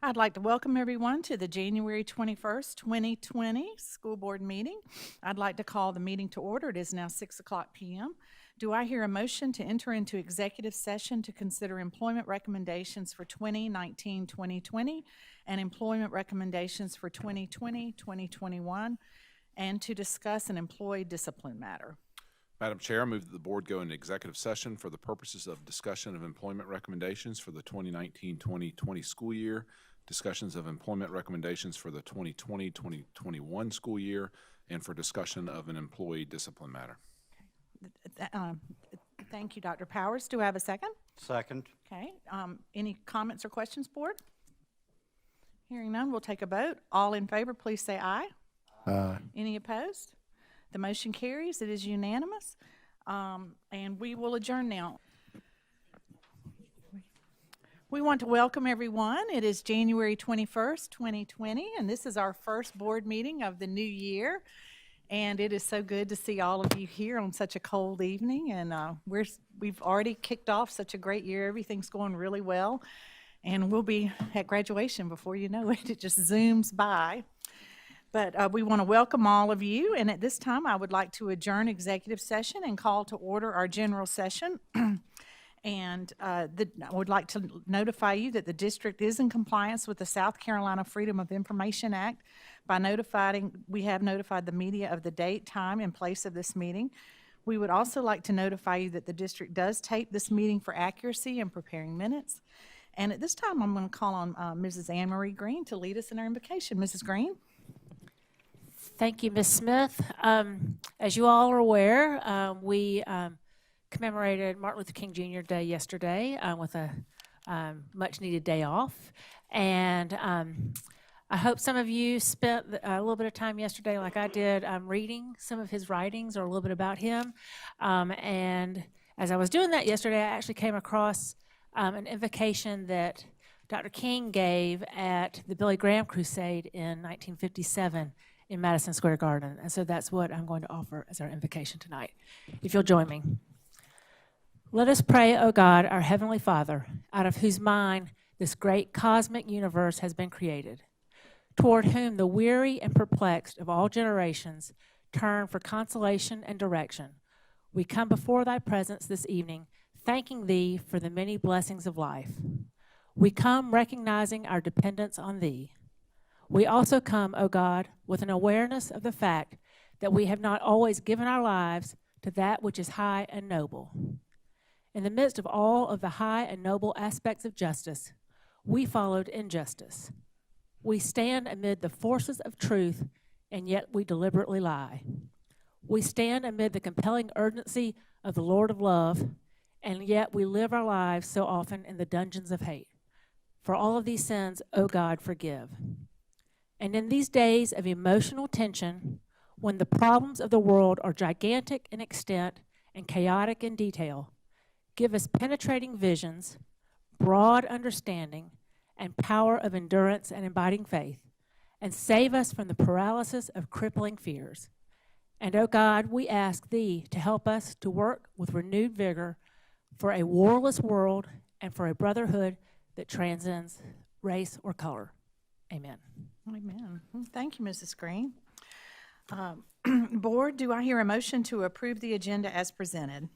I'd like to welcome everyone to the January 21st, 2020 school board meeting. I'd like to call the meeting to order. It is now 6:00 p.m. Do I hear a motion to enter into executive session to consider employment recommendations for 2019-2020 and employment recommendations for 2020-2021 and to discuss an employee discipline matter? Madam Chair, I move that the board go into executive session for the purposes of discussion of employment recommendations for the 2019-2020 school year, discussions of employment recommendations for the 2020-2021 school year, and for discussion of an employee discipline matter. Thank you, Dr. Powers. Do I have a second? Second. Okay. Any comments or questions, board? Hearing none, we'll take a vote. All in favor, please say aye. Aye. Any opposed? The motion carries. It is unanimous. And we will adjourn now. We want to welcome everyone. It is January 21st, 2020, and this is our first board meeting of the new year. And it is so good to see all of you here on such a cold evening. And we've already kicked off such a great year. Everything's going really well. And we'll be at graduation before you know it. It just zooms by. But we want to welcome all of you, and at this time I would like to adjourn executive session and call to order our general session. And I would like to notify you that the district is in compliance with the South Carolina Freedom of Information Act by we have notified the media of the date, time, and place of this meeting. We would also like to notify you that the district does tape this meeting for accuracy in preparing minutes. And at this time I'm going to call on Mrs. Anne Marie Green to lead us in our invocation. Mrs. Green? Thank you, Ms. Smith. As you all are aware, we commemorated Martin Luther King Jr. Day yesterday with a much-needed day off. And I hope some of you spent a little bit of time yesterday, like I did, reading some of his writings or a little bit about him. And as I was doing that yesterday, I actually came across an invocation that Dr. King gave at the Billy Graham Crusade in 1957. In Madison Square Garden. And so that's what I'm going to offer as our invocation tonight, if you'll join me. Let us pray, O God, our Heavenly Father, out of whose mind this great cosmic universe has been created, toward whom the weary and perplexed of all generations turn for consolation and direction. We come before thy presence this evening, thanking thee for the many blessings of life. We come recognizing our dependence on thee. We also come, O God, with an awareness of the fact that we have not always given our lives to that which is high and noble. In the midst of all of the high and noble aspects of justice, we followed injustice. We stand amid the forces of truth, and yet we deliberately lie. We stand amid the compelling urgency of the Lord of love, and yet we live our lives so often in the dungeons of hate. For all of these sins, O God, forgive. And in these days of emotional tension, when the problems of the world are gigantic in extent and chaotic in detail, give us penetrating visions, broad understanding, and power of endurance and abiding faith, and save us from the paralysis of crippling fears. And, O God, we ask thee to help us to work with renewed vigor for a warless world and for a brotherhood that transcends race or color. Amen. Amen. Thank you, Mrs. Green. Board, do I hear a motion to approve the agenda as presented?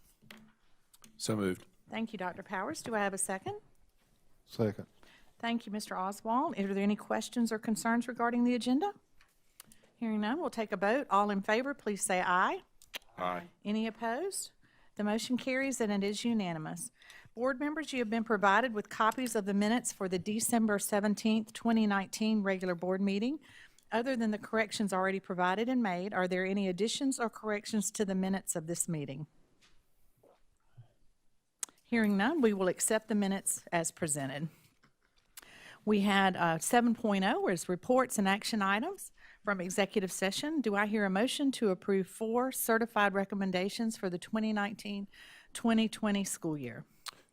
So moved. Thank you, Dr. Powers. Do I have a second? Second. Thank you, Mr. Oswald. Are there any questions or concerns regarding the agenda? Hearing none, we'll take a vote. All in favor, please say aye. Aye. Any opposed? The motion carries and it is unanimous. Board members, you have been provided with copies of the minutes for the December 17th, 2019 regular board meeting. Other than the corrections already provided and made, are there any additions or corrections to the minutes of this meeting? Hearing none, we will accept the minutes as presented. We had 7.0 as reports and action items from executive session. Do I hear a motion to approve 4 certified recommendations for the 2019-2020 school year?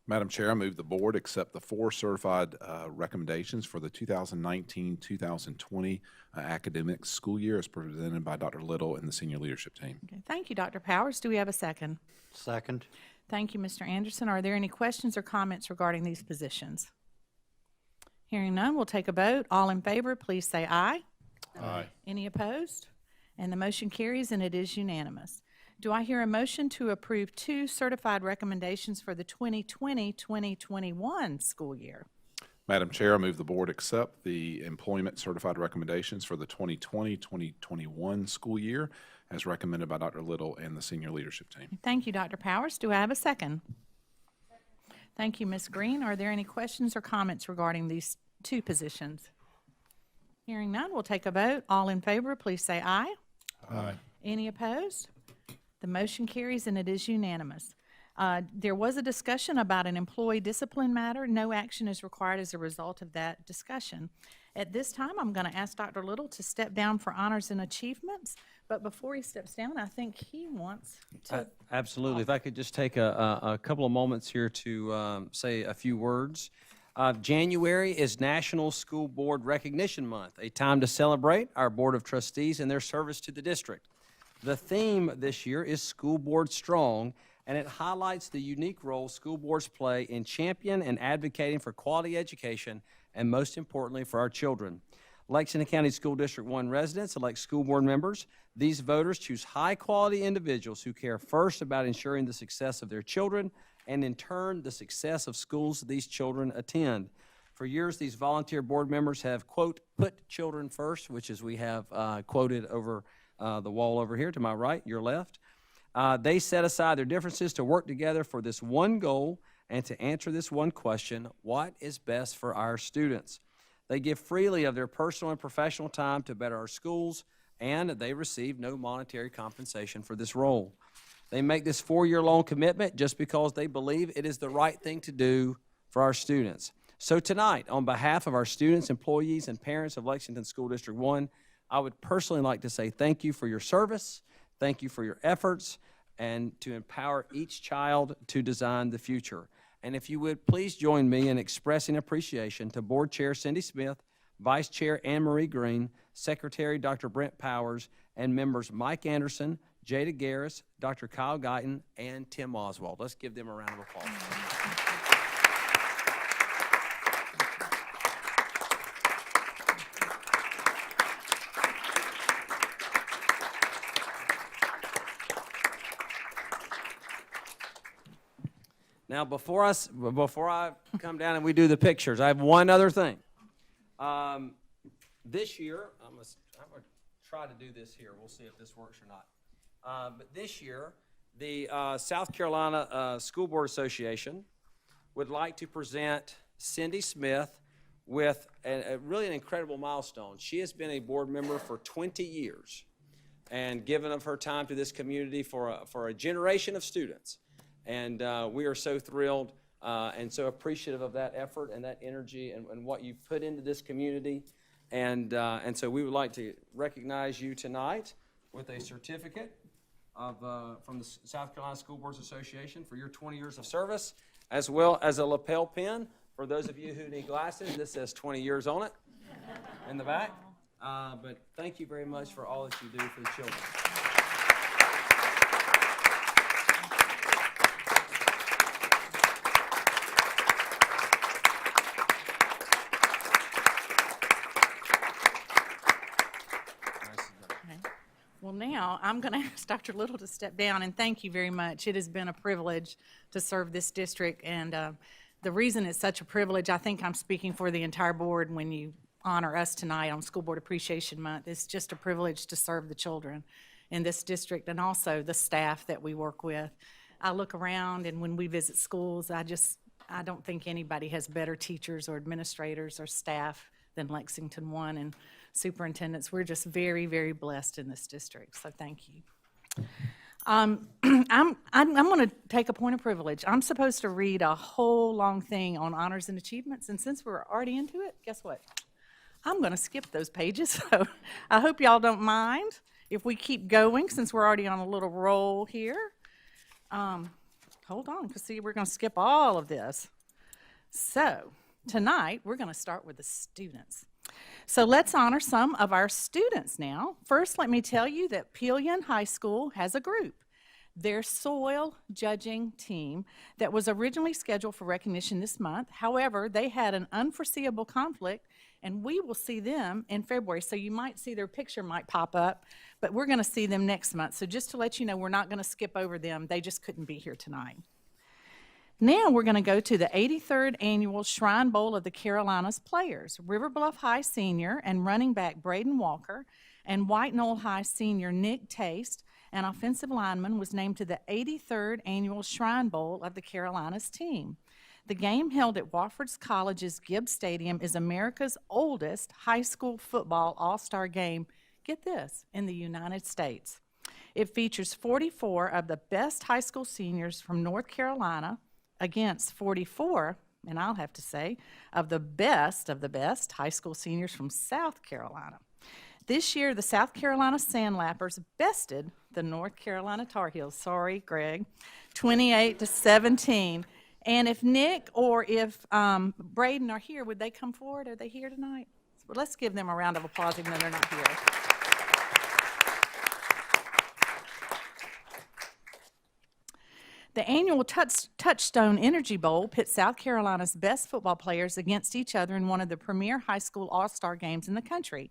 Madam Chair, I move the board accept the 4 certified recommendations for the 2019-2020 academic school year as presented by Dr. Little and the senior leadership team. Okay. Thank you, Dr. Powers. Do we have a second? Second. Thank you, Mr. Anderson. Are there any questions or comments regarding these positions? Hearing none, we'll take a vote. All in favor, please say aye. Aye. Any opposed? And the motion carries, and it is unanimous. Do I hear a motion to approve 2 certified recommendations for the 2020-2021 school year? Madam Chair, I move the board accept the employment certified recommendations for the 2020-2021 school year as recommended by Dr. Little and the senior leadership team. Thank you, Dr. Powers. Do I have a second? Thank you, Ms. Green. Are there any questions or comments regarding these 2 positions? Hearing none, we'll take a vote. All in favor, please say aye. Aye. Any opposed? The motion carries, and it is unanimous. There was a discussion about an employee discipline matter. No action is required as a result of that discussion. At this time, I'm going to ask Dr. Little to step down for honors and achievements. But before he steps down, I think he wants to. Absolutely. If I could just take a couple of moments here to say a few words. January is National School Board Recognition Month, a time to celebrate our Board of Trustees and their service to the district. The theme this year is School Board Strong, and it highlights the unique role school boards play in championing and advocating for quality education and, most importantly, for our children. Lexington County School District 1 residents elect school board members. These voters choose high-quality individuals who care first about ensuring the success of their children and, in turn, the success of schools these children attend. For years, these volunteer board members have, quote, put children first, which is we have quoted over the wall over here to my right, your left. They set aside their differences to work together for this one goal and to answer this one question: what is best for our students? They give freely of their personal and professional time to better our schools, and they receive no monetary compensation for this role. They make this 4-year-long commitment just because they believe it is the right thing to do for our students. So tonight, on behalf of our students, employees, and parents of Lexington School District 1, I would personally like to say thank you for your service, thank you for your efforts, and to empower each child to design the future. And if you would, please join me in expressing appreciation to Board Chair Cindy Smith, Vice Chair Anne Marie Green, Secretary Dr. Brent Powers, and members Mike Anderson, Jada Garris, Dr. Kyle Guyton, and Tim Oswald. Let's give them a round of applause. Now, before I come down and we do the pictures, I have one other thing. This year, I'm gonna try to do this here. We'll see if this works or not. But this year, the South Carolina School Board Association would like to present Cindy Smith with really an incredible milestone. She has been a board member for 20 years and given of her time to this community for a generation of students. And we are so thrilled and so appreciative of that effort and that energy and what you've put into this community. And so we would like to recognize you tonight with a certificate from the South Carolina School Boards Association for your 20 years of service, as well as a lapel pin. For those of you who need glasses, this says 20 years on it in the back. But thank you very much for all that you do for the children. Well, now I'm going to ask Dr. Little to step down, and thank you very much. It has been a privilege to serve this district, and the reason it's such a privilege, I think I'm speaking for the entire board when you honor us tonight on School Board Appreciation Month. It's just a privilege to serve the children in this district and also the staff that we work with. I look around, and when we visit schools, I don't think anybody has better teachers or administrators or staff than Lexington One and superintendents. We're just very, very blessed in this district, so thank you. I'm going to take a point of privilege. I'm supposed to read a whole long thing on honors and achievements, and since we're already into it, guess what? I'm going to skip those pages, so I hope y'all don't mind if we keep going since we're already on a little roll here. Hold on, because see, we're going to skip all of this. So tonight, we're going to start with the students. So let's honor some of our students now. First, let me tell you that Pillion High School has a group. their soil judging team that was originally scheduled for recognition this month. However, they had an unforeseeable conflict, and we will see them in February. So you might see their picture might pop up, but we're going to see them next month. So just to let you know, we're not going to skip over them. They just couldn't be here tonight. Now we're going to go to the 83rd Annual Shrine Bowl of the Carolinas Players. River Bluff High Senior and running back Braden Walker and White Knoll High Senior Nick Taste, an offensive lineman, was named to the 83rd Annual Shrine Bowl of the Carolinas team. The game held at Wofford College's Gibbs Stadium is America's oldest high school football all-star game, get this, in the United States. It features 44 of the best high school seniors from North Carolina against 44, and I'll have to say, of the best high school seniors from South Carolina. This year, the South Carolina Sandlappers bested the North Carolina Tar Heels, sorry, Greg, 28-17. And if Nick or if Braden are here, would they come forward? Are they here tonight? Well, let's give them a round of applause even though they're not here. The annual Touchstone Energy Bowl pits South Carolina's best football players against each other in one of the premier high school all-star games in the country.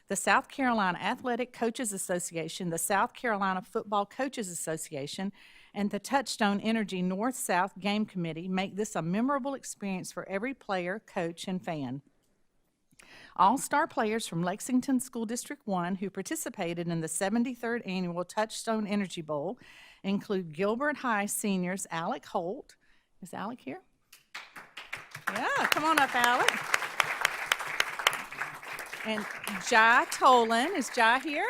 The South Carolina Athletic Coaches Association, the South Carolina Football Coaches Association, and the Touchstone Energy North-South Game Committee make this a memorable experience for every player, coach, and fan. All-star players from Lexington School District 1 who participated in the 73rd Annual Touchstone Energy Bowl include Gilbert High seniors Alec Holt. Is Alec here? Yeah, come on up, Alec. And Jai Tolan. Is Jai here?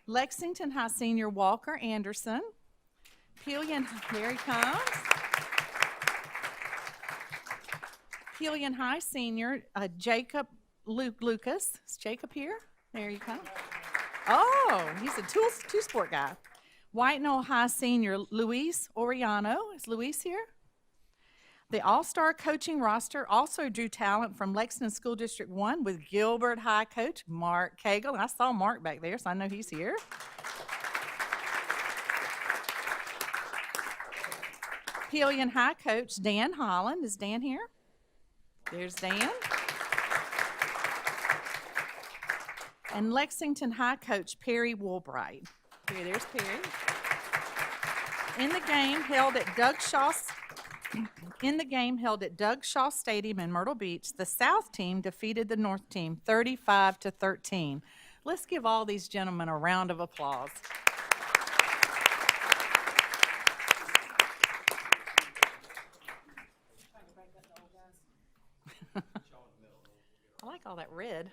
Lexington High senior Walker Anderson. Pillion, here he comes. Pillion High senior Jacob Lucas. Is Jacob here? There you come. Oh, he's a two-sport guy. White Knoll High senior Luis Oriano. Is Luis here? The all-star coaching roster also drew talent from Lexington School District 1 with Gilbert High coach Mark Cagle. I saw Mark back there, so I know he's here. Pillion High coach Dan Holland. Is Dan here? There's Dan. And Lexington High coach Perry Woolbright. Here, there's Perry. In the game held at Doug Shaw Stadium in Myrtle Beach, the South team defeated the North team 35-13. Let's give all these gentlemen a round of applause. I like all that red.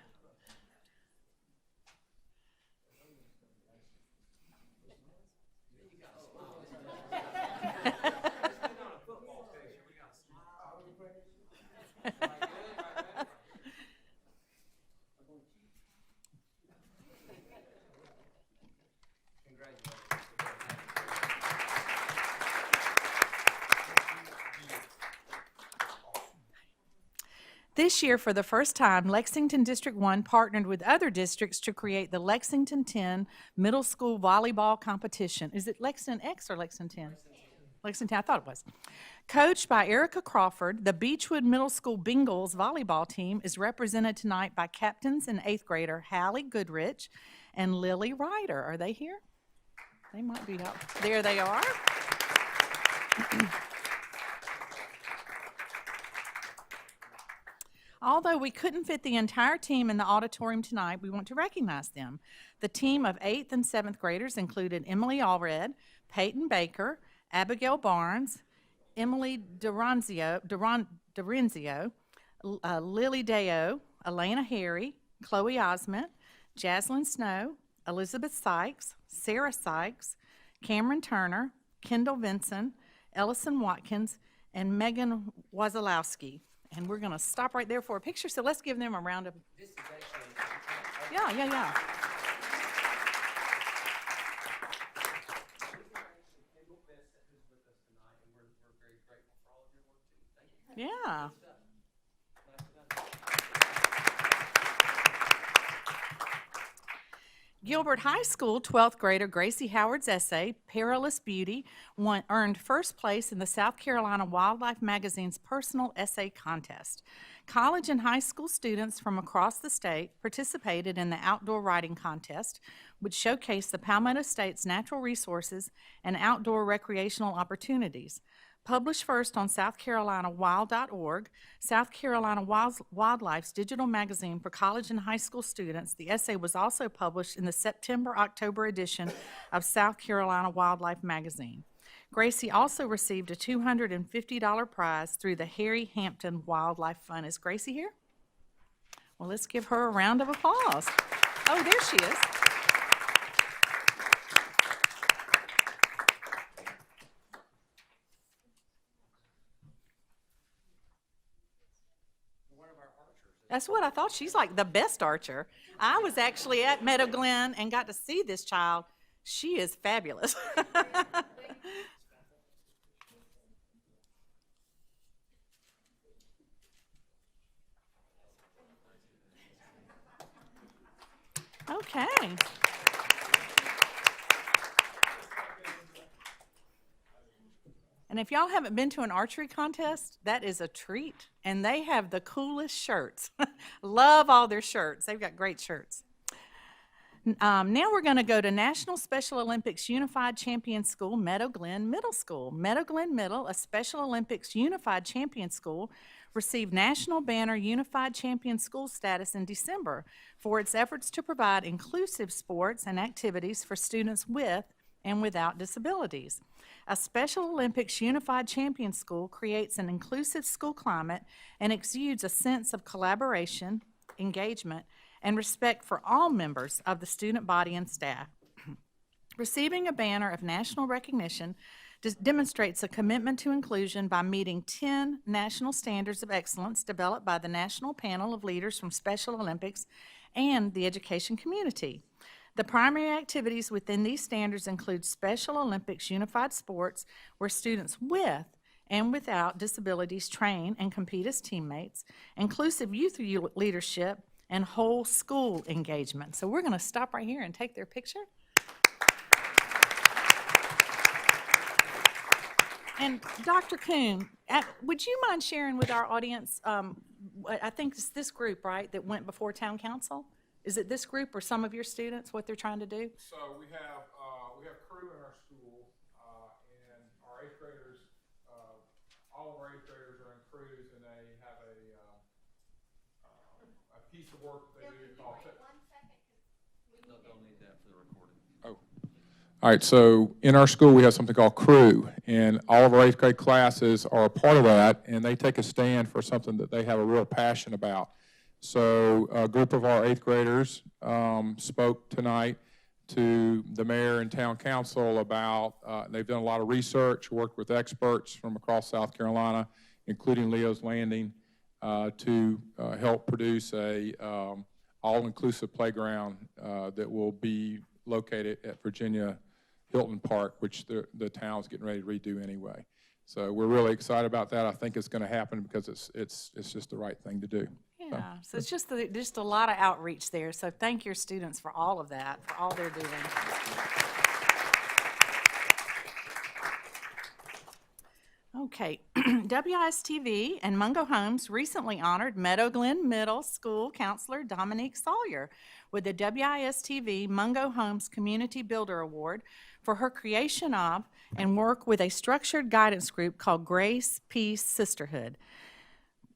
This year, for the first time, Lexington District 1 partnered with other districts to create the Lexington 10 Middle School Volleyball Competition. Is it Lexington X or Lexington 10? Lexington, I thought it was. Coached by Erica Crawford, the Beechwood Middle School Bengals volleyball team is represented tonight by captains and 8th grader Hallie Goodrich and Lily Ryder. Are they here? They might be out. There they are. Although we couldn't fit the entire team in the auditorium tonight, we want to recognize them. The team of 8th and 7th graders included Emily Allred, Peyton Baker, Abigail Barnes, Emily Dorinzio, Lily Deo, Elena Harry, Chloe Osment, Jaslyn Snow, Elizabeth Sykes, Sarah Sykes, Cameron Turner, Kendall Vinson, Ellison Watkins, and Megan Wazalowski. And we're going to stop right there for a picture, so let's give them a round of... This is actually... Yeah. Yeah. Gilbert High School 12th grader Gracie Howard's essay, Perilous Beauty, earned first place in the South Carolina Wildlife Magazine's personal essay contest. College and high school students from across the state participated in the outdoor writing contest, which showcased the Palmetto State's natural resources and outdoor recreational opportunities. Published first on SouthCarolinaWild.org, South Carolina Wildlife's digital magazine for college and high school students, the essay was also published in the September-October edition of South Carolina Wildlife magazine. Gracie also received a $250 prize through the Harry Hampton Wildlife Fund. Is Gracie here? Well, let's give her a round of applause. Oh, there she is. That's what I thought. She's like the best archer. I was actually at Meadow Glen and got to see this child. She is fabulous. Okay. And if y'all haven't been to an archery contest, that is a treat. And they have the coolest shirts. Love all their shirts. They've got great shirts. Now we're going to go to National Special Olympics Unified Champion School, Meadow Glen Middle School. Meadow Glen Middle, a Special Olympics Unified Champion School, received National Banner Unified Champion School status in December for its efforts to provide inclusive sports and activities for students with and without disabilities. A Special Olympics Unified Champion School creates an inclusive school climate and exudes a sense of collaboration, engagement, and respect for all members of the student body and staff. Receiving a banner of national recognition demonstrates a commitment to inclusion by meeting 10 national standards of excellence developed by the National Panel of Leaders from Special Olympics and the education community. The primary activities within these standards include Special Olympics Unified Sports, where students with and without disabilities train and compete as teammates, inclusive youth leadership, and whole school engagement. So we're going to stop right here and take their picture. And Dr. Kuhn, would you mind sharing with our audience, I think it's this group, right, that went before town council? Is it this group or some of your students, what they're trying to do? So we have crew in our school, and our eighth graders, all of our eighth graders are in crews, and they have a piece of work that they do called. They'll need that for the recording. Oh. All right, so in our school, we have something called crew, and all of our eighth grade classes are a part of that, and they take a stand for something that they have a real passion about. So a group of our eighth graders spoke tonight to the mayor and town council about, they've done a lot of research, worked with experts from across South Carolina, including Leo's Landing, to help produce a all-inclusive playground that will be located at Virginia Hilton Park, which the town's getting ready to redo anyway. So we're really excited about that. I think it's going to happen because it's just the right thing to do. Yeah, so it's just a lot of outreach there. So thank your students for all of that, for all they're doing. Okay, WIS-TV and Mungo Homes recently honored Meadow Glen Middle School counselor Dominique Sawyer with the WIS-TV Mungo Homes Community Builder Award for her creation of and work with a structured guidance group called Grace Peace Sisterhood.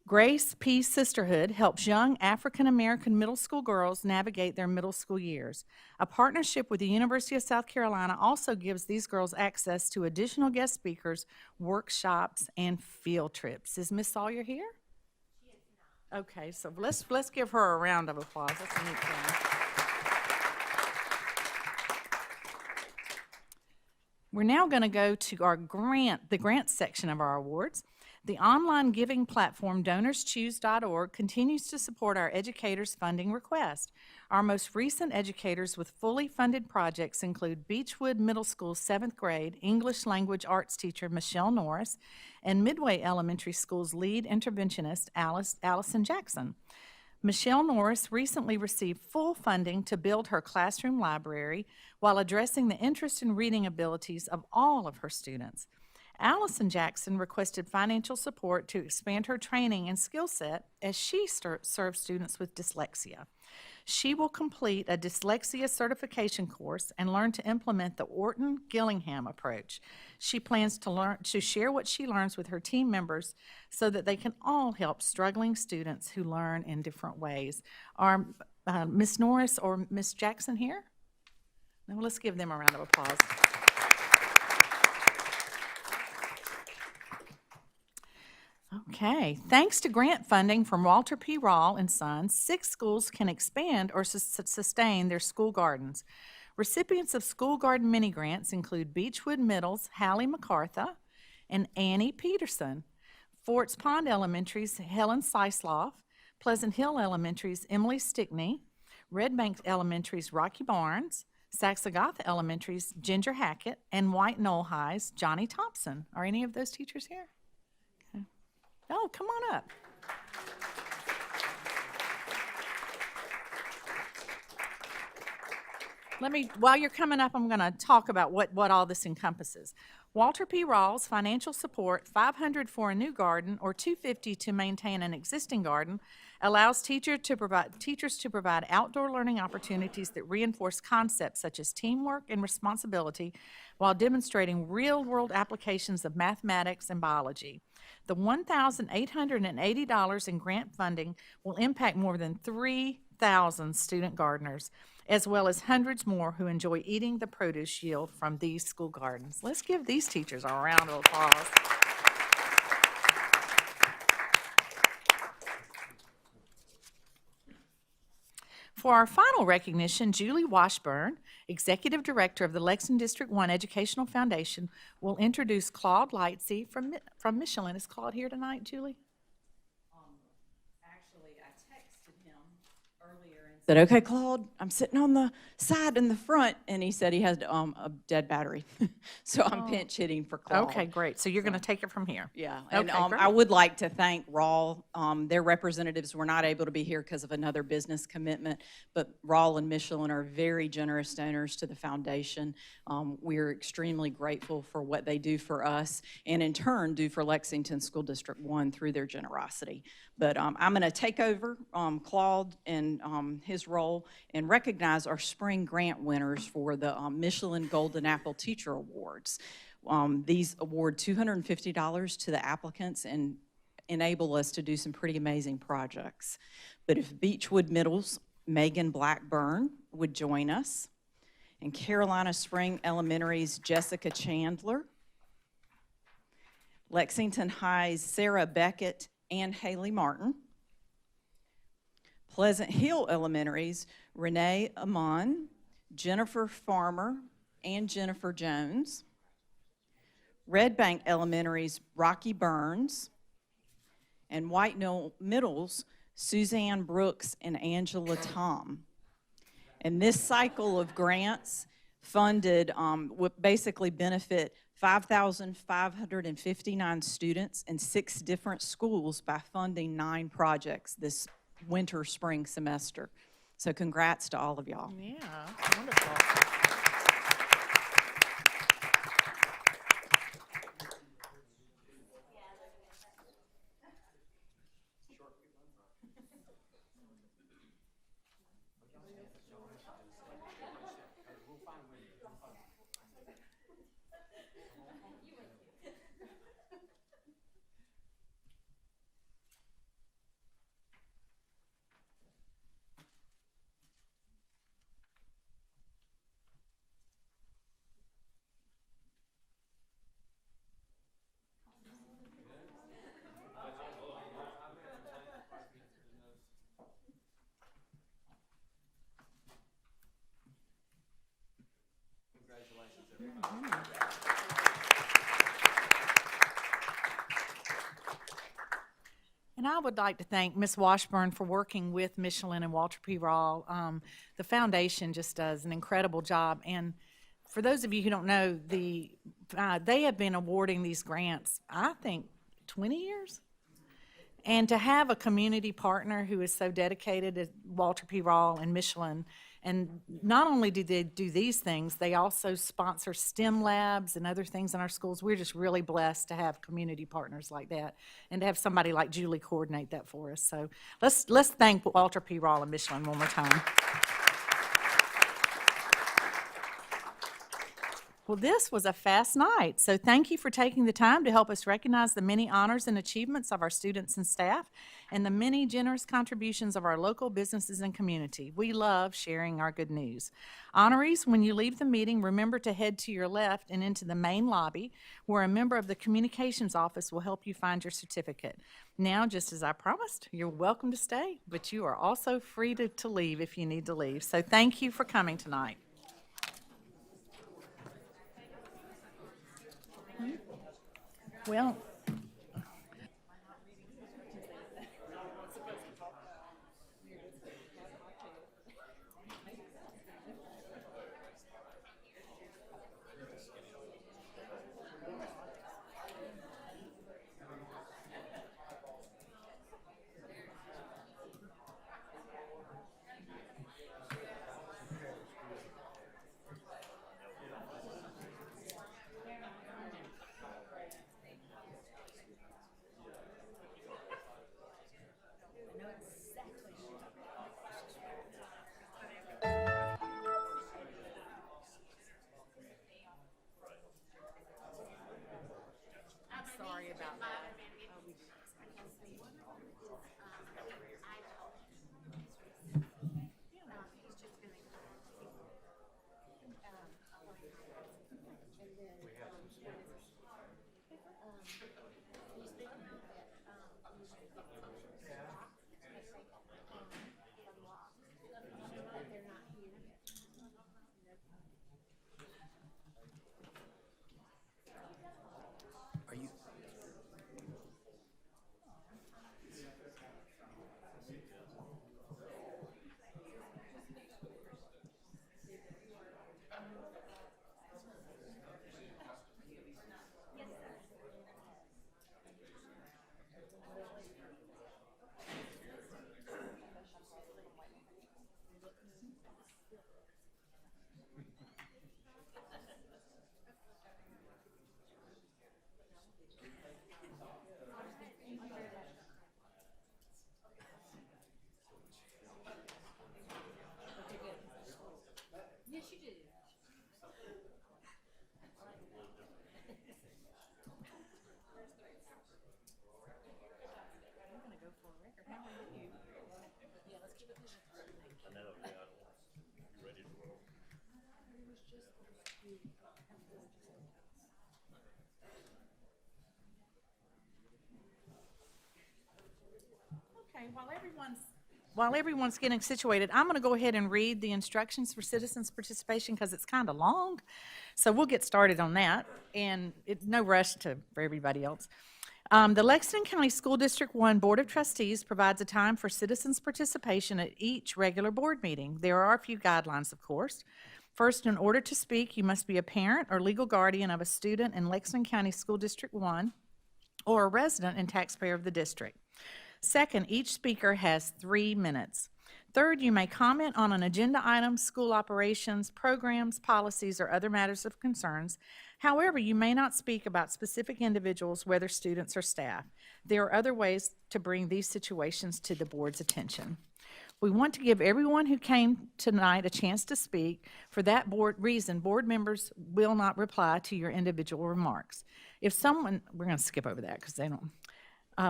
Grace Peace Sisterhood helps young African-American middle school girls navigate their middle school years. A partnership with the University of South Carolina also gives these girls access to additional guest speakers, workshops, and field trips. Is Miss Sawyer here? She is not. Okay, so let's give her a round of applause. That's a neat thing. We're now going to go to our the grant section of our awards. The online giving platform DonorsChoose.org continues to support our educators' funding request. Our most recent educators with fully funded projects include Beechwood Middle School 7th grade English language arts teacher Michelle Norris and Midway Elementary School's lead interventionist Allison Jackson. Michelle Norris recently received full funding to build her classroom library while addressing the interest and reading abilities of all of her students. Allison Jackson requested financial support to expand her training and skill set as she serves students with dyslexia. She will complete a dyslexia certification course and learn to implement the Orton-Gillingham approach. She plans to share what she learns with her team members so that they can all help struggling students who learn in different ways. Are Ms. Norris or Ms. Jackson here? No, let's give them a round of applause. Okay, thanks to grant funding from Walter P. Rawl and Sons, 6 schools can expand or sustain their school gardens. Recipients of school garden mini grants include Beechwood Middle's Hallie MacArthur and Annie Peterson, Forts Pond Elementary's Helen Seisloff, Pleasant Hill Elementary's Emily Stickney, Red Bank Elementary's Rocky Barnes, Saxagatha Elementary's Ginger Hackett, and White Knoll High's Johnny Thompson. Are any of those teachers here? Oh, come on up. While you're coming up, I'm going to talk about what all this encompasses. Walter P. Rawls financial support, $500 for a new garden or $250 to maintain an existing garden, allows teachers to provide outdoor learning opportunities that reinforce concepts such as teamwork and responsibility while demonstrating real-world applications of mathematics and biology. The $1,880 in grant funding will impact more than 3,000 student gardeners, as well as hundreds more who enjoy eating the produce yield from these school gardens. Let's give these teachers a round of applause. For our final recognition, Julie Washburn, Executive Director of the Lexington District 1 Educational Foundation, will introduce Claude Lightsey from Michelin. Is Claude here tonight, Julie? Actually, I texted him earlier and said, "Okay, Claude, I'm sitting on the side in the front," and he said he has a dead battery. So I'm pinch hitting for Claude. Okay, great. So you're going to take it from here. Yeah, and Okay, great. I would like to thank Rawl. Their representatives were not able to be here because of another business commitment, but Rawl and Michelin are very generous donors to the foundation. We're extremely grateful for what they do for us and in turn do for Lexington School District 1 through their generosity. But I'm going to take over Claude and his role and recognize our spring grant winners for the Michelin Golden Apple Teacher Awards. These award $250 to the applicants and enable us to do some pretty amazing projects. But if Beechwood Middle's Megan Blackburn would join us, and Carolina Spring Elementary's Jessica Chandler, Lexington High's Sarah Beckett and Haley Martin, Pleasant Hill Elementary's Renee Amon, Jennifer Farmer, and Jennifer Jones, Red Bank Elementary's Rocky Burns, and White Knoll Middle's Suzanne Brooks and Angela Tom. And this cycle of grants funded would basically benefit 5,559 students in 6 different schools by funding 9 projects this winter, spring semester. So congrats to all of y'all. Yeah, wonderful. And I would like to thank Ms. Washburn for working with Michelin and Walter P. Rawl. The foundation just does an incredible job. And for those of you who don't know, they have been awarding these grants, I think, 20 years? And to have a community partner who is so dedicated as Walter P. Rawl and Michelin, and not only do they do these things, they also sponsor STEM labs and other things in our schools. We're just really blessed to have community partners like that and to have somebody like Julie coordinate that for us. So let's thank Walter P. Rawl and Michelin one more time. Well, this was a fast night, so thank you for taking the time to help us recognize the many honors and achievements of our students and staff and the many generous contributions of our local businesses and community. We love sharing our good news. Honorees, when you leave the meeting, remember to head to your left and into the main lobby where a member of the communications office will help you find your certificate. Now, just as I promised, you're welcome to stay, but you are also free to leave if you need to leave. So thank you for coming tonight. Well, sorry about that. Okay, while everyone's getting situated, I'm going to go ahead and read the instructions for citizens participation because it's kind of long. So we'll get started on that, and no rush for everybody else. The Lexington County School District 1 Board of Trustees provides a time for citizens participation at each regular board meeting. There are a few guidelines, of course. First, in order to speak, you must be a parent or legal guardian of a student in Lexington County School District 1 or a resident and taxpayer of the district. Second, each speaker has 3 minutes. Third, you may comment on an agenda item, school operations, programs, policies, or other matters of concerns. However, you may not speak about specific individuals, whether students or staff. There are other ways to bring these situations to the board's attention. We want to give everyone who came tonight a chance to speak. For that reason, board members will not reply to your individual remarks. We're going to skip over that because they don't.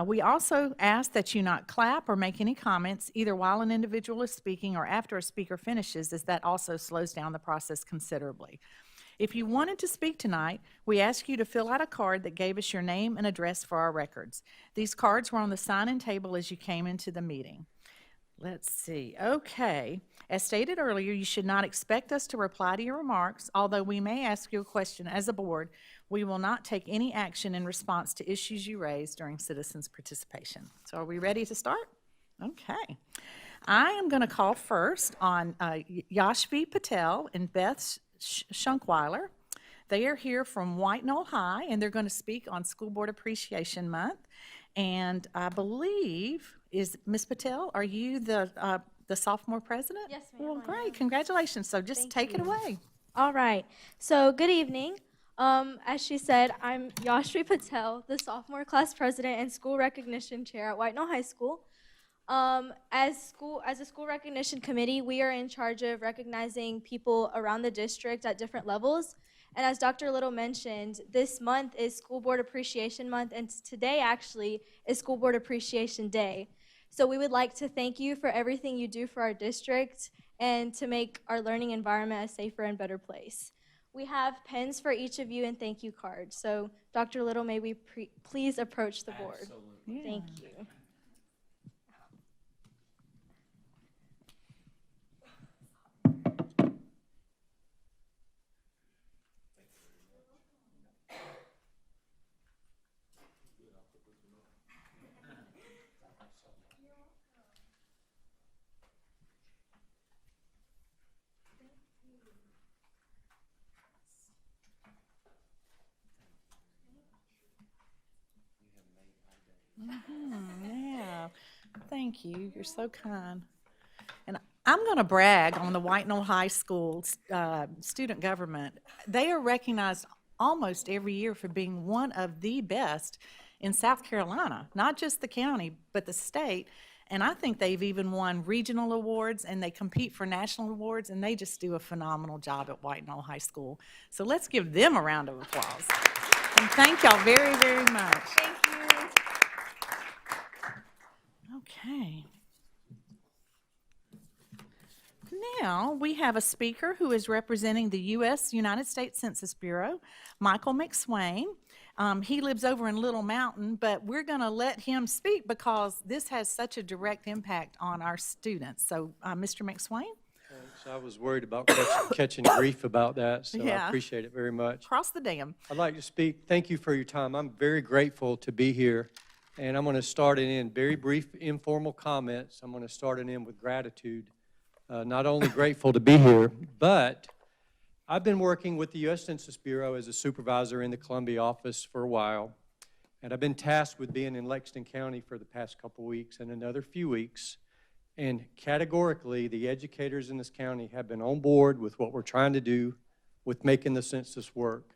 We also ask that you not clap or make any comments either while an individual is speaking or after a speaker finishes, as that also slows down the process considerably. If you wanted to speak tonight, we ask you to fill out a card that gave us your name and address for our records. These cards were on the sign-in table as you came into the meeting. Let's see. Okay. As stated earlier, you should not expect us to reply to your remarks. Although we may ask you a question as a board, we will not take any action in response to issues you raise during citizens' participation. So are we ready to start? Okay. I am going to call first on Yashvi Patel and Beth Schunkweiler. They are here from White Knoll High, and they're going to speak on School Board Appreciation Month. And I believe, is Ms. Patel, are you the sophomore president? Yes, ma'am, Well, I great, am. congratulations. So just Thank take it you. away. All right. So, good evening. As she said, I'm Yashri Patel, the sophomore class president and school recognition chair at White Knoll High School. As a school recognition committee, we are in charge of recognizing people around the district at different levels. And as Dr. Little mentioned, this month is School Board Appreciation Month, and today actually is School Board Appreciation Day. So we would like to thank you for everything you do for our district and to make our learning environment a safer and better place. We have pens for each of you and thank you cards. So Dr. Little, may we please approach the board? Absolutely. Thank you. Yeah, thank you. You're so kind. And I'm going to brag on the White Knoll High School student government. They are recognized almost every year for being one of the best in South Carolina, not just the county, but the state. And I think they've even won regional awards, and they compete for national awards, and they just do a phenomenal job at White Knoll High School. So let's give them a round of applause. And thank y'all very, very much. Thank you. Okay. Now, we have a speaker who is representing the United States Census Bureau, Michael McSwain. He lives over in Little Mountain, but we're going to let him speak because this has such a direct impact on our students. So, Mr. McSwain, Thanks. I was worried about catching grief about that, so Yeah. I appreciate it very much. cross the dam. I'd like to speak. Thank you for your time. I'm very grateful to be here, and I'm going to start it in very brief, informal comments. I'm going to start it in with gratitude. Not only grateful to be here, but I've been working with the U.S. Census Bureau as a supervisor in the Columbia office for a while, and I've been tasked with being in Lexington County for the past couple weeks and another few weeks. And categorically, the educators in this county have been on board with what we're trying to do with making the census work.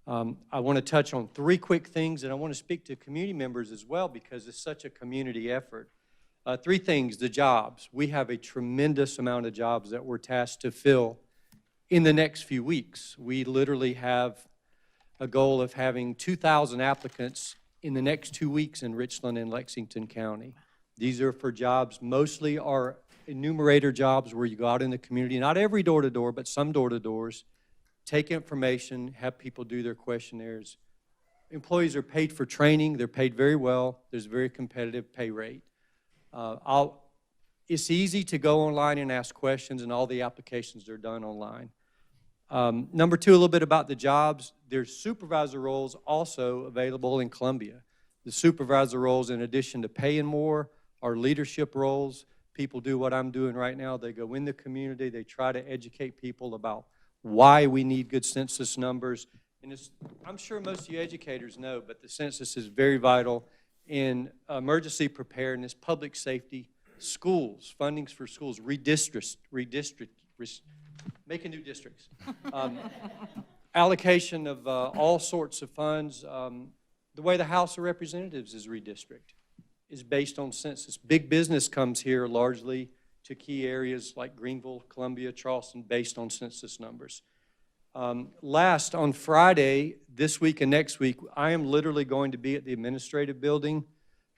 I want to touch on three quick things, and I want to speak to community members as well because it's such a community effort. Three things: the jobs. We have a tremendous amount of jobs that we're tasked to fill in the next few weeks. We literally have a goal of having 2,000 applicants in the next 2 weeks in Richland and Lexington County. These are for jobs, mostly are enumerator jobs where you go out in the community, not every door-to-door, but some door-to-doors, take information, have people do their questionnaires. Employees are paid for training. They're paid very well. There's a very competitive pay rate. It's easy to go online and ask questions, and all the applications are done online. Number two, a little bit about the jobs. There's supervisor roles also available in Columbia. The supervisor roles, in addition to paying more, are leadership roles. People do what I'm doing right now. They go in the community. They try to educate people about why we need good census numbers. And I'm sure most of you educators know, but the census is very vital in emergency preparedness, public safety, schools, fundings for schools, making new districts, allocation of all sorts of funds. The way the House of Representatives is redistricted is based on census. Big business comes here largely to key areas like Greenville, Columbia, Charleston, based on census numbers. Last, on Friday, this week and next week, I am literally going to be at the administrative building.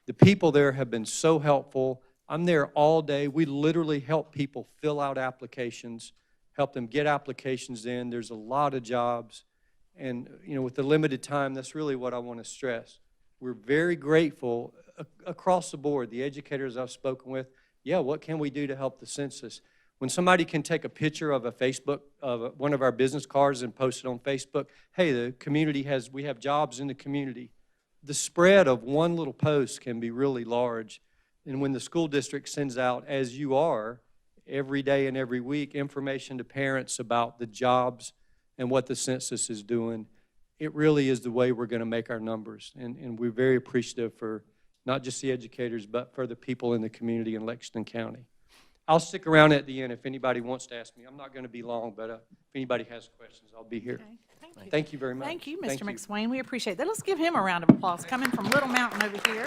The people there have been so helpful. I'm there all day. We literally help people fill out applications, help them get applications in. There's a lot of jobs. And, you know, with the limited time, that's really what I want to stress. We're very grateful across the board, the educators I've spoken with. Yeah, what can we do to help the census? When somebody can take a picture of one of our business cards and post it on Facebook, hey, the community we have jobs in the community. The spread of one little post can be really large. And when the school district sends out, as you are, every day and every week, information to parents about the jobs and what the census is doing, it really is the way we're going to make our numbers. And we're very appreciative for not just the educators, but for the people in the community in Lexington County. I'll stick around at the end if anybody wants to ask me. I'm not going to be long, but if anybody has questions, I'll be here. Okay, thank you. Thank you very much. Thank you, Mr. McSwain. We appreciate that. Let's give him a round of applause, coming from Little Mountain over here.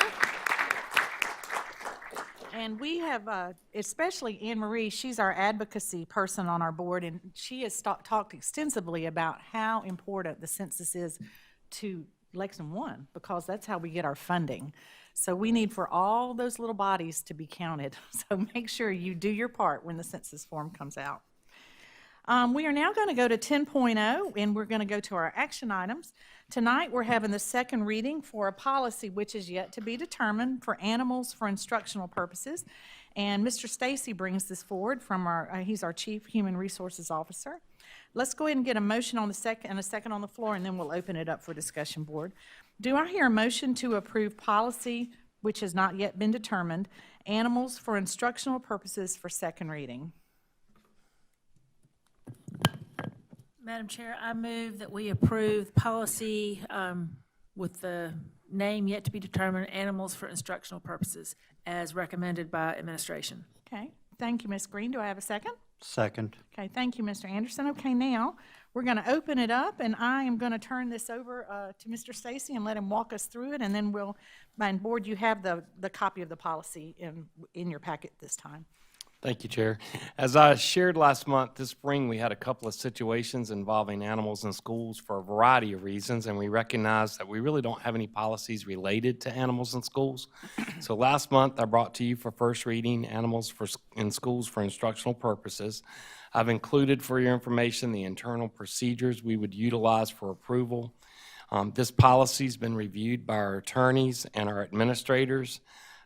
And we have, especially Anne Marie, she's our advocacy person on our board, and she has talked extensively about how important the census is to Lexington One, because that's how we get our funding. So we need for all those little bodies to be counted. So make sure you do your part when the census form comes out. We are now going to go to 10.0, and we're going to go to our action items. Tonight, we're having the second reading for a policy which is yet to be determined for animals for instructional purposes. And Mr. Stacy brings this forward from he's our Chief Human Resources Officer. Let's go ahead and get a motion on the second and a second on the floor, and then we'll open it up for discussion board. Do I hear a motion to approve policy which has not yet been determined, animals for instructional purposes for second reading? Madam Chair, I move that we approve policy with the name yet to be determined, animals for instructional purposes, as recommended by administration. Okay, thank you, Ms. Green. Do I have a second? Second. Okay, thank you, Mr. Anderson. Okay, now, we're going to open it up, and I am going to turn this over to Mr. Stacy and let him walk us through it, and then we'll, by board, you have the copy of the policy in your packet this time. Thank you, Chair. As I shared last month, this spring we had a couple of situations involving animals in schools for a variety of reasons, and we recognize that we really don't have any policies related to animals in schools. So last month I brought to you for first reading animals in schools for instructional purposes. I've included for your information the internal procedures we would utilize for approval. This policy's been reviewed by our attorneys and our administrators.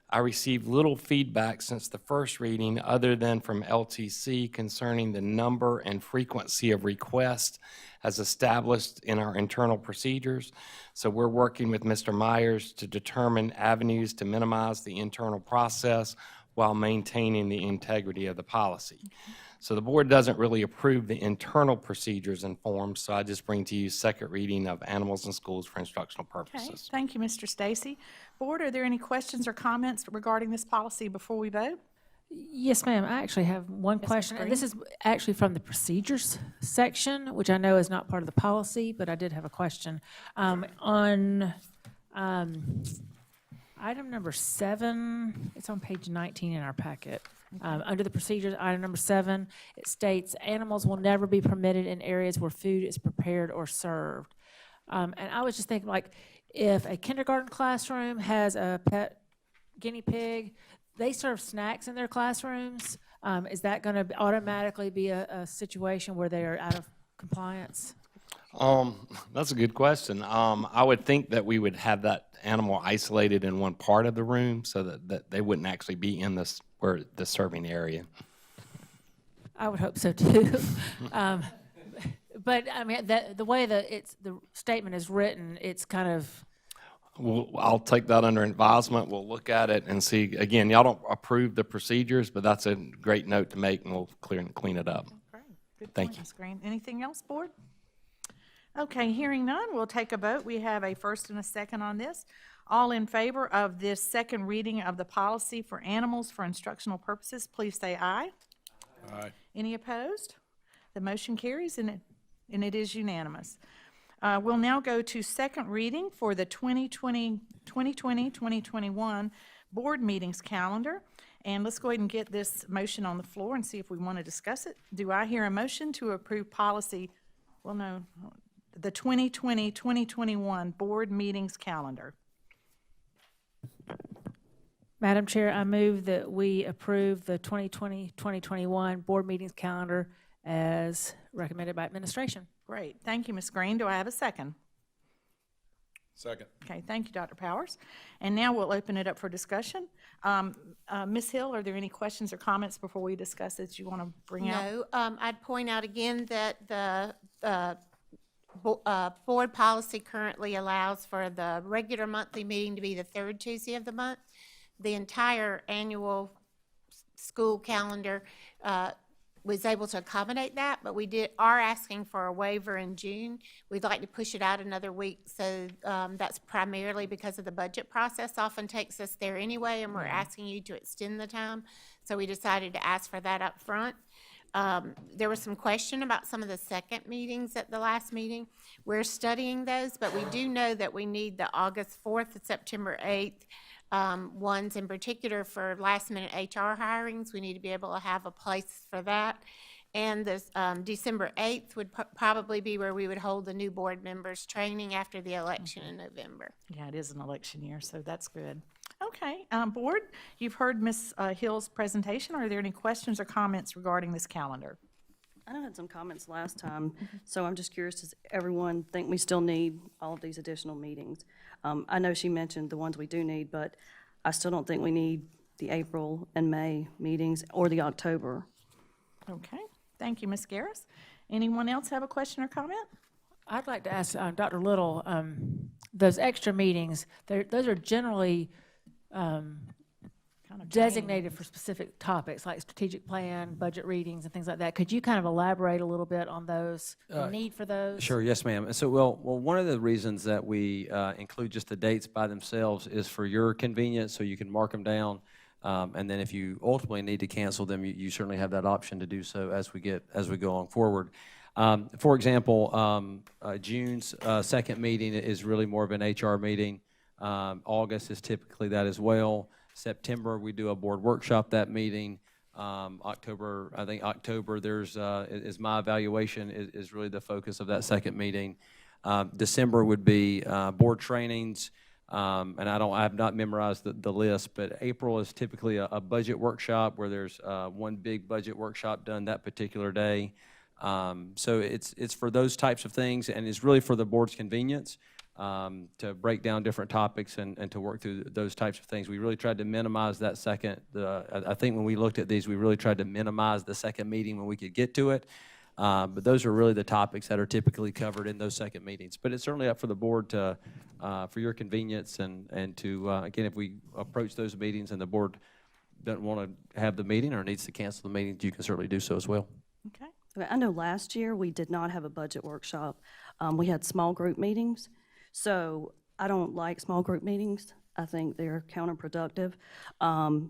I received little feedback since the first reading other than from LTC concerning the number and frequency of requests as established in our internal procedures. So we're working with Mr. Myers to determine avenues to minimize the internal process while maintaining the integrity of the policy. So the board doesn't really approve the internal procedures and forms, so I just bring to you second reading of animals in schools for instructional Okay, purposes. thank you, Mr. Stacy. Board, are there any questions or comments regarding this policy before we vote? Yes, ma'am. I actually have one Ms. question, and this is actually from the procedures section, which I know is not part of the policy, but I did have a question. On item number 7, it's on page 19 in our packet. Under the procedures, item number 7, it states animals will never be permitted in areas where food is prepared or served. And I was just thinking, like, if a kindergarten classroom has a pet guinea pig, they serve snacks in their classrooms. Is that going to automatically be a situation where they are out of compliance? That's a good question. I would think that we would have that animal isolated in one part of the room so that they wouldn't actually be in the serving area. I would hope so too. But I mean, the way that the statement is written, it's kind of. I'll take that under advisement. We'll look at it and see. Again, y'all don't approve the procedures, but that's a great note to make, and we'll clean it up. Great, good Thank point, you. Ms. Green. Anything else, board? Okay, hearing none, we'll take a vote. We have a first and a second on this. All in favor of this second reading of the policy for animals for instructional purposes, please say aye. Aye. Any opposed? The motion carries, and it is unanimous. We'll now go to second reading for the 2020-2021 board meetings calendar. And let's go ahead and get this motion on the floor and see if we want to discuss it. Do I hear a motion to approve policy, the 2020-2021 board meetings calendar? Madam Chair, I move that we approve the 2020-2021 board meetings calendar as recommended by administration. Great. Thank you, Ms. Green. Do I have a second? Second. Okay, thank you, Dr. Powers. And now we'll open it up for discussion. Ms. Hill, are there any questions or comments before we discuss it you want to bring out? No, I'd point out again that the board policy currently allows for the regular monthly meeting to be the third Tuesday of the month. The entire annual school calendar was able to accommodate that, but we are asking for a waiver in June. We'd like to push it out another week, so that's primarily because of the budget process often takes us there anyway, and we're asking you to extend the time. So we decided to ask for that up front. There was some question about some of the second meetings at the last meeting. We're studying those, but we do know that we need the August 4th and September 8th ones in particular for last-minute HR hirings. We need to be able to have a place for that. And this December 8th would probably be where we would hold the new board members training after the election in November. Yeah, it is an election year, so that's good. Okay, Board, you've heard Ms. Hill's presentation. Are there any questions or comments regarding this calendar? I know I had some comments last time, so I'm just curious, does everyone think we still need all of these additional meetings? I know she mentioned the ones we do need, but I still don't think we need the April and May meetings or the October. Okay, thank you, Ms. Garris. Anyone else have a question or comment? I'd like to ask Dr. Little, those extra meetings, those are generally Kind of designated for specific topics, like strategic plan, budget readings, and things like that. Could you kind of elaborate a little bit on those, the need for those? Sure, yes, ma'am. So, well, one of the reasons that we include just the dates by themselves is for your convenience, so you can mark them down. And then if you ultimately need to cancel them, you certainly have that option to do so as we go on forward. For example, June's second meeting is really more of an HR meeting. August is typically that as well. September, we do a board workshop that meeting. October, I think October, there's, is my evaluation is really the focus of that second meeting. December would be board trainings, and I have not memorized the list, but April is typically a budget workshop where there's one big budget workshop done that particular day. So it's for those types of things, and it's really for the board's convenience. To break down different topics and to work through those types of things. We really tried to minimize that second. I think when we looked at these, we really tried to minimize the second meeting when we could get to it. But those are really the topics that are typically covered in those second meetings. But it's certainly up for the board to, for your convenience and to, again, if we approach those meetings and the board doesn't want to have the meeting or needs to cancel the meeting, you can certainly do so as well. Okay. Okay, I know last year we did not have a budget workshop. We had small group meetings. So I don't like small group meetings. I think they're counterproductive.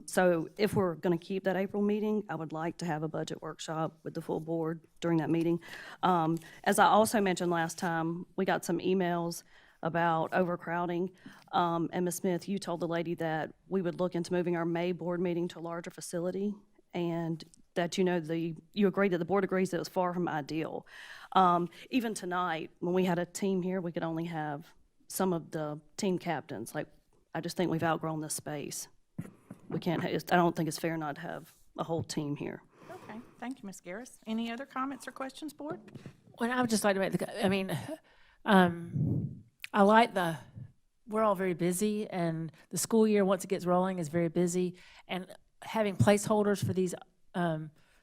So if we're going to keep that April meeting, I would like to have a budget workshop with the full board during that meeting. As I also mentioned last time, we got some emails about overcrowding. And Ms. Smith, you told the lady that we would look into moving our May board meeting to a larger facility, and that you agreed that the board agrees that it was far from ideal. Even tonight, when we had a team here, we could only have some of the team captains. Like, I just think we've outgrown this space. We can't, I don't think it's fair not to have a whole team here. Okay, thank you, Ms. Garris. Any other comments or questions, Board? Well, I would just like to make I like we're all very busy, and the school year, once it gets rolling, is very busy. And having placeholders for these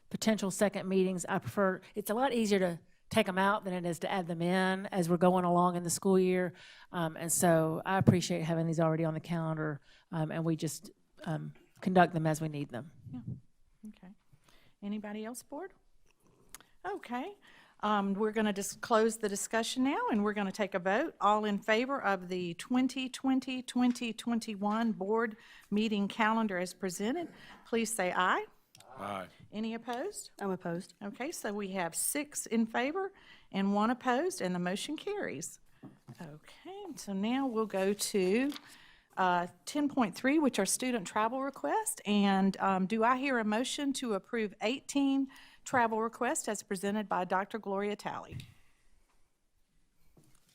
potential second meetings, I prefer, it's a lot easier to take them out than it is to add them in as we're going along in the school year. And so I appreciate having these already on the calendar, and we just conduct them as we need them. Yeah. Okay. Anybody else, Board? Okay. We're going to just close the discussion now, and we're going to take a vote. All in favor of the 2020-2021 board meeting calendar as presented, please say aye. Aye. Any opposed? I'm opposed. Okay, so we have 6 in favor and 1 opposed, and the motion carries. Okay, so now we'll go to 10.3, which are student travel requests. And do I hear a motion to approve 18 travel requests as presented by Dr. Gloria Talley?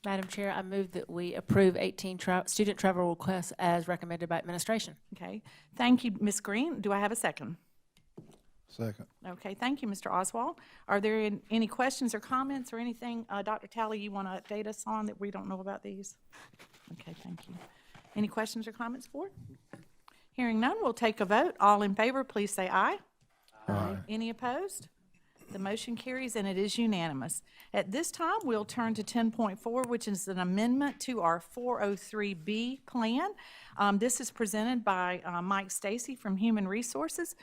Madam Chair, I move that we approve 18 student travel requests as recommended by administration. Okay, thank you, Ms. Green. Do I have a second? Second. Okay, thank you, Mr. Oswald. Are there any questions or comments or anything, Dr. Talley, you want to update us on that we don't know about these? Okay, thank you. Any questions or comments, Board? Hearing none, we'll take a vote. All in favor, please say aye. Aye. Any opposed? The motion carries and it is unanimous. At this time, we'll turn to 10.4, which is an amendment to our 403B plan. This is presented by Mike Stacy from Human Resources.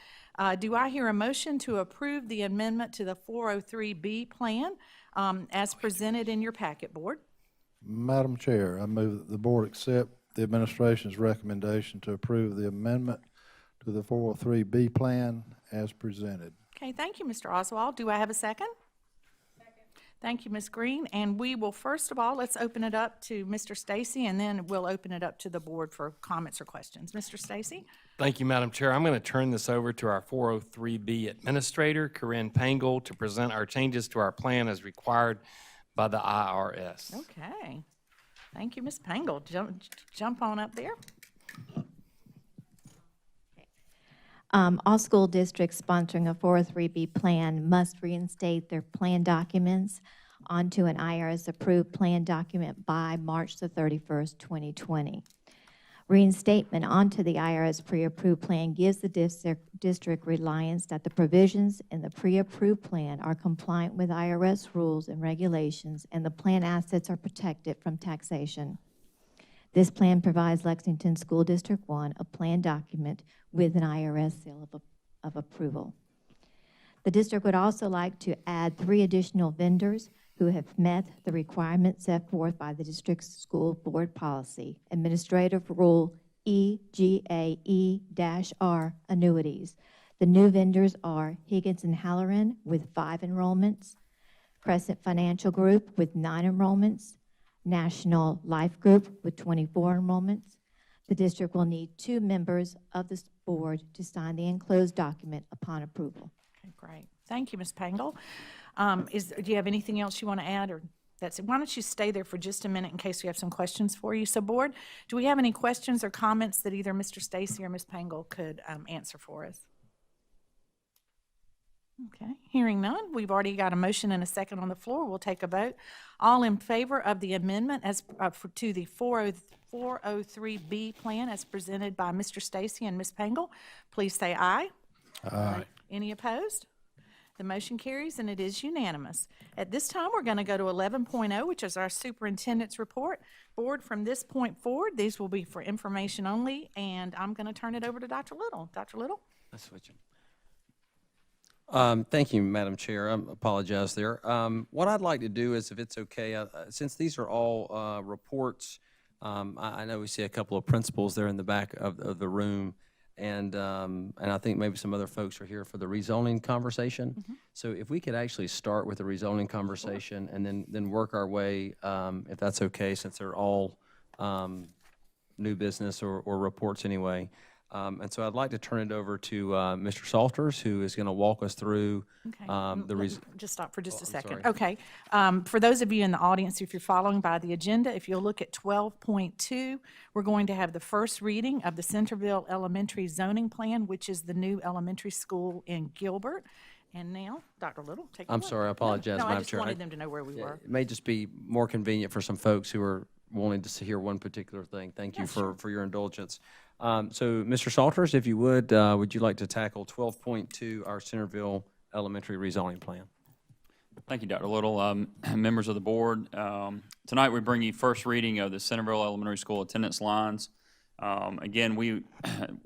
Do I hear a motion to approve the amendment to the 403B plan as presented in your packet, Board? Madam Chair, I move that the board accept the administration's recommendation to approve the amendment to the 403B plan as presented. Okay, thank you, Mr. Oswald. Do I have a second? Second. Thank you, Ms. Green. And we will, first of all, let's open it up to Mr. Stacy, and then we'll open it up to the board for comments or questions. Mr. Stacy? Thank you, Madam Chair. I'm going to turn this over to our 403B Administrator, Corinne Pangle, to present our changes to our plan as required by the IRS. Okay. Thank you, Ms. Pangle. Jump on up there. All school districts sponsoring a 403B plan must reinstate their plan documents onto an IRS-approved plan document by March the 31st, 2020. Reinstatement onto the IRS pre-approved plan gives the district reliance that the provisions in the pre-approved plan are compliant with IRS rules and regulations, and the plan assets are protected from taxation. This plan provides Lexington School District 1 a plan document with an IRS seal of approval. The district would also like to add 3 additional vendors who have met the requirements set forth by the district's school board policy, Administrative Rule EGAE-R annuities. The new vendors are Higgins and Halloran with 5 enrollments, Crescent Financial Group with 9 enrollments, National Life Group with 24 enrollments. The district will need 2 members of this board to sign the enclosed document upon approval. Okay, great. Thank you, Ms. Pangle. Do you have anything else you want to add, or that's it? Why don't you stay there for just a minute in case we have some questions for you. So, Board, do we have any questions or comments that either Mr. Stacy or Ms. Pangle could answer for us? Okay, hearing none, we've already got a motion and a second on the floor. We'll take a vote. All in favor of the amendment as to the 403B plan as presented by Mr. Stacy and Ms. Pangle, please say aye. Aye. Any opposed? The motion carries and it is unanimous. At this time, we're going to go to 11.0, which is our superintendent's report. Board, from this point forward, these will be for information only, and I'm going to turn it over to Dr. Little. Dr. Little? Let's switch it. Thank you, Madam Chair. I apologize there. What I'd like to do is, if it's okay, since these are all reports, I know we see a couple of principals there in the back of the room, and I think maybe some other folks are here for the rezoning conversation. Mm-hmm. So if we could actually start with the rezoning conversation and then work our way, if that's okay, since they're all new business or reports anyway. And so I'd like to turn it over to Mr. Salters, who is going to walk us through Just stop for just a I'm second. sorry. Okay. For those of you in the audience, if you're following by the agenda, if you'll look at 12.2, we're going to have the first reading of the Centerville Elementary Zoning Plan, which is the new elementary school in Gilbert. And now, Dr. Little, take it away. I'm sorry, I apologize, No, I Madam just Chair. wanted them to know where we were. It may just be more convenient for some folks who are wanting to hear one particular thing. Thank you for your indulgence. So, Mr. Salters, if you would you like to tackle 12.2, our Centerville Elementary Rezoning Plan? Thank you, Dr. Little. Members of the board, tonight we bring you first reading of the Centerville Elementary School attendance lines. Again, we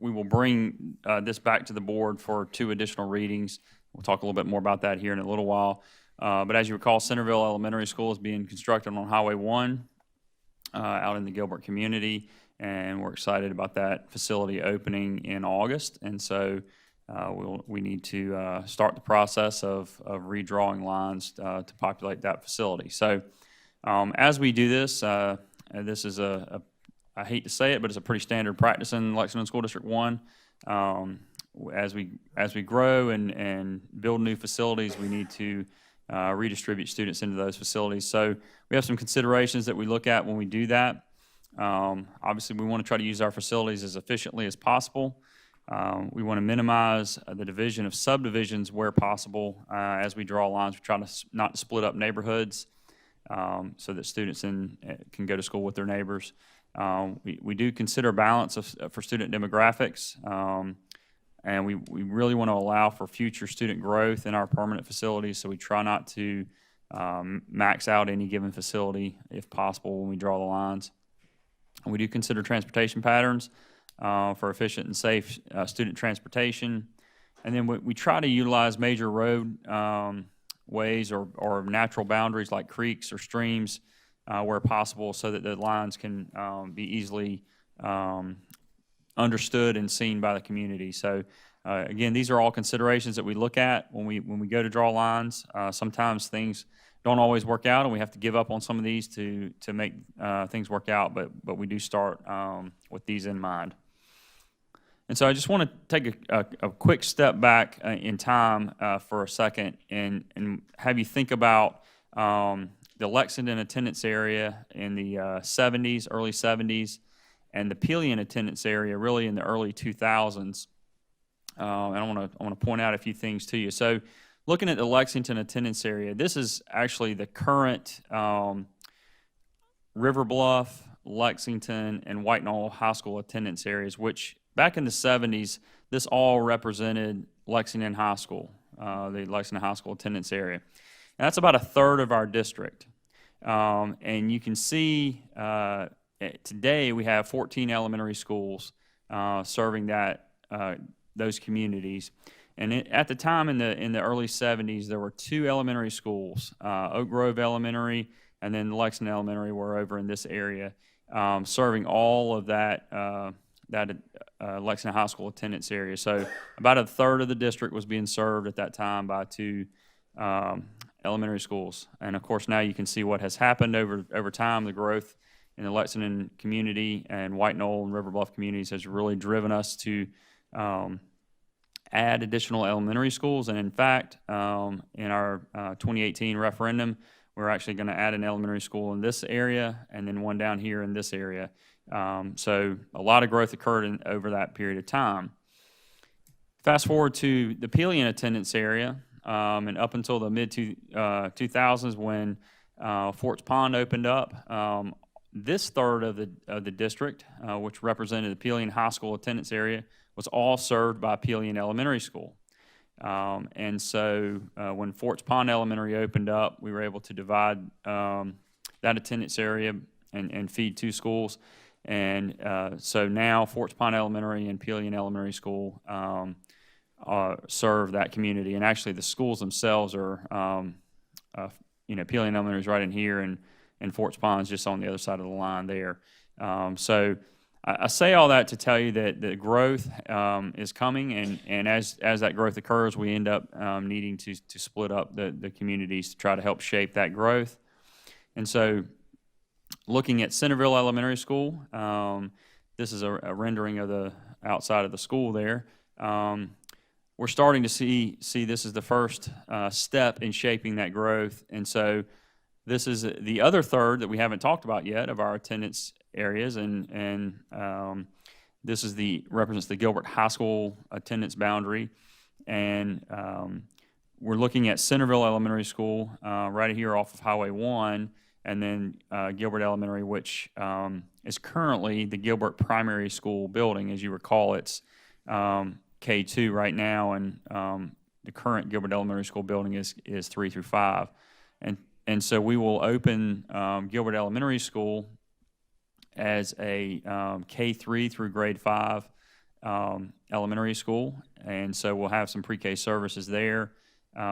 will bring this back to the board for 2 additional readings. We'll talk a little bit more about that here in a little while. But as you recall, Centerville Elementary School is being constructed on Highway 1 out in the Gilbert community, and we're excited about that facility opening in August. And so we need to start the process of redrawing lines to populate that facility. So as we do this, this is I hate to say it, but it's a pretty standard practice in Lexington School District 1. As we grow and build new facilities, we need to redistribute students into those facilities. So we have some considerations that we look at when we do that. Obviously, we want to try to use our facilities as efficiently as possible. We want to minimize the division of subdivisions where possible. As we draw lines, we try to not split up neighborhoods so that students can go to school with their neighbors. We do consider balance for student demographics. and we really want to allow for future student growth in our permanent facilities, so we try not to max out any given facility if possible when we draw the lines. And we do consider transportation patterns for efficient and safe student transportation. And then we try to utilize major road ways or natural boundaries like creeks or streams where possible, so that the lines can be easily understood and seen by the community. So again, these are all considerations that we look at when we go to draw lines. Sometimes things don't always work out, and we have to give up on some of these to make things work out, but we do start with these in mind. And so I just want to take a quick step back in time for a second and have you think about the Lexington attendance area in the 70s, early 70s, and the Pelion attendance area really in the early 2000s. And I want to point out a few things to you. So looking at the Lexington attendance area, this is actually the current River Bluff, Lexington, and White Knoll High School attendance areas, which back in the 70s, this all represented Lexington High School, the Lexington High School attendance area. And that's about a third of our district. And you can see today we have 14 elementary schools serving those communities. And at the time in the early 70s, there were 2 elementary schools, Oak Grove Elementary and then Lexington Elementary were over in this area, serving all of that Lexington High School attendance area. So about a third of the district was being served at that time by 2 elementary schools. And of course, now you can see what has happened over time. The growth in the Lexington community and White Knoll and River Bluff communities has really driven us to add additional elementary schools. And in fact, in our 2018 referendum, we're actually going to add an elementary school in this area and then one down here in this area. So a lot of growth occurred over that period of time. Fast forward to the Pelion attendance area, and up until the mid-2000s when Forts Pond opened up, this third of the district, which represented the Pelion High School attendance area, was all served by Pelion Elementary School. And so when Forts Pond Elementary opened up, we were able to divide that attendance area and feed 2 schools. And so now Forts Pond Elementary and Pelion Elementary School serve that community. And actually the schools themselves are, Pelion Elementary is right in here, and Forts Pond is just on the other side of the line there. So I say all that to tell you that the growth is coming, and as that growth occurs, we end up needing to split up the communities to try to help shape that growth. And so looking at Centerville Elementary School, this is a rendering of the outside of the school there. We're starting to see this is the first step in shaping that growth. And so this is the other third that we haven't talked about yet of our attendance areas, and this is represents the Gilbert High School attendance boundary. And we're looking at Centerville Elementary School right here off of Highway 1, and then Gilbert Elementary, which is currently the Gilbert Primary School building. As you recall, it's K2 right now, and the current Gilbert Elementary School building is 3 through 5. And so we will open Gilbert Elementary School as a K3 through grade 5 elementary school. And so we'll have some pre-K services there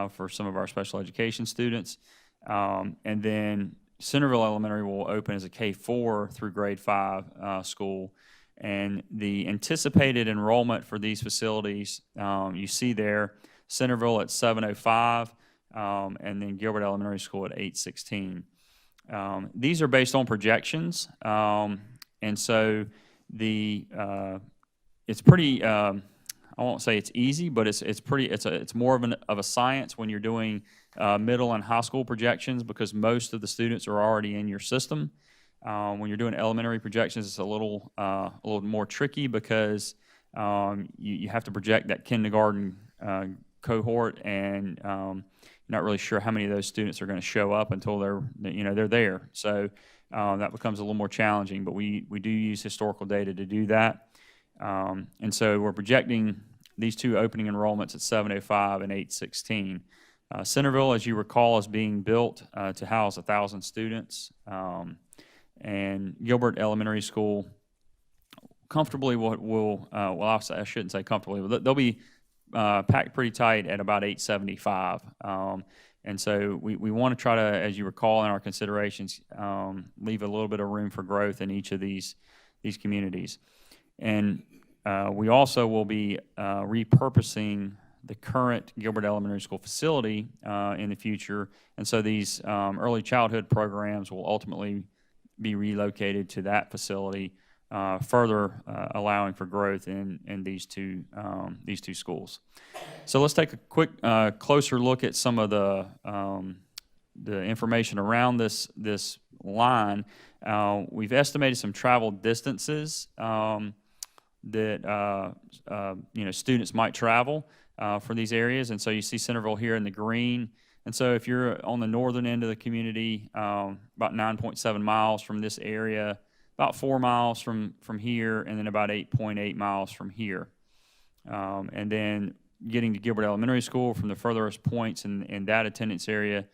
for some of our special education students. And then Centerville Elementary will open as a K4 through grade 5 school. And the anticipated enrollment for these facilities, you see there, Centerville at 705, and then Gilbert Elementary School at 816. These are based on projections, and so it's pretty. I won't say it's easy, but it's more of a science when you're doing middle and high school projections, because most of the students are already in your system. When you're doing elementary projections, it's a little more tricky because you have to project that kindergarten cohort, and not really sure how many of those students are going to show up until they're there. So that becomes a little more challenging, but we do use historical data to do that. And so we're projecting these two opening enrollments at 705 and 816. Centerville, as you recall, is being built to house 1,000 students, and Gilbert Elementary School comfortably I shouldn't say comfortably, but they'll be packed pretty tight at about 875. And so we want to try to, as you recall in our considerations, leave a little bit of room for growth in each of these communities. And we also will be repurposing the current Gilbert Elementary School facility in the future. And so these early childhood programs will ultimately be relocated to that facility, further allowing for growth in these two schools. So let's take a quick closer look at some of the information around this line. We've estimated some travel distances that students might travel for these areas, and so you see Centerville here in the green. And so if you're on the northern end of the community, about 9.7 miles from this area, about 4 miles from here, and then about 8.8 miles from here. And then getting to Gilbert Elementary School from the furthest points in that attendance area,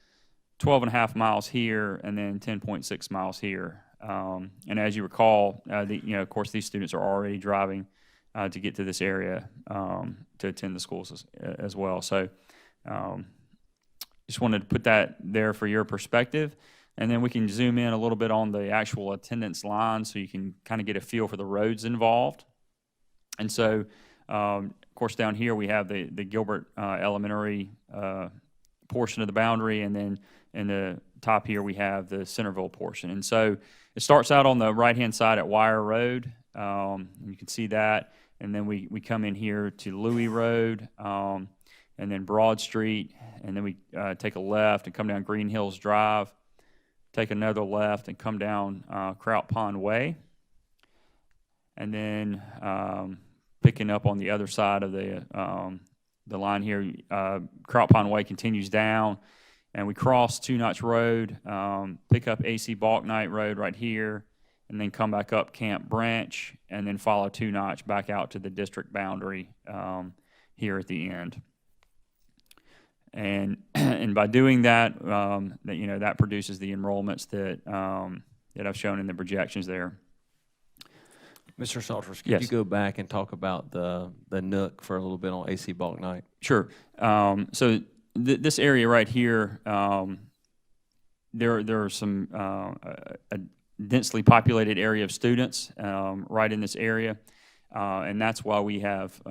12.5 miles here, and then 10.6 miles here. And as you recall, of course, these students are already driving to get to this area to attend the schools as well. So just wanted to put that there for your perspective. And then we can zoom in a little bit on the actual attendance line so you can kind of get a feel for the roads involved. And so, of course, down here we have the Gilbert Elementary portion of the boundary, and then in the top here we have the Centerville portion. And so it starts out on the right-hand side at Wire Road. You can see that. And then we come in here to Louis Road, and then Broad Street, and then we take a left and come down Green Hills Drive, take another left and come down Kraut Pond Way, and then picking up on the other side of the line here, Kraut Pond Way continues down, and we cross Two Notch Road, pick up AC Balknight Road right here, and then come back up Camp Branch, and then follow Two Notch back out to the district boundary here at the end. And by doing that, that produces the enrollments that I've shown in the projections there. Mr. Salters, could Yes. you go back and talk about the Nook for a little bit on AC Balknight? Sure. So this area right here, there are some a densely populated area of students right in this area, and that's why we have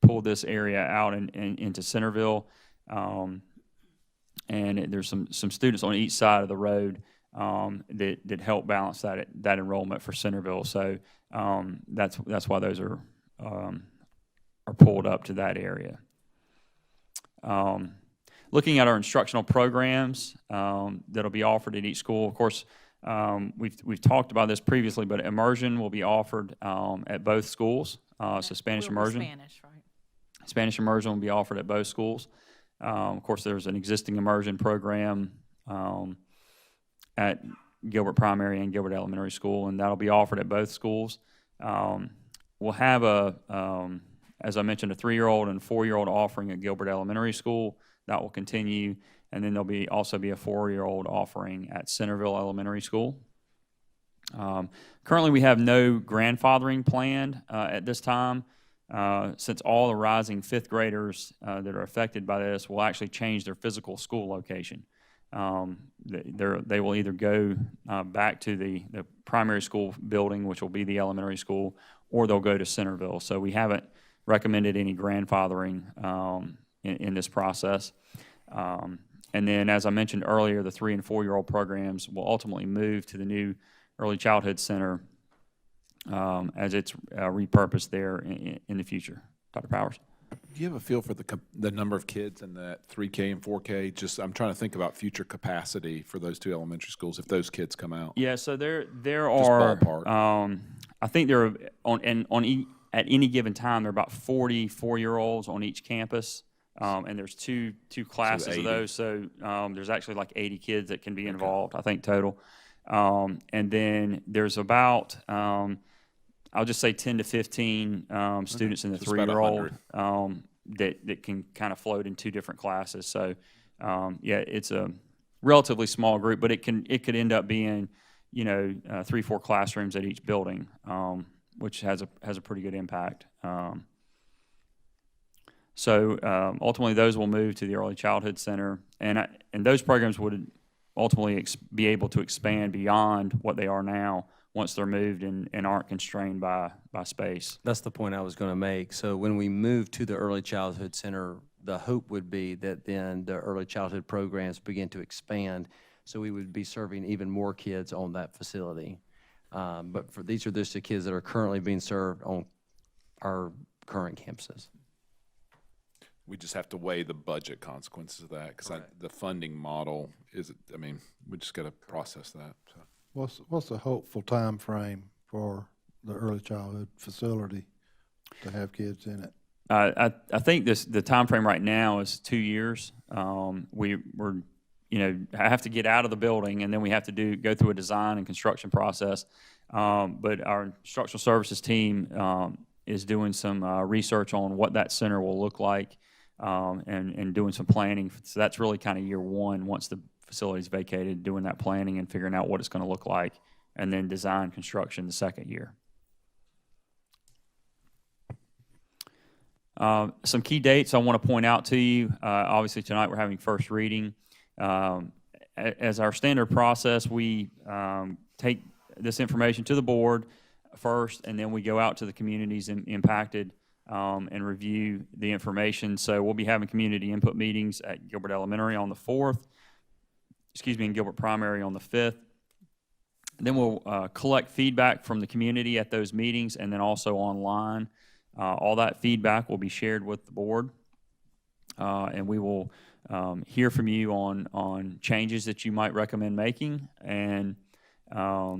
pulled this area out into Centerville. And there's some students on each side of the road that help balance that enrollment for Centerville. So that's why those are pulled up to that area. Looking at our instructional programs that'll be offered at each school, of course, we've talked about this previously, but immersion will be offered at both schools. So Spanish immersion. Spanish, right? Spanish immersion will be offered at both schools. Of course, there's an existing immersion program at Gilbert Primary and Gilbert Elementary School, and that'll be offered at both schools. We'll have as I mentioned, a 3-year-old and 4-year-old offering at Gilbert Elementary School. That will continue, and then there'll also be a 4-year-old offering at Centerville Elementary School. Currently, we have no grandfathering planned at this time. Since all the rising 5th graders that are affected by this will actually change their physical school location. They will either go back to the primary school building, which will be the elementary school, or they'll go to Centerville. So we haven't recommended any grandfathering in this process. And then, as I mentioned earlier, the 3- and 4-year-old programs will ultimately move to the new Early Childhood Center as it's repurposed there in the future. Dr. Powers? Do you have a feel for the number of kids in that 3K and 4K? Just I'm trying to think about future capacity for those two elementary schools if those kids come out. Yeah, so there Just are ballpark. I think there are at any given time there are about 40 4-year-olds on each campus, and there's two classes of those. So there's actually like 80 kids that can be involved, I think, total. And then there's about I'll just say 10 to 15 students in the So it's about 3-year-old that can kind of float in 2 different classes. So, yeah, it's a relatively small group, but it could end up being, 3-4 classrooms at each building, which has a pretty good impact. So ultimately, those will move to the Early Childhood Center, and those programs would ultimately be able to expand beyond what they are now once they're moved and aren't constrained by space. That's the point I was going to make. So when we move to the Early Childhood Center, the hope would be that then the early childhood programs begin to expand, so we would be serving even more kids on that facility. But these are just the kids that are currently being served on our current campuses. We just have to weigh the budget consequences of that, because the funding model is, we just got to process that. So. What's a hopeful time frame for the early childhood facility to have kids in it? I think the time frame right now is 2 years. We're have to get out of the building, and then we have to go through a design and construction process. But our instructional services team is doing some research on what that center will look like, and doing some planning. So that's really kind of year one, once the facility is vacated, doing that planning and figuring out what it's going to look like, and then design construction the second year. Some key dates I want to point out to you. Obviously, tonight we're having first reading. As our standard process, we take this information to the board first, and then we go out to the communities impacted and review the information. So we'll be having community input meetings at Gilbert Elementary on the 4th, and Gilbert Primary on the 5th. Then we'll collect feedback from the community at those meetings, and then also online. All that feedback will be shared with the board, and we will hear from you on changes that you might recommend making, and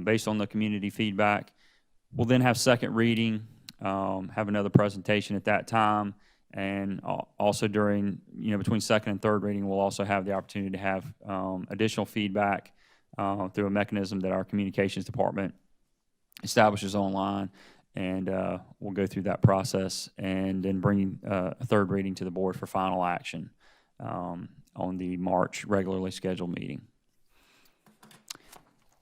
based on the community feedback, we'll then have second reading, have another presentation at that time, and also during, between second and third reading, we'll also have the opportunity to have additional feedback through a mechanism that our communications department establishes online. And we'll go through that process and then bring a third reading to the board for final action on the March regularly scheduled meeting.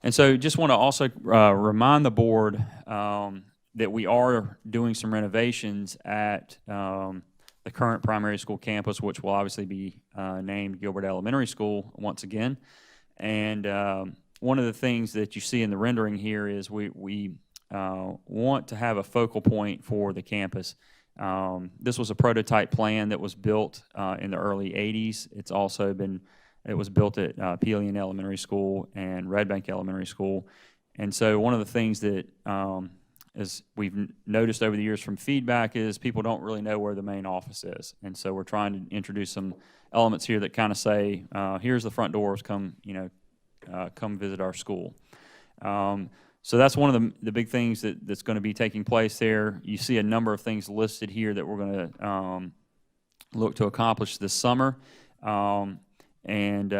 And so just want to also remind the board that we are doing some renovations at the current primary school campus, which will obviously be named Gilbert Elementary School once again. And one of the things that you see in the rendering here is we want to have a focal point for the campus. This was a prototype plan that was built in the early 80s. It was built at Peelian Elementary School and Red Bank Elementary School. And so one of the things that is we've noticed over the years from feedback is people don't really know where the main office is. And so we're trying to introduce some elements here that kind of say, here's the front doors, come visit our school. So that's one of the big things that's going to be taking place there. You see a number of things listed here that we're going to look to accomplish this summer, and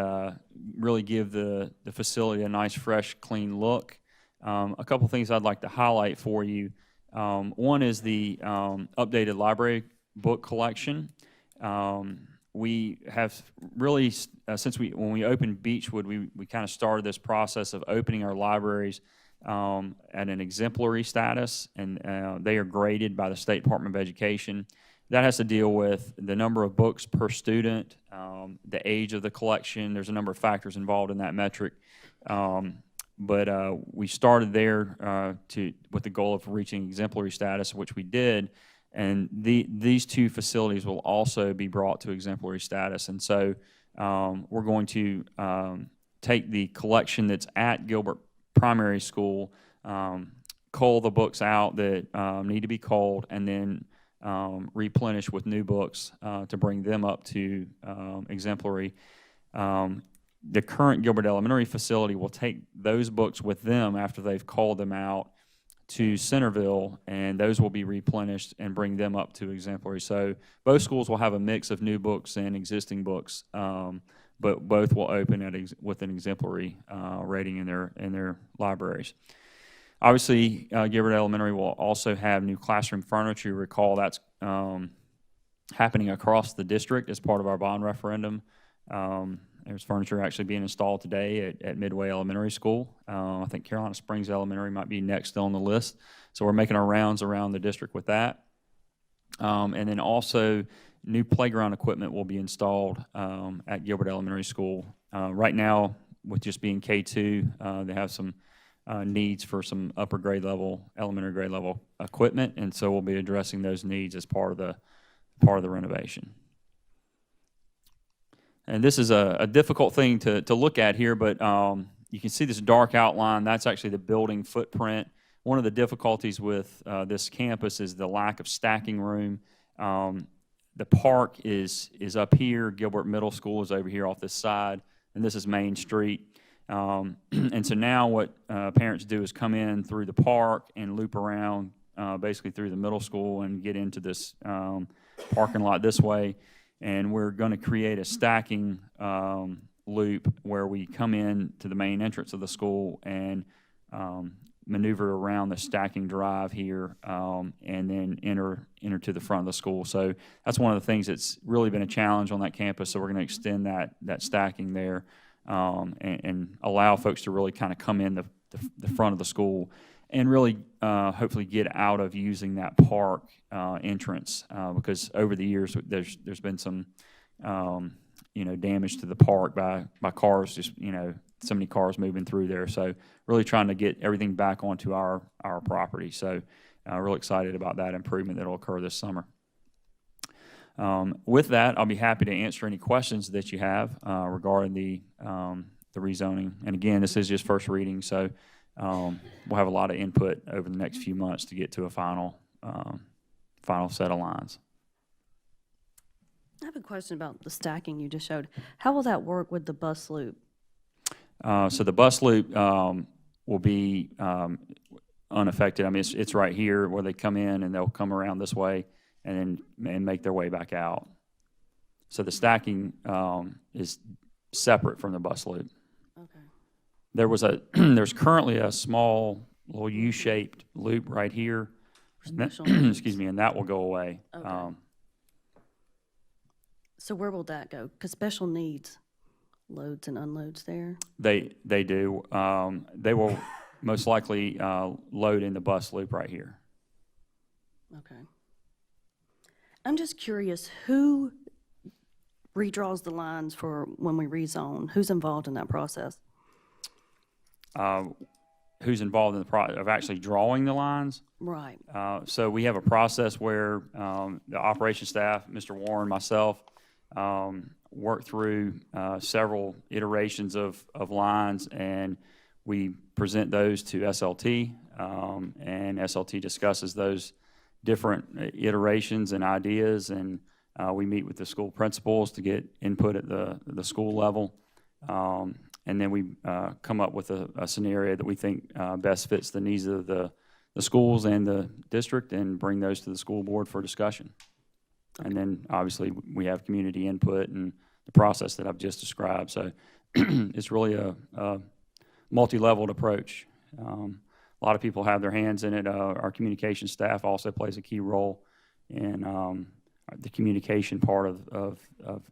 really give the facility a nice, fresh, clean look. A couple things I'd like to highlight for you. One is the updated library book collection. We have really, when we opened Beechwood, we kind of started this process of opening our libraries at an exemplary status, and they are graded by the State Department of Education. That has to deal with the number of books per student, the age of the collection. There's a number of factors involved in that metric. But we started there with the goal of reaching exemplary status, which we did. And these two facilities will also be brought to exemplary status. And so we're going to take the collection that's at Gilbert Primary School, cull the books out that need to be culled, and then replenish with new books to bring them up to exemplary. The current Gilbert Elementary facility will take those books with them after they've culled them out to Centerville, and those will be replenished and bring them up to exemplary. So both schools will have a mix of new books and existing books, but both will open with an exemplary rating in their libraries. Obviously, Gilbert Elementary will also have new classroom furniture. You recall that's happening across the district as part of our bond referendum. There's furniture actually being installed today at Midway Elementary School. I think Carolina Springs Elementary might be next on the list. So we're making our rounds around the district with that. And then also, new playground equipment will be installed at Gilbert Elementary School. Right now, with just being K2, they have some needs for some upper grade level, elementary grade level equipment, and so we'll be addressing those needs as part of the renovation. And this is a difficult thing to look at here, but you can see this dark outline. That's actually the building footprint. One of the difficulties with this campus is the lack of stacking room. The park is up here. Gilbert Middle School is over here off this side, and this is Main Street. And so now what parents do is come in through the park and loop around basically through the middle school and get into this parking lot this way. And we're going to create a stacking loop where we come in to the main entrance of the school and maneuver around the stacking drive here and then enter to the front of the school. So that's one of the things that's really been a challenge on that campus. So we're going to extend that stacking there and allow folks to really kind of come in the front of the school and really hopefully get out of using that park entrance because over the years there's been some damage to the park by cars, just so many cars moving through there. So really trying to get everything back onto our property. So really excited about that improvement that will occur this summer. With that, I'll be happy to answer any questions that you have regarding the rezoning. And again, this is just first reading, so we'll have a lot of input over the next few months to get to a final set of lines. I have a question about the stacking you just showed. How will that work with the bus loop? So the bus loop will be unaffected. I mean, it's right here where they come in and they'll come around this way and make their way back out. So the stacking is separate from the bus loop. Okay. There's currently a small little U-shaped loop right here. Excuse me, and that will go away. Okay. So where will that go? Because special needs loads and unloads there. They do. They will most likely load in the bus loop right here. Okay. I'm just curious, who redraws the lines for when we rezone? Who's involved in that process? Who's involved in the process of actually drawing the lines? Right. So we have a process where the operations staff, Mr. Warren, myself, work through several iterations of lines, and we present those to SLT, and SLT discusses those different iterations and ideas, and we meet with the school principals to get input at the school level, and then we come up with a scenario that we think best fits the needs of the schools and the district, and bring those to the school board for discussion. And then obviously we have community input and the process that I've just described. So it's really a multi-leveled approach. A lot of people have their hands in it. Our communication staff also plays a key role in the communication part of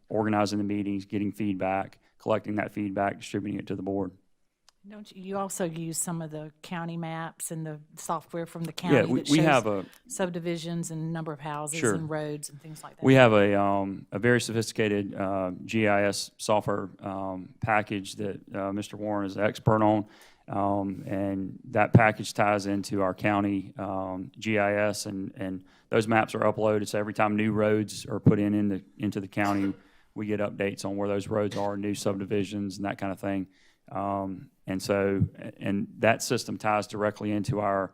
organizing the meetings, getting feedback, collecting that feedback, distributing it to the board. Don't you also use some of the county maps and the software from the county that we shows have subdivisions and number of houses Sure. and roads and things like that? We have a very sophisticated GIS software package that Mr. Warren is an expert on, and that package ties into our county GIS, and those maps are uploaded. So every time new roads are put into the county, we get updates on where those roads are, new subdivisions, and that kind of thing. And that system ties directly into our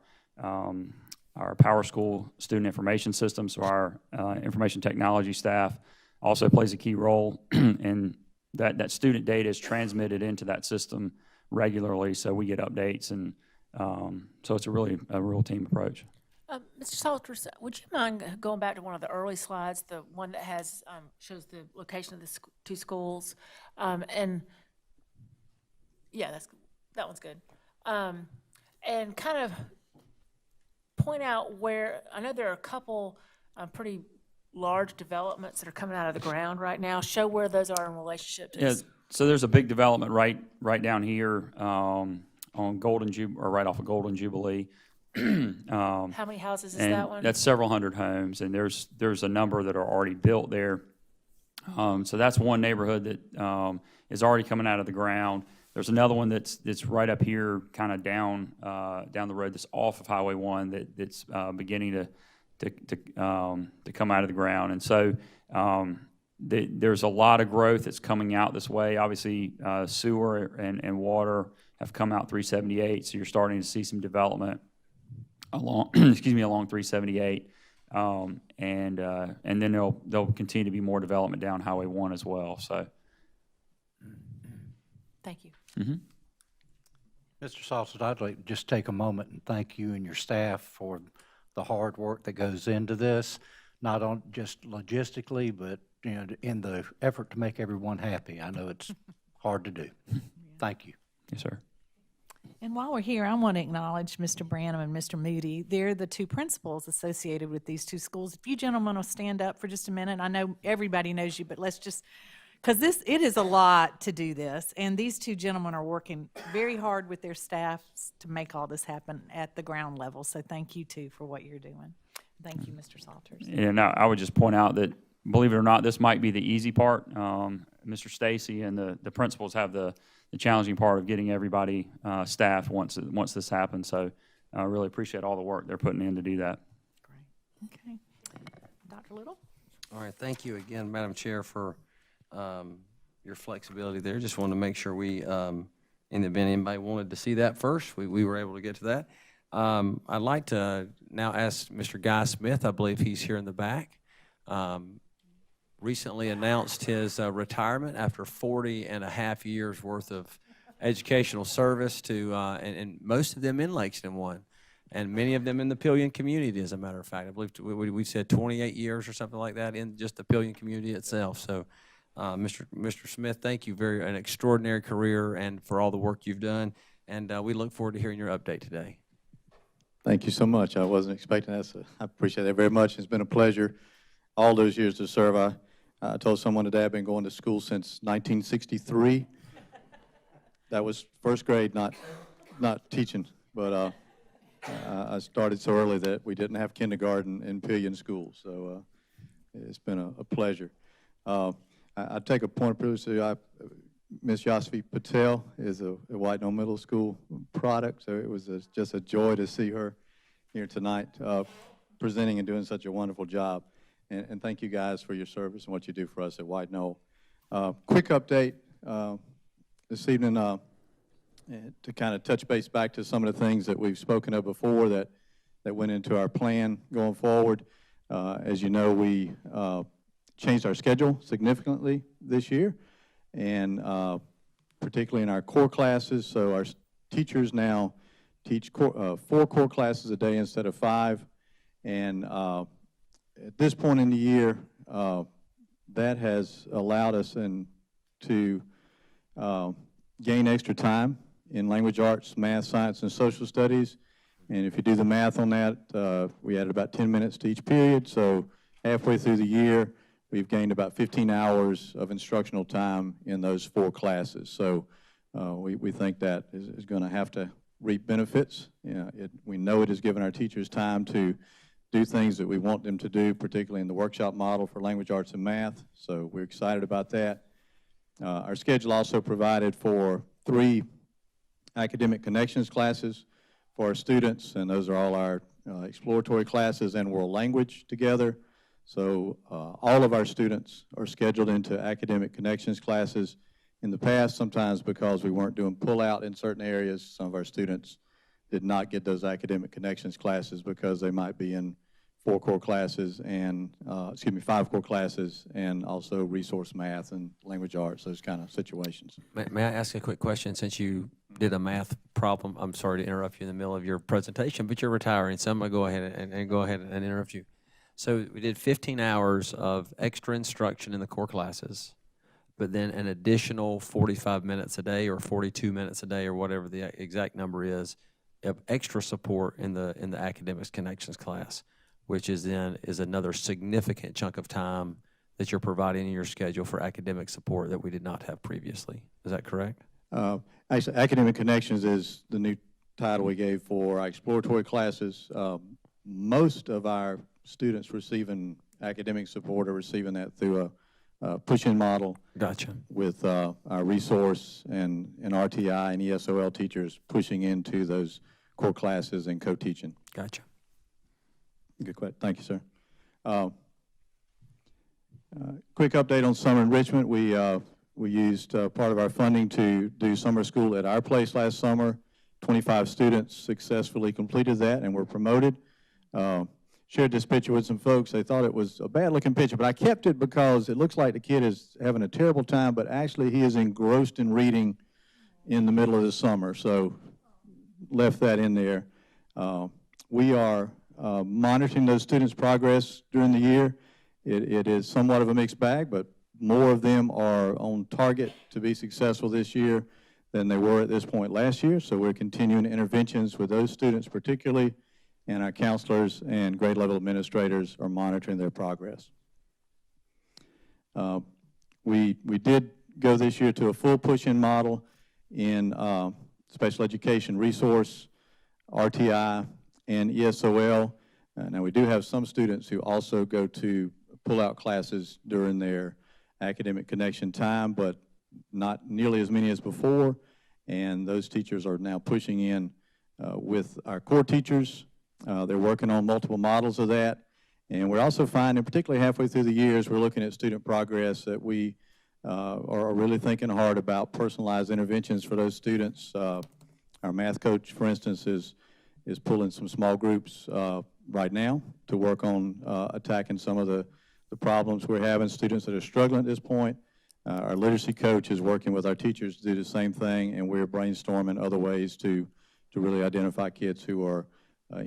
Power School student information system. So our information technology staff also plays a key role, and that student data is transmitted into that system regularly. So we get updates, and so it's a real team approach. Mr. Salters, would you mind going back to one of the early slides, the one that has shows the location of the two schools, and yeah, that one's good. and kind of point out where, I know there are a couple pretty large developments that are coming out of the ground right now. Show where those are in relationship to Yeah, this. so there's a big development right down here on right off of Golden Jubilee. How many houses is And that one? that's several hundred homes, and there's a number that are already built there. So that's one neighborhood that is already coming out of the ground. There's another one that's right up here, kind of down the road, that's off of Highway 1 that's beginning to come out of the ground. And so there's a lot of growth that's coming out this way. Obviously, sewer and water have come out 378, so you're starting to see some development along along 378. And then there'll continue to be more development down Highway 1 as well. So. Thank you. Mr. Salters, I'd like to just take a moment and thank you and your staff for the hard work that goes into this, not on just logistically, but in the effort to make everyone happy. I know it's hard to do. Thank you. Yes, sir. And while we're here, I want to acknowledge Mr. Branham and Mr. Moody. They're the two principals associated with these two schools. If you gentlemen will stand up for just a minute. I know everybody knows you, but let's just, because it is a lot to do this, and these two gentlemen are working very hard with their staffs to make all this happen at the ground level. So thank you, too, for what you're doing. Thank you, Mr. Salters. And I would just point out that, believe it or not, this might be the easy part. Mr. Stacy and the principals have the challenging part of getting everybody staffed once this happens. So I really appreciate all the work they're putting in to do that. Great. Okay. Dr. Little? All right, thank you again, Madam Chair, for your flexibility there. Just wanted to make sure we, in the event anybody wanted to see that first, we were able to get to that. I'd like to now ask Mr. Guy Smith, I believe he's here in the back, recently announced his retirement after 40 and a half years worth of educational service to, and most of them in Lexington one, and many of them in the Pillion community, as a matter of fact. I believe we said 28 years or something like that in just the Pillion community itself. So Mr. Smith, thank you, an extraordinary career and for all the work you've done, and we look forward to hearing your update today. Thank you so much. I wasn't expecting that, so I appreciate that very much. It's been a pleasure all those years to serve. I told someone today I've been going to school since 1963. That was first grade, not teaching, but I started so early that we didn't have kindergarten in Pillion School, so it's been a pleasure. I take a point of privilege to Ms. Yashvi Patel is a White Knoll Middle School product, so it was just a joy to see her here tonight presenting and doing such a wonderful job. And thank you guys for your service and what you do for us at White Knoll. Quick update this evening to kind of touch base back to some of the things that we've spoken of before that went into our plan going forward. As you know, we changed our schedule significantly this year, and particularly in our core classes. So our teachers now teach 4 core classes a day instead of 5. And at this point in the year, that has allowed us to gain extra time in language arts, math, science, and social studies. And if you do the math on that, we added about 10 minutes to each period. So halfway through the year, we've gained about 15 hours of instructional time in those 4 classes. So we think that is going to have to reap benefits. We know it has given our teachers time to do things that we want them to do, particularly in the workshop model for language arts and math. So we're excited about that. Our schedule also provided for 3 academic connections classes for our students, and those are all our exploratory classes and world language together. So all of our students are scheduled into academic connections classes. In the past, sometimes because we weren't doing pull-out in certain areas, some of our students did not get those academic connections classes because they might be in 4 core classes and, 5 core classes, and also resource math and language arts, those kind of situations. May I ask a quick question? Since you did a math problem, I'm sorry to interrupt you in the middle of your presentation, but you're retiring, so I'm going to go ahead and interrupt you. So we did 15 hours of extra instruction in the core classes, but then an additional 45 minutes a day or 42 minutes a day or whatever the exact number is of extra support in the Academics Connections class, which is another significant chunk of time that you're providing in your schedule for academic support that we did not have previously. Is that correct? Actually, Academic Connections is the new title we gave for our exploratory classes. Most of our students receiving academic support are receiving that through a push-in model. Gotcha. With our resource and RTI and ESOL teachers pushing into those core classes and co-teaching. Gotcha. Good question. Thank you, sir. Quick update on summer enrichment. We used part of our funding to do summer school at our place last summer. 25 students successfully completed that and were promoted. Shared this picture with some folks. They thought it was a bad-looking picture, but I kept it because it looks like the kid is having a terrible time, but actually he is engrossed in reading in the middle of the summer, so left that in there. We are monitoring those students' progress during the year. It is somewhat of a mixed bag, but more of them are on target to be successful this year than they were at this point last year, so we're continuing interventions with those students particularly, and our counselors and grade level administrators are monitoring their progress. We did go this year to a full push-in model in special education resource, RTI, and ESOL. Now we do have some students who also go to pull-out classes during their academic connection time, but not nearly as many as before, and those teachers are now pushing in with our core teachers. They're working on multiple models of that, and we're also finding, particularly halfway through the years, we're looking at student progress that we are really thinking hard about personalized interventions for those students. Our math coach, for instance, is pulling some small groups right now to work on attacking some of the problems we're having, students that are struggling at this point. Our literacy coach is working with our teachers to do the same thing, and we're brainstorming other ways to really identify kids who are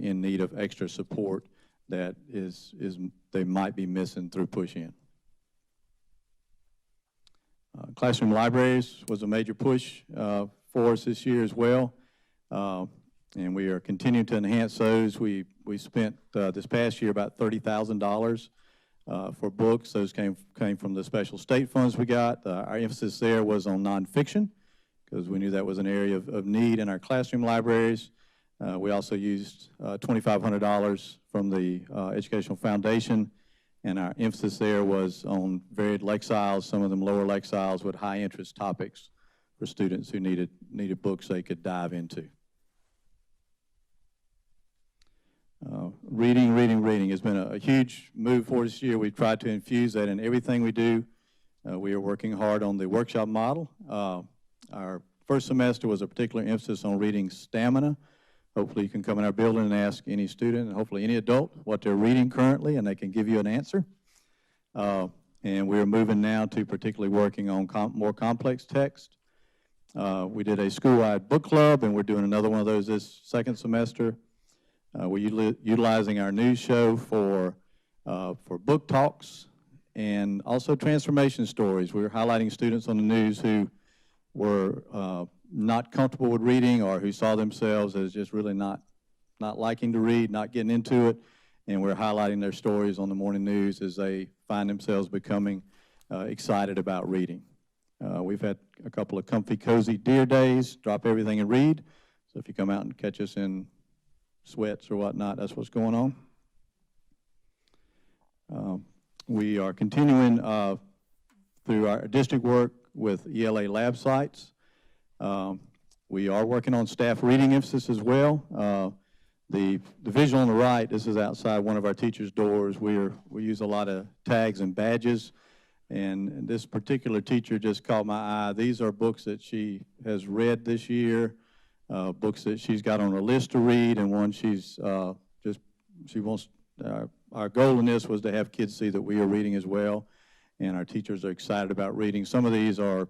in need of extra support that they might be missing through push-in. Classroom libraries was a major push for us this year as well, and we are continuing to enhance those. We spent this past year about $30,000 for books. Those came from the special state funds we got. Our emphasis there was on nonfiction because we knew that was an area of need in our classroom libraries. We also used $2,500 from the Educational Foundation, and our emphasis there was on varied lexiles, some of them lower lexiles with high interest topics for students who needed books they could dive into. Reading has been a huge move for us this year. We've tried to infuse that in everything we do. We are working hard on the workshop model. Our first semester was a particular emphasis on reading stamina. Hopefully you can come in our building and ask any student, and hopefully any adult, what they're reading currently, and they can give you an answer. And we're moving now to particularly working on more complex text. We did a school-wide book club, and we're doing another one of those this second semester. We're utilizing our news show for book talks and also transformation stories. We're highlighting students on the news who were not comfortable with reading or who saw themselves as just really not liking to read, not getting into it, and we're highlighting their stories on the morning news as they find themselves becoming excited about reading. We've had a couple of comfy, cozy deer days, drop everything and read. So if you come out and catch us in sweats or whatnot, that's what's going on. We are continuing through our district work with ELA lab sites. We are working on staff reading emphasis as well. The visual on the right, this is outside one of our teachers' doors. We use a lot of tags and badges, and this particular teacher just caught my eye. These are books that she has read this year, books that she's got on her list to read, and one she wants. Our goal in this was to have kids see that we are reading as well, and our teachers are excited about reading. Some of these are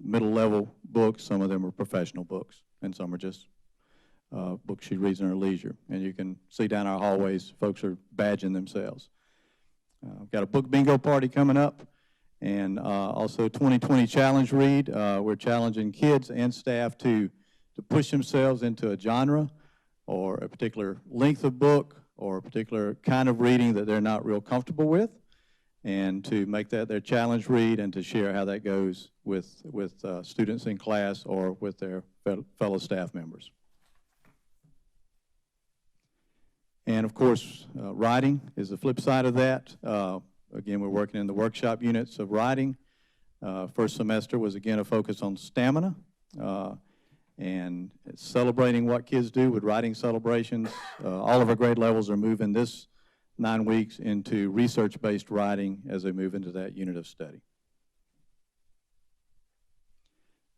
middle-level books, some of them are professional books, and some are just books she reads in her leisure. And you can see down our hallways, folks are badging themselves. We've got a book bingo party coming up, and also 2020 Challenge Read. We're challenging kids and staff to push themselves into a genre or a particular length of book or a particular kind of reading that they're not real comfortable with, and to make that their challenge read and to share how that goes with students in class or with their fellow staff members. And of course, writing is the flip side of that. Again, we're working in the workshop units of writing. First semester was again a focus on stamina and celebrating what kids do with writing celebrations. All of our grade levels are moving this 9 weeks into research-based writing as they move into that unit of study.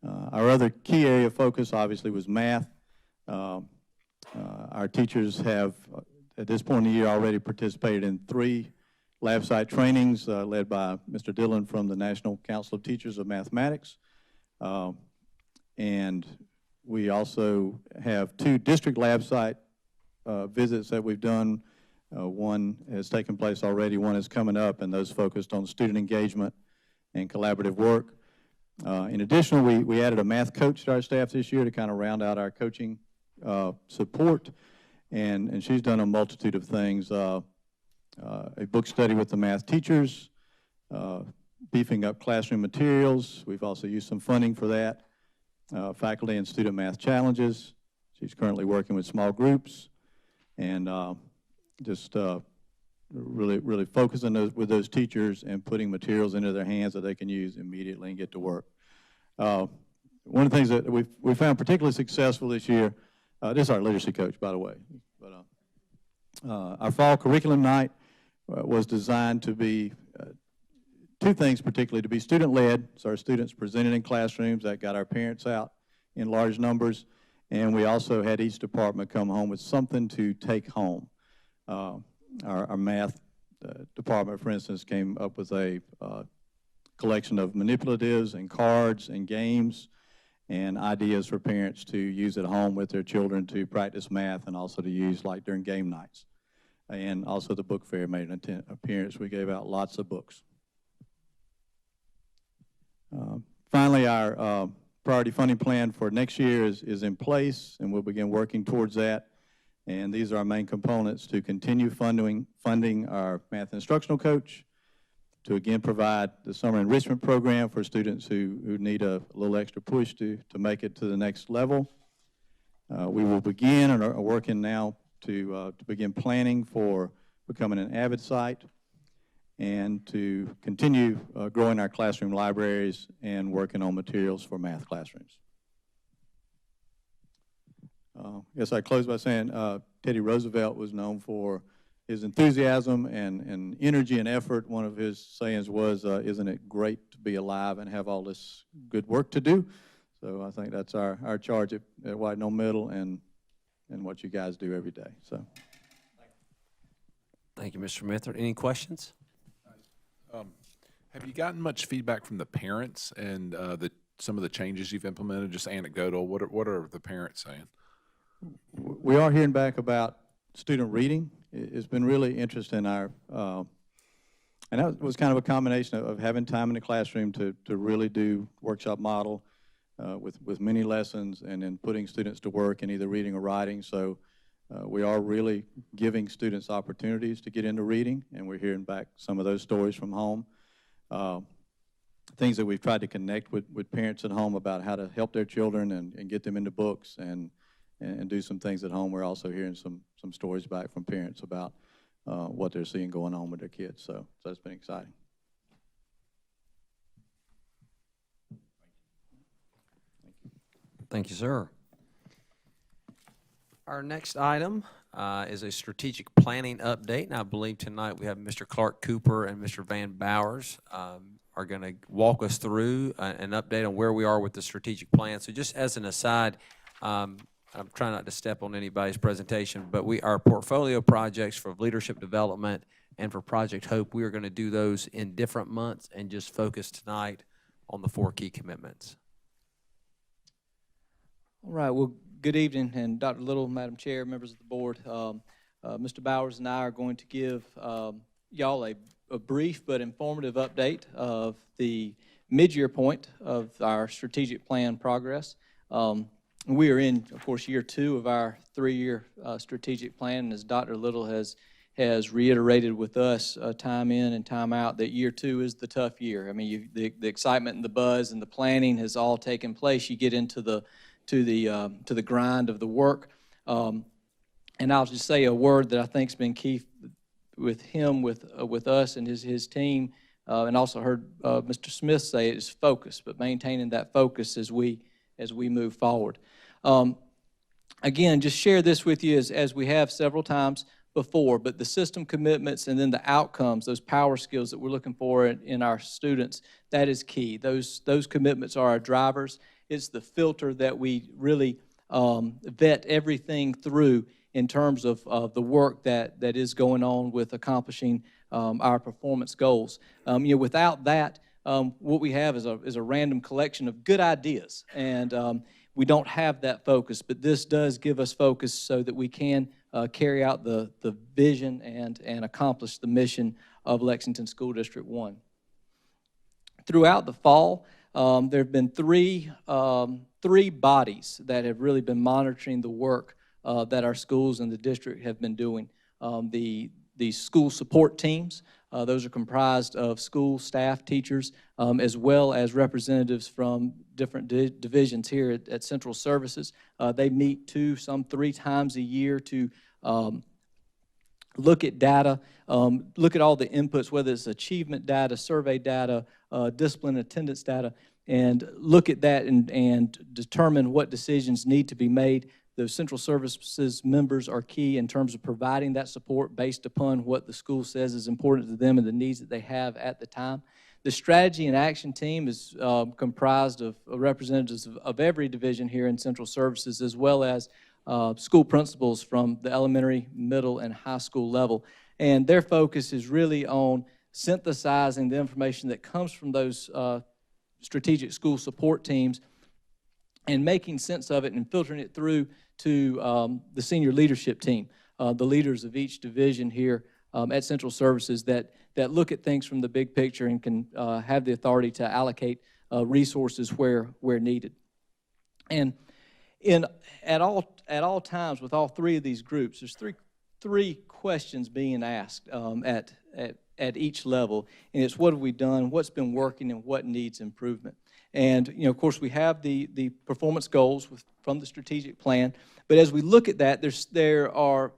Our other key area of focus obviously was math. Our teachers have, at this point in the year, already participated in 3 lab site trainings led by Mr. Dillon from the National Council of Teachers of Mathematics. And we also have 2 district lab site visits that we've done. One has taken place already, one is coming up, and those focused on student engagement and collaborative work. In addition, we added a math coach to our staff this year to kind of round out our coaching support, and she's done a multitude of things. A book study with the math teachers, beefing up classroom materials. We've also used some funding for that. Faculty and student math challenges. She's currently working with small groups, and just really focusing with those teachers and putting materials into their hands that they can use immediately and get to work. One of the things that we found particularly successful this year, this is our literacy coach, by the way, but our fall curriculum night was designed to be 2 things particularly, to be student-led, so our students presented in classrooms that got our parents out in large numbers, and we also had each department come home with something to take home. Our math department, for instance, came up with a collection of manipulatives and cards and games and ideas for parents to use at home with their children to practice math and also to use like during game nights. And also the book fair made an appearance. We gave out lots of books. Finally, our priority funding plan for next year is in place, and we'll begin working towards that. And these are our main components: to continue funding our math instructional coach, to again provide the summer enrichment program for students who need a little extra push to make it to the next level. We will begin and are working now to begin planning for becoming an AVID site, and to continue growing our classroom libraries and working on materials for math classrooms. Yes, I close by saying Teddy Roosevelt was known for his enthusiasm and energy and effort. One of his sayings was, isn't it great to be alive and have all this good work to do? So I think that's our charge at White Knoll Middle and what you guys do every day. So, Thank you, Mr. Smith. Any questions? Have you gotten much feedback from the parents and some of the changes you've implemented, just anecdotal? What are the parents saying? We are hearing back about student reading. It's been really interesting. And that was kind of a combination of having time in the classroom to really do workshop model with many lessons, and then putting students to work in either reading or writing. So we are really giving students opportunities to get into reading, and we're hearing back some of those stories from home. Things that we've tried to connect with parents at home about how to help their children and get them into books and do some things at home. We're also hearing some stories back from parents about what they're seeing going on with their kids. So it's been exciting. Thank you, sir. Our next item is a strategic planning update, and I believe tonight we have Mr. Clark Cooper and Mr. Van Bowers are going to walk us through an update on where we are with the strategic plan. So just as an aside, I'm trying not to step on anybody's presentation, but our portfolio projects for leadership development and for Project Hope, we are going to do those in different months and just focus tonight on the 4 key commitments. All right, well, good evening, and Dr. Little, Madam Chair, members of the board. Mr. Bowers and I are going to give y'all a brief but informative update of the mid-year point of our strategic plan progress. We are in, of course, year 2 of our 3-year strategic plan, and as Dr. Little has reiterated with us time in and time out, that year 2 is the tough year. I mean, the excitement and the buzz and the planning has all taken place. You get into the grind of the work, and I'll just say a word that I think's been key with him, with us and his team, and also heard Mr. Smith say it, is focus, but maintaining that focus as we move forward. Again, just share this with you as we have several times before, but the system commitments and then the outcomes, those power skills that we're looking for in our students, that is key. Those commitments are our drivers. It's the filter that we really vet everything through in terms of the work that is going on with accomplishing our performance goals. Without that, what we have is a random collection of good ideas, and we don't have that focus, but this does give us focus so that we can carry out the vision and accomplish the mission of Lexington School District 1. Throughout the fall, there have been three bodies that have really been monitoring the work that our schools and the district have been doing. The school support teams, those are comprised of school staff, teachers, as well as representatives from different divisions here at Central Services. They meet 3 times a year to look at data, look at all the inputs, whether it's achievement data, survey data, discipline attendance data, and look at that and determine what decisions need to be made. The Central Services members are key in terms of providing that support based upon what the school says is important to them and the needs that they have at the time. The strategy and action team is comprised of representatives of every division here in Central Services, as well as school principals from the elementary, middle, and high school level. And their focus is really on synthesizing the information that comes from those strategic school support teams and making sense of it and filtering it through to the senior leadership team, the leaders of each division here at Central Services that look at things from the big picture and can have the authority to allocate resources where needed. And at all times with all 3 of these groups, there's three questions being asked at each level, and it's what have we done, what's been working, and what needs improvement. And, of course, we have the performance goals from the strategic plan. But as we look at that, there are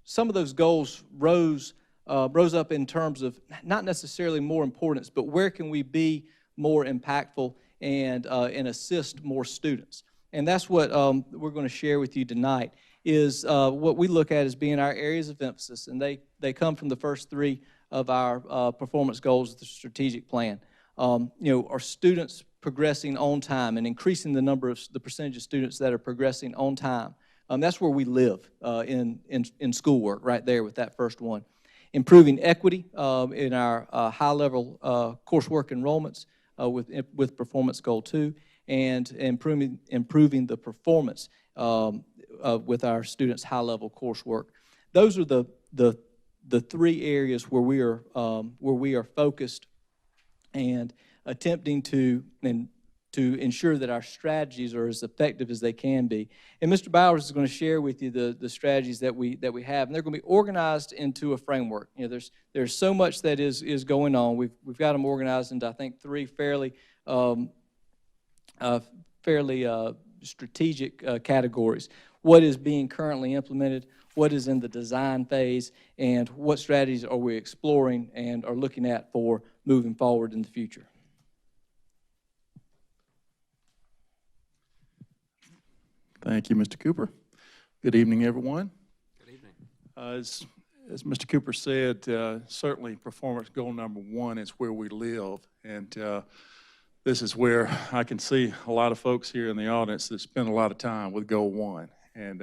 some of those goals rose up in terms of not necessarily more importance, but where can we be more impactful and assist more students. And that's what we're going to share with you tonight, is what we look at as being our areas of emphasis. And they come from the first 3 of our performance goals of the strategic plan. Are students progressing on time and increasing the percentage of students that are progressing on time? That's where we live in schoolwork, right there with that first one. Improving equity in our high-level coursework enrollments with performance goal 2, and improving the performance with our students' high-level coursework. Those are the 3 areas where we are focused and attempting to ensure that our strategies are as effective as they can be. And Mr. Bowers is going to share with you the strategies that we have, and they're going to be organized into a framework. There's so much that is going on. We've got them organized into, I think, 3 fairly strategic categories. What is being currently implemented, what is in the design phase, and what strategies are we exploring and are looking at for moving forward in the future. Thank you, Mr. Cooper. Good evening, everyone. Good evening. As Mr. Cooper said, certainly performance goal number 1 is where we live, and this is where I can see a lot of folks here in the audience that spend a lot of time with goal 1. And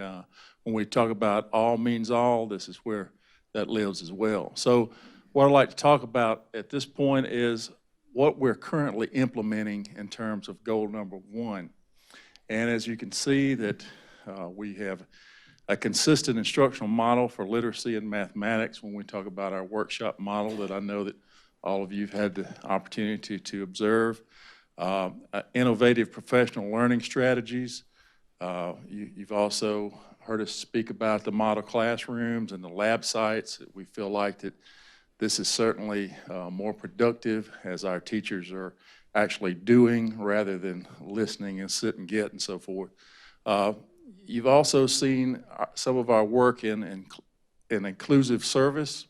when we talk about all means all, this is where that lives as well. So what I'd like to talk about at this point is what we're currently implementing in terms of goal number 1. And as you can see that we have a consistent instructional model for literacy and mathematics when we talk about our workshop model that I know that all of you have had the opportunity to observe. Innovative professional learning strategies, You've also heard us speak about the model classrooms and the lab sites. We feel like that this is certainly more productive as our teachers are actually doing rather than listening and sit and get and so forth. You've also seen some of our work in inclusive service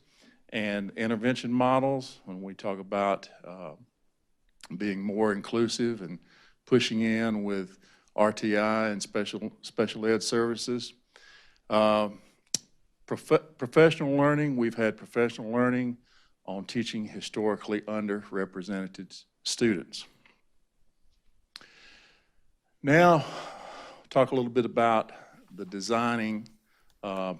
and intervention models when we talk about being more inclusive and pushing in with RTI and special ed services. Professional learning, we've had professional learning on teaching historically underrepresented students. Now, talk a little bit about the designing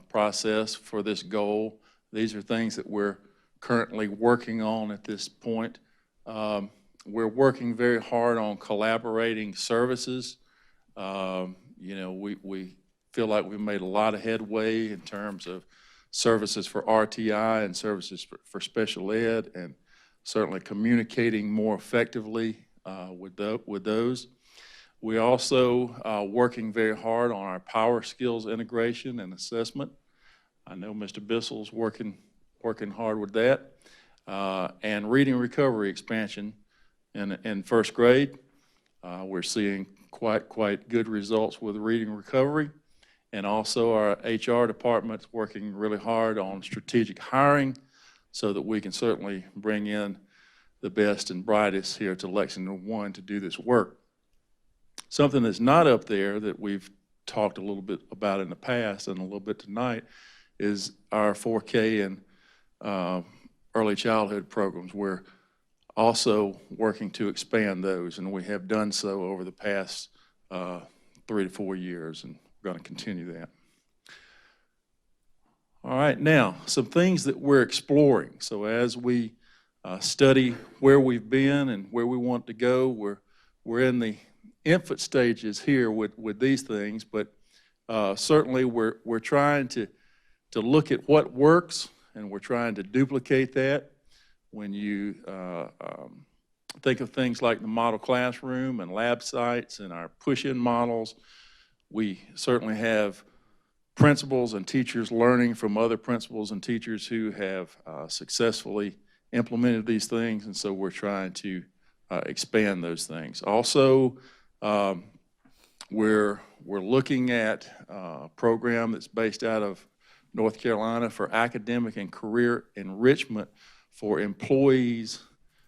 process for this goal. These are things that we're currently working on at this point. We're working very hard on collaborating services. You know, we feel like we've made a lot of headway in terms of services for RTI and services for special ed, and certainly communicating more effectively with those. We're also working very hard on our power skills integration and assessment. I know Mr. Bissell's working hard with that. And reading recovery expansion in first grade. We're seeing quite good results with reading recovery. And also our HR department's working really hard on strategic hiring so that we can certainly bring in the best and brightest here to Lexington 1 to do this work. Something that's not up there that we've talked a little bit about in the past and a little bit tonight is our 4K and early childhood programs. We're also working to expand those, and we have done so over the past 3 to 4 years, and we're going to continue that. All right, now, some things that we're exploring. So as we study where we've been and where we want to go, we're in the infant stages here with these things, but certainly we're trying to look at what works, and we're trying to duplicate that. When you think of things like the model classroom and lab sites and our push-in models, we certainly have principals and teachers learning from other principals and teachers who have successfully implemented these things, and so we're trying to expand those things. Also, we're looking at a program that's based out of North Carolina for academic and career enrichment for employees'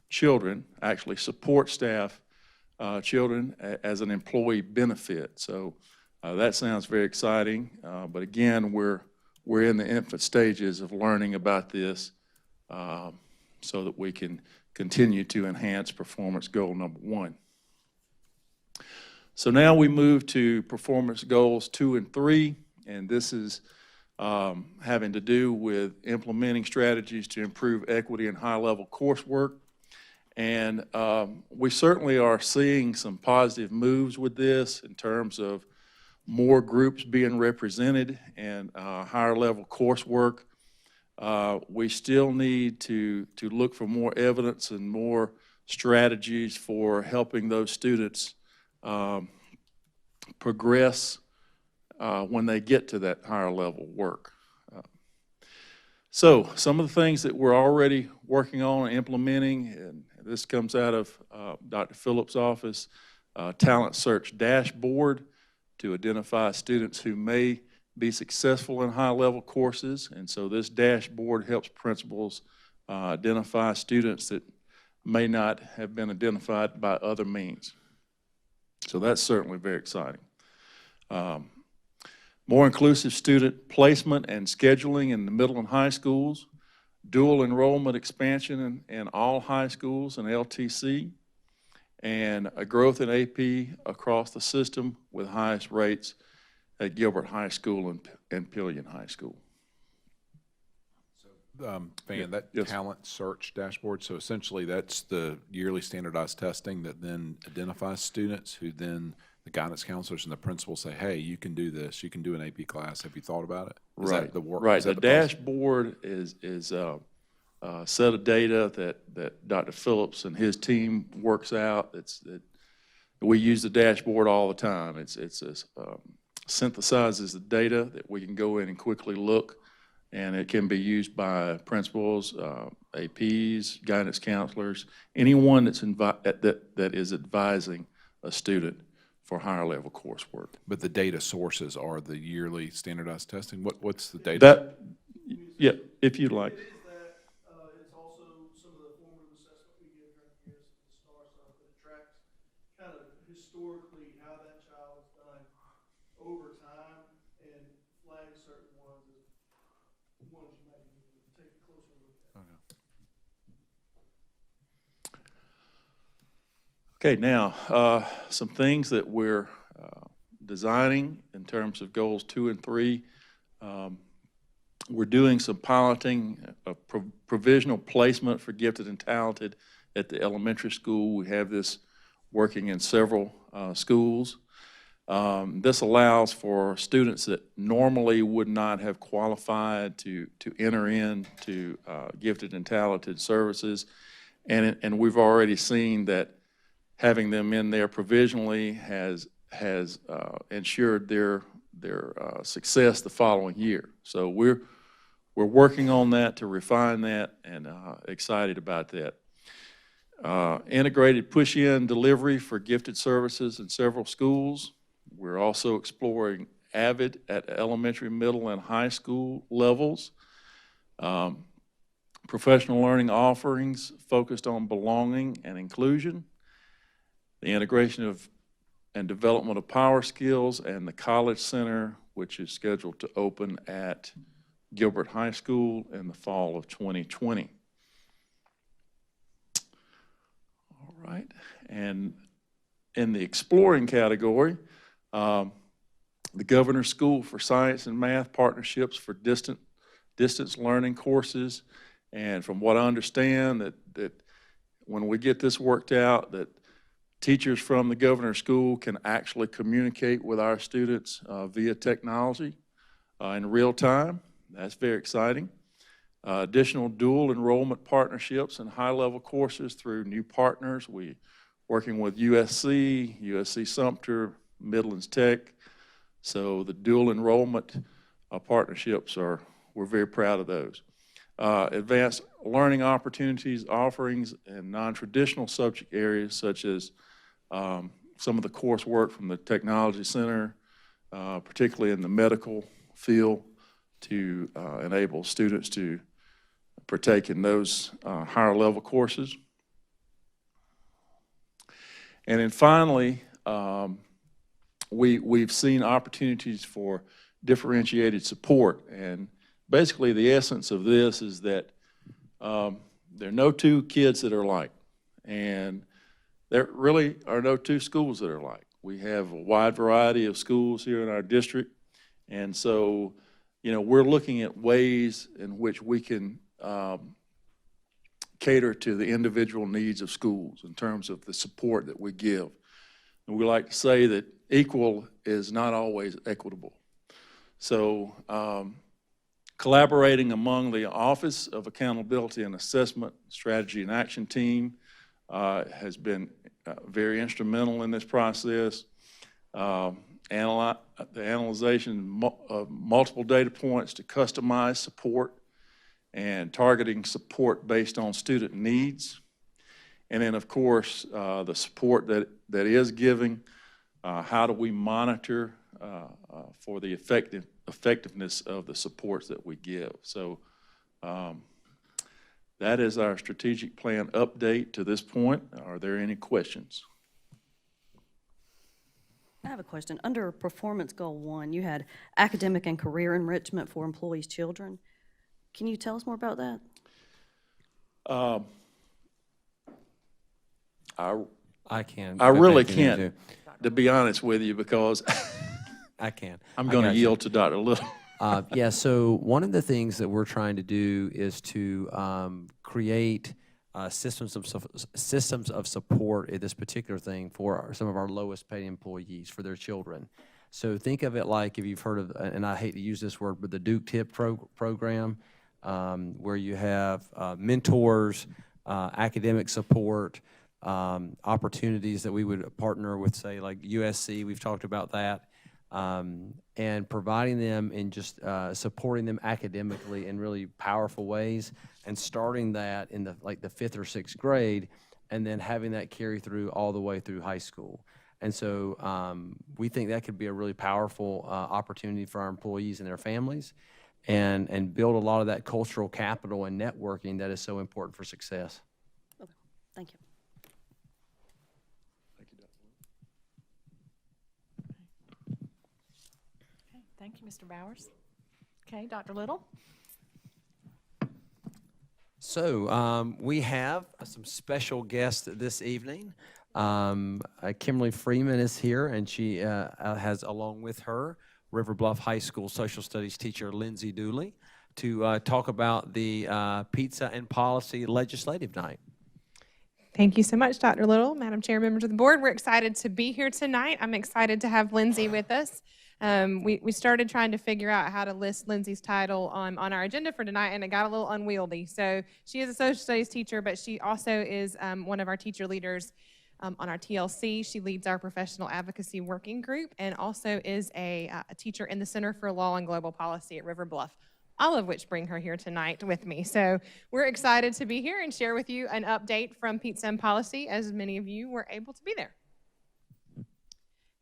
children, actually support staff children as an employee benefit. So that sounds very exciting, but again, we're in the infant stages of learning about this so that we can continue to enhance performance goal number 1. So now we move to performance goals 2 and 3, and this is having to do with implementing strategies to improve equity in high-level coursework. And we certainly are seeing some positive moves with this in terms of more groups being represented and higher-level coursework. We still need to look for more evidence and more strategies for helping those students progress when they get to that higher level work. So some of the things that we're already working on and implementing, and this comes out of Dr. Phillips' office, talent search dashboard to identify students who may be successful in high level courses. And so this dashboard helps principals identify students that may not have been identified by other means. So that's certainly very exciting. More inclusive student placement and scheduling in the middle and high schools, dual enrollment expansion in all high schools and LTC, and a growth in AP across the system with highest rates at Gilbert High School and Pillion High School. Van, that talent search dashboard, so essentially that's the yearly standardized testing that then identifies students who then the guidance counselors and the principals say, hey, you can do this, you can do an AP class, have you thought about it? Is Right, that the work? right. Is that The process? dashboard is a set of data that Dr. Phillips and his team works out. That We use the dashboard all the time. It's synthesizes the data that we can go in and quickly look, and it can be used by principals, APs, guidance counselors, anyone that is advising a student for higher level coursework. But the data sources are the yearly standardized testing? What's the data? That, yeah, if you'd like. It's also some of the formative assessment we give during the years, the STAR stuff, that tracks kind of historically how that child has done over time and flags certain ones as ones you might need to take a closer look at. Okay, now, some things that we're designing in terms of goals 2 and 3. We're doing some piloting, provisional placement for gifted and talented at the elementary school. We have this working in several schools. This allows for students that normally would not have qualified to enter into gifted and talented services. And we've already seen that having them in there provisionally has ensured their success the following year. So we're working on that to refine that, and excited about that. Integrated push-in delivery for gifted services in several schools. We're also exploring AVID at elementary, middle, and high school levels. Professional learning offerings focused on belonging and inclusion. The integration of and development of Power Skills, and the College Center, which is scheduled to open at Gilbert High School in the fall of 2020. All right, and in the exploring category, the Governor's School for Science and Math partnerships for distance learning courses, and from what I understand, that when we get this worked out, that teachers from the Governor's School can actually communicate with our students via technology in real time. That's very exciting. Additional dual enrollment partnerships and high-level courses through new partners. We're working with USC Sumter, Midlands Tech. So the dual enrollment partnerships we're very proud of those. Advanced learning opportunities, offerings, and non-traditional subject areas such as some of the coursework from the Technology Center, particularly in the medical field, to enable students to partake in those higher level courses. And then finally, we've seen opportunities for differentiated support. And basically the essence of this is that there are no two kids that are alike. And there really are no two schools that are alike. We have a wide variety of schools here in our district. And so, we're looking at ways in which we can cater to the individual needs of schools in terms of the support that we give. And we like to say that equal is not always equitable. So collaborating among the Office of Accountability and Assessment, Strategy and Action Team has been very instrumental in this process. The analyzation of multiple data points to customize support and targeting support based on student needs. And then, of course, the support that is giving, how do we monitor for the effectiveness of the supports that we give. So that is our strategic plan update to this point. Are there any questions? I have a question. Under Performance Goal 1, you had academic and career enrichment for employees' children. Can you tell us more about that? I can. I really can't, to be honest with you, because I can. I'm going to yield to Dr. Little. Yeah, so one of the things that we're trying to do is to create systems of support in this particular thing for some of our lowest paid employees, for their children. So think of it like, if you've heard of, and I hate to use this word, but the Duke Tip program, where you have mentors, academic support, opportunities that we would partner with, say, like USC, we've talked about that, and providing them and just supporting them academically in really powerful ways, and starting that in the 5th or 6th grade, and then having that carry through all the way through high school. And so we think that could be a really powerful opportunity for our employees and their families, and build a lot of that cultural capital and networking that is so important for success. Okay, thank you. Okay, thank you, Mr. Bowers. Okay, Dr. Little? So we have some special guests this evening. Kimberly Freeman is here, and she has along with her River Bluff High School social studies teacher Lindsay Dooley to talk about the Pizza and Policy Legislative Night. Thank you so much, Dr. Little, Madam Chair, members of the board. We're excited to be here tonight. I'm excited to have Lindsay with us. We started trying to figure out how to list Lindsay's title on our agenda for tonight, and it got a little unwieldy. So she is a social studies teacher, but she also is one of our teacher leaders on our TLC. She leads our professional advocacy working group and also is a teacher in the Center for Law and Global Policy at River Bluff, all of which bring her here tonight with me. So we're excited to be here and share with you an update from Pizza and Policy, as many of you were able to be there.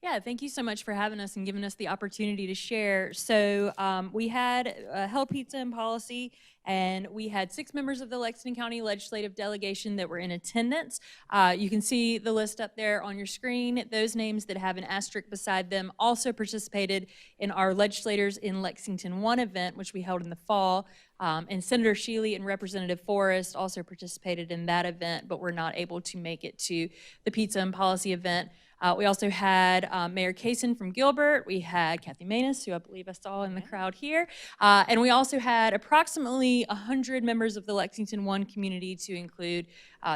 Yeah, thank you so much for having us and giving us the opportunity to share. So we had held Pizza and Policy, and we had 6 members of the Lexington County Legislative Delegation that were in attendance. You can see the list up there on your screen. Those names that have an asterisk beside them also participated in our Legislators in Lexington 1 event, which we held in the fall. And Senator Shealy and Representative Forrest also participated in that event, but were not able to make it to the Pizza and Policy event. We also had Mayor Kaysen from Gilbert. We had Kathy Manus, who I believe I saw in the crowd here. And we also had approximately 100 members of the Lexington 1 community, to include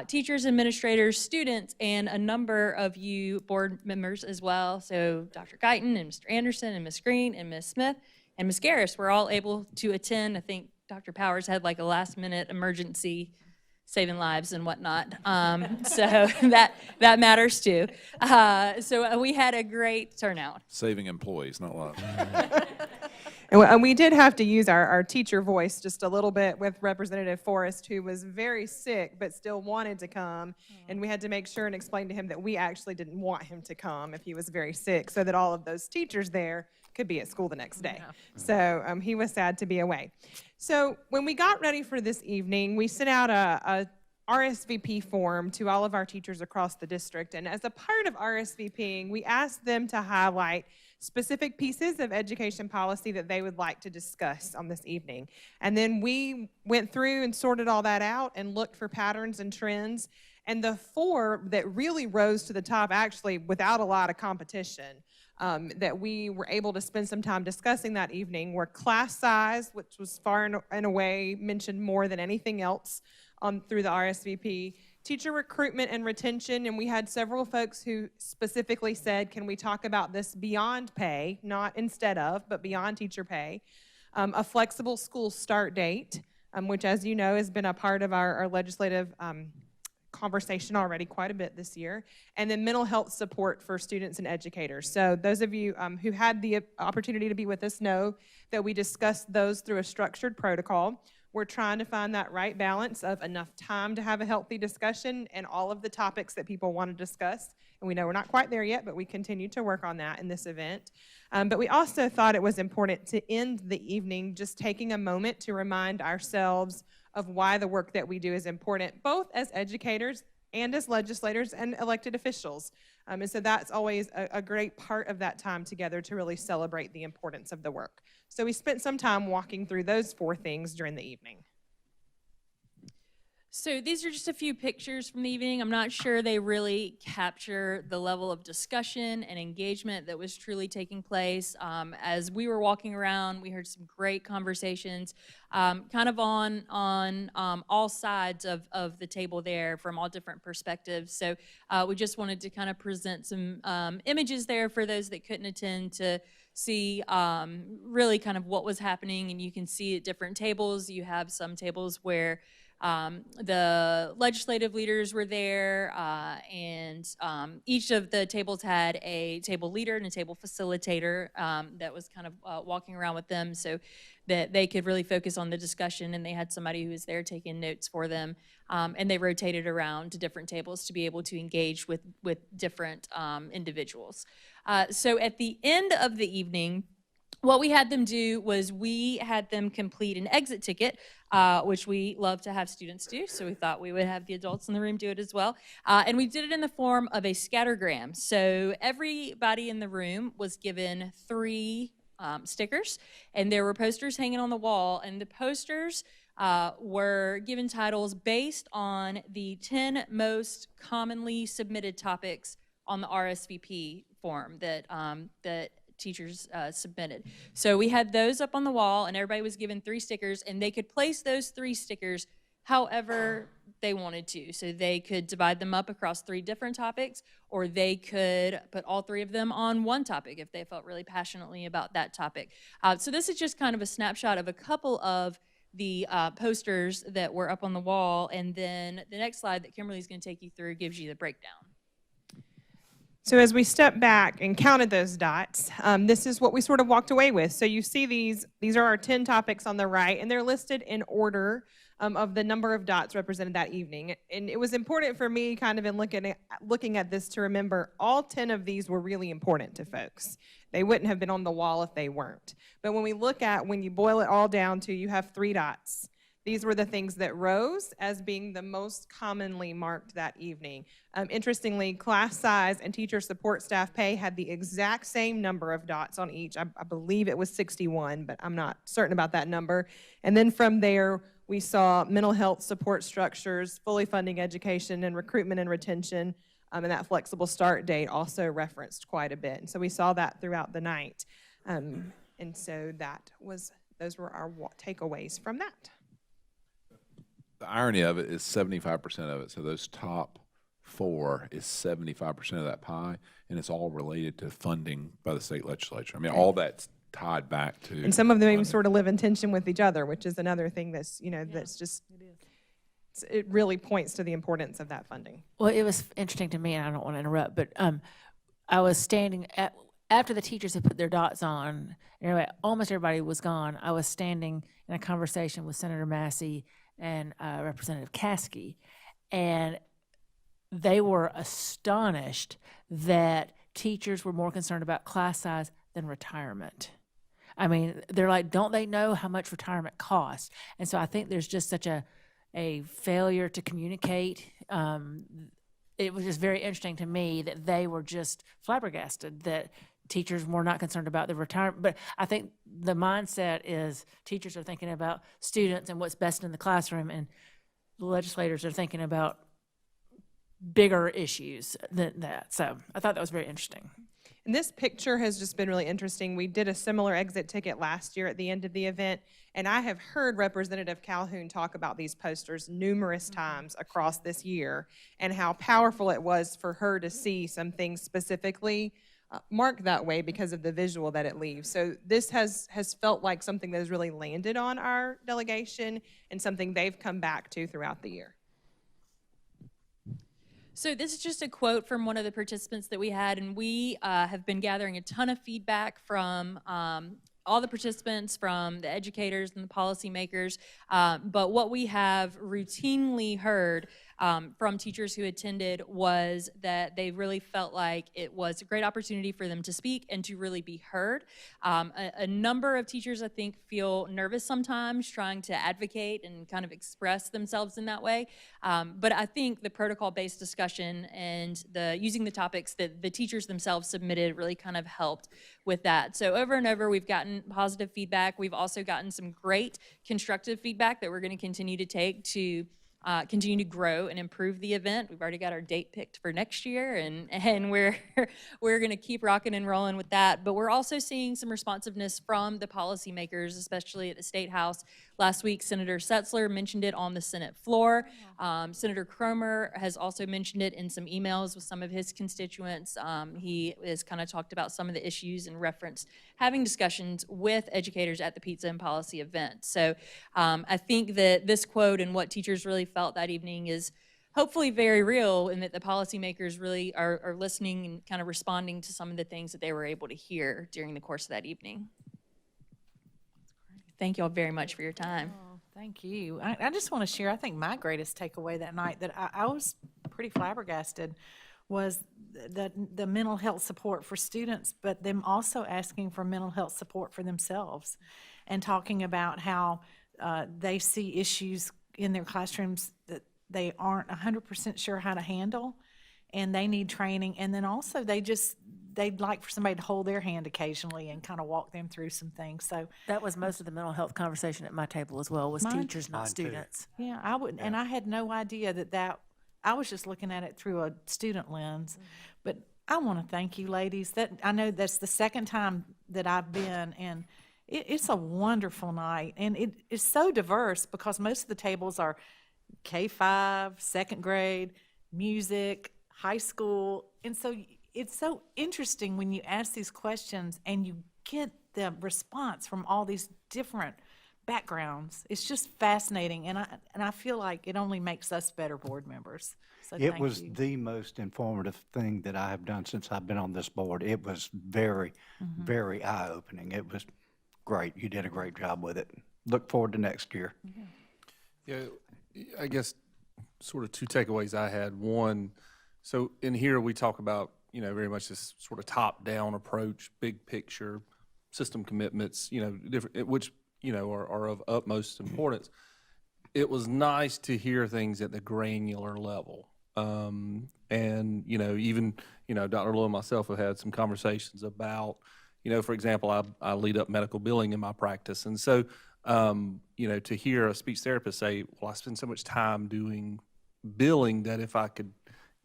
teachers, administrators, students, and a number of you board members as well. So Dr. Guyton and Mr. Anderson and Ms. Green and Ms. Smith and Ms. Garris were all able to attend. I think Dr. Powers had like a last-minute emergency saving lives and whatnot. So that matters too. So we had a great turnout. Saving employees, not lives. And we did have to use our teacher voice just a little bit with Representative Forrest, who was very sick but still wanted to come. And we had to make sure and explain to him that we actually didn't want him to come if he was very sick, so that all of those teachers there could be at school the next day. So he was sad to be away. So when we got ready for this evening, we sent out a RSVP form to all of our teachers across the district. And as a part of RSVPing, we asked them to highlight specific pieces of education policy that they would like to discuss on this evening. And then we went through and sorted all that out and looked for patterns and trends. And the 4 that really rose to the top, actually without a lot of competition, that we were able to spend some time discussing that evening, were class size, which was far and away mentioned more than anything else through the RSVP, teacher recruitment and retention, and we had several folks who specifically said, can we talk about this beyond pay, not instead of, but beyond teacher pay, a flexible school start date, which, as you know, has been a part of our legislative conversation already quite a bit this year, and then mental health support for students and educators. So those of you who had the opportunity to be with us know that we discussed those through a structured protocol. We're trying to find that right balance of enough time to have a healthy discussion and all of the topics that people want to discuss. And we know we're not quite there yet, but we continue to work on that in this event. But we also thought it was important to end the evening just taking a moment to remind ourselves of why the work that we do is important, both as educators and as legislators and elected officials. And so that's always a great part of that time together to really celebrate the importance of the work. So we spent some time walking through those 4 things during the evening. So these are just a few pictures from the evening. I'm not sure they really capture the level of discussion and engagement that was truly taking place. As we were walking around, we heard some great conversations, kind of on all sides of the table there from all different perspectives. So we just wanted to kind of present some images there for those that couldn't attend to see really kind of what was happening. And you can see at different tables, you have some tables where The legislative leaders were there, and each of the tables had a table leader and a table facilitator that was kind of walking around with them so that they could really focus on the discussion, and they had somebody who was there taking notes for them, and they rotated around to different tables to be able to engage with different individuals. So at the end of the evening, what we had them do was we had them complete an exit ticket, which we love to have students do, so we thought we would have the adults in the room do it as well. And we did it in the form of a scattergram. So everybody in the room was given 3 stickers, and there were posters hanging on the wall, and the posters were given titles based on the 10 most commonly submitted topics on the RSVP form that teachers submitted. So we had those up on the wall, and everybody was given 3 stickers, and they could place those 3 stickers however they wanted to. So they could divide them up across 3 different topics, or they could put all 3 of them on one topic if they felt really passionately about that topic. So this is just kind of a snapshot of a couple of the posters that were up on the wall, and then the next slide that Kimberly's going to take you through gives you the breakdown. So as we stepped back and counted those dots, this is what we sort of walked away with. So you see these are our 10 topics on the right, and they're listed in order of the number of dots represented that evening. And it was important for me kind of in looking at this to remember all 10 of these were really important to folks. They wouldn't have been on the wall if they weren't. But when you boil it all down to, you have 3 dots. These were the things that rose as being the most commonly marked that evening. Interestingly, class size and teacher support staff pay had the exact same number of dots on each. I believe it was 61, but I'm not certain about that number. And then from there, we saw mental health support structures, fully funding education, and recruitment and retention, and that flexible start date also referenced quite a bit. And so we saw that throughout the night. And so those were our takeaways from that. The irony of it is 75% of it. So those top 4 is 75% of that pie, and it's all related to funding by the state legislature. I mean, all that's tied back to. And some of them even sort of live in tension with each other, which is another thing that's, that's just, it really points to the importance of that funding. Well, it was interesting to me, and I don't want to interrupt, but I was standing after the teachers had put their dots on, anyway, almost everybody was gone. I was standing in a conversation with Senator Massey and Representative Caskey, and they were astonished that teachers were more concerned about class size than retirement. I mean, they're like, don't they know how much retirement costs? And so I think there's just such a failure to communicate. It was just very interesting to me that they were just flabbergasted that teachers were not concerned about the retirement. But I think the mindset is teachers are thinking about students and what's best in the classroom, and the legislators are thinking about bigger issues than that. So I thought that was very interesting. And this picture has just been really interesting. We did a similar exit ticket last year at the end of the event, and I have heard Representative Calhoun talk about these posters numerous times across this year and how powerful it was for her to see some things specifically marked that way because of the visual that it leaves. So this has felt like something that has really landed on our delegation and something they've come back to throughout the year. So this is just a quote from one of the participants that we had, and we have been gathering a ton of feedback from all the participants, from the educators and the policymakers, but what we have routinely heard from teachers who attended was that they really felt like it was a great opportunity for them to speak and to really be heard. A number of teachers, I think, feel nervous sometimes trying to advocate and kind of express themselves in that way. But I think the protocol-based discussion and using the topics that the teachers themselves submitted really kind of helped with that. So over and over, we've gotten positive feedback. We've also gotten some great constructive feedback that we're going to continue to take to continue to grow and improve the event. We've already got our date picked for next year, and we're going to keep rocking and rolling with that. But we're also seeing some responsiveness from the policymakers, especially at the State House, Last week, Senator Setzler mentioned it on the Senate floor. Senator Cromer has also mentioned it in some emails with some of his constituents. He has kind of talked about some of the issues and referenced having discussions with educators at the Pizza and Policy event. So I think that this quote and what teachers really felt that evening is hopefully very real, and that the policymakers really are listening and kind of responding to some of the things that they were able to hear during the course of that evening. Thank you all very much for your time. Oh, thank you. I just want to share, I think my greatest takeaway that night that I was pretty flabbergasted was the mental health support for students, but them also asking for mental health support for themselves and talking about how they see issues in their classrooms that they aren't 100% sure how to handle, and they need training. And then also they'd like for somebody to hold their hand occasionally and kind of walk them through some things. So That was most of the mental health conversation at my table as well, was teachers, not students. yeah, I would, and I had no idea that I was just looking at it through a student lens. But I want to thank you, ladies. That I know that's the second time that I've been, and it's a wonderful night, and it is so diverse because most of the tables are K-5, second grade, music, high school, and so it's so interesting when you ask these questions and you get the response from all these different backgrounds. It's just fascinating, and I feel like it only makes us better board members. So It thank was you. the most informative thing that I have done since I've been on this board. It was very, very eye-opening. It was great. You did a great job with it. Look forward to next year. Yeah, I guess sort of two takeaways I had. One, so in here we talk about, very much this sort of top-down approach, big picture, system commitments, different, which, are of utmost importance. It was nice to hear things at the granular level. And, even, Dr. Lowe and myself have had some conversations about, for example, I lead up medical billing in my practice. And so, to hear a speech therapist say, well, I spend so much time doing billing that if I could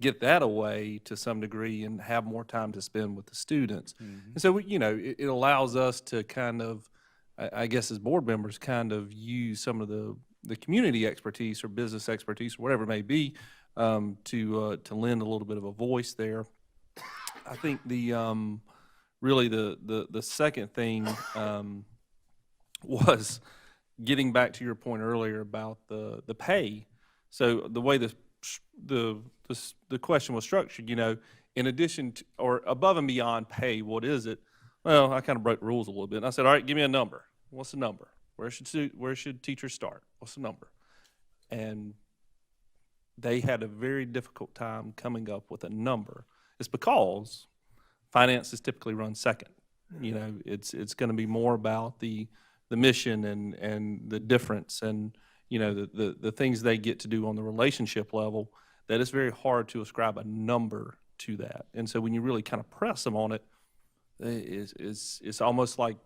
get that away to some degree and have more time to spend with the students. And so, it allows us to kind of, I guess as board members, kind of use some of the community expertise or business expertise or whatever it may be to lend a little bit of a voice there. I think really the second thing was getting back to your point earlier about the pay. So the way the question was structured, in addition to, or above and beyond pay, what is it? Well, I kind of broke the rules a little bit. And I said, all right, give me a number. What's the number? Where should teachers start? What's the number? And they had a very difficult time coming up with a number. It's because finances typically run second. It's going to be more about the mission and the difference and the things they get to do on the relationship level, that it's very hard to ascribe a number to that. And so when you really kind of press them on it, it's almost like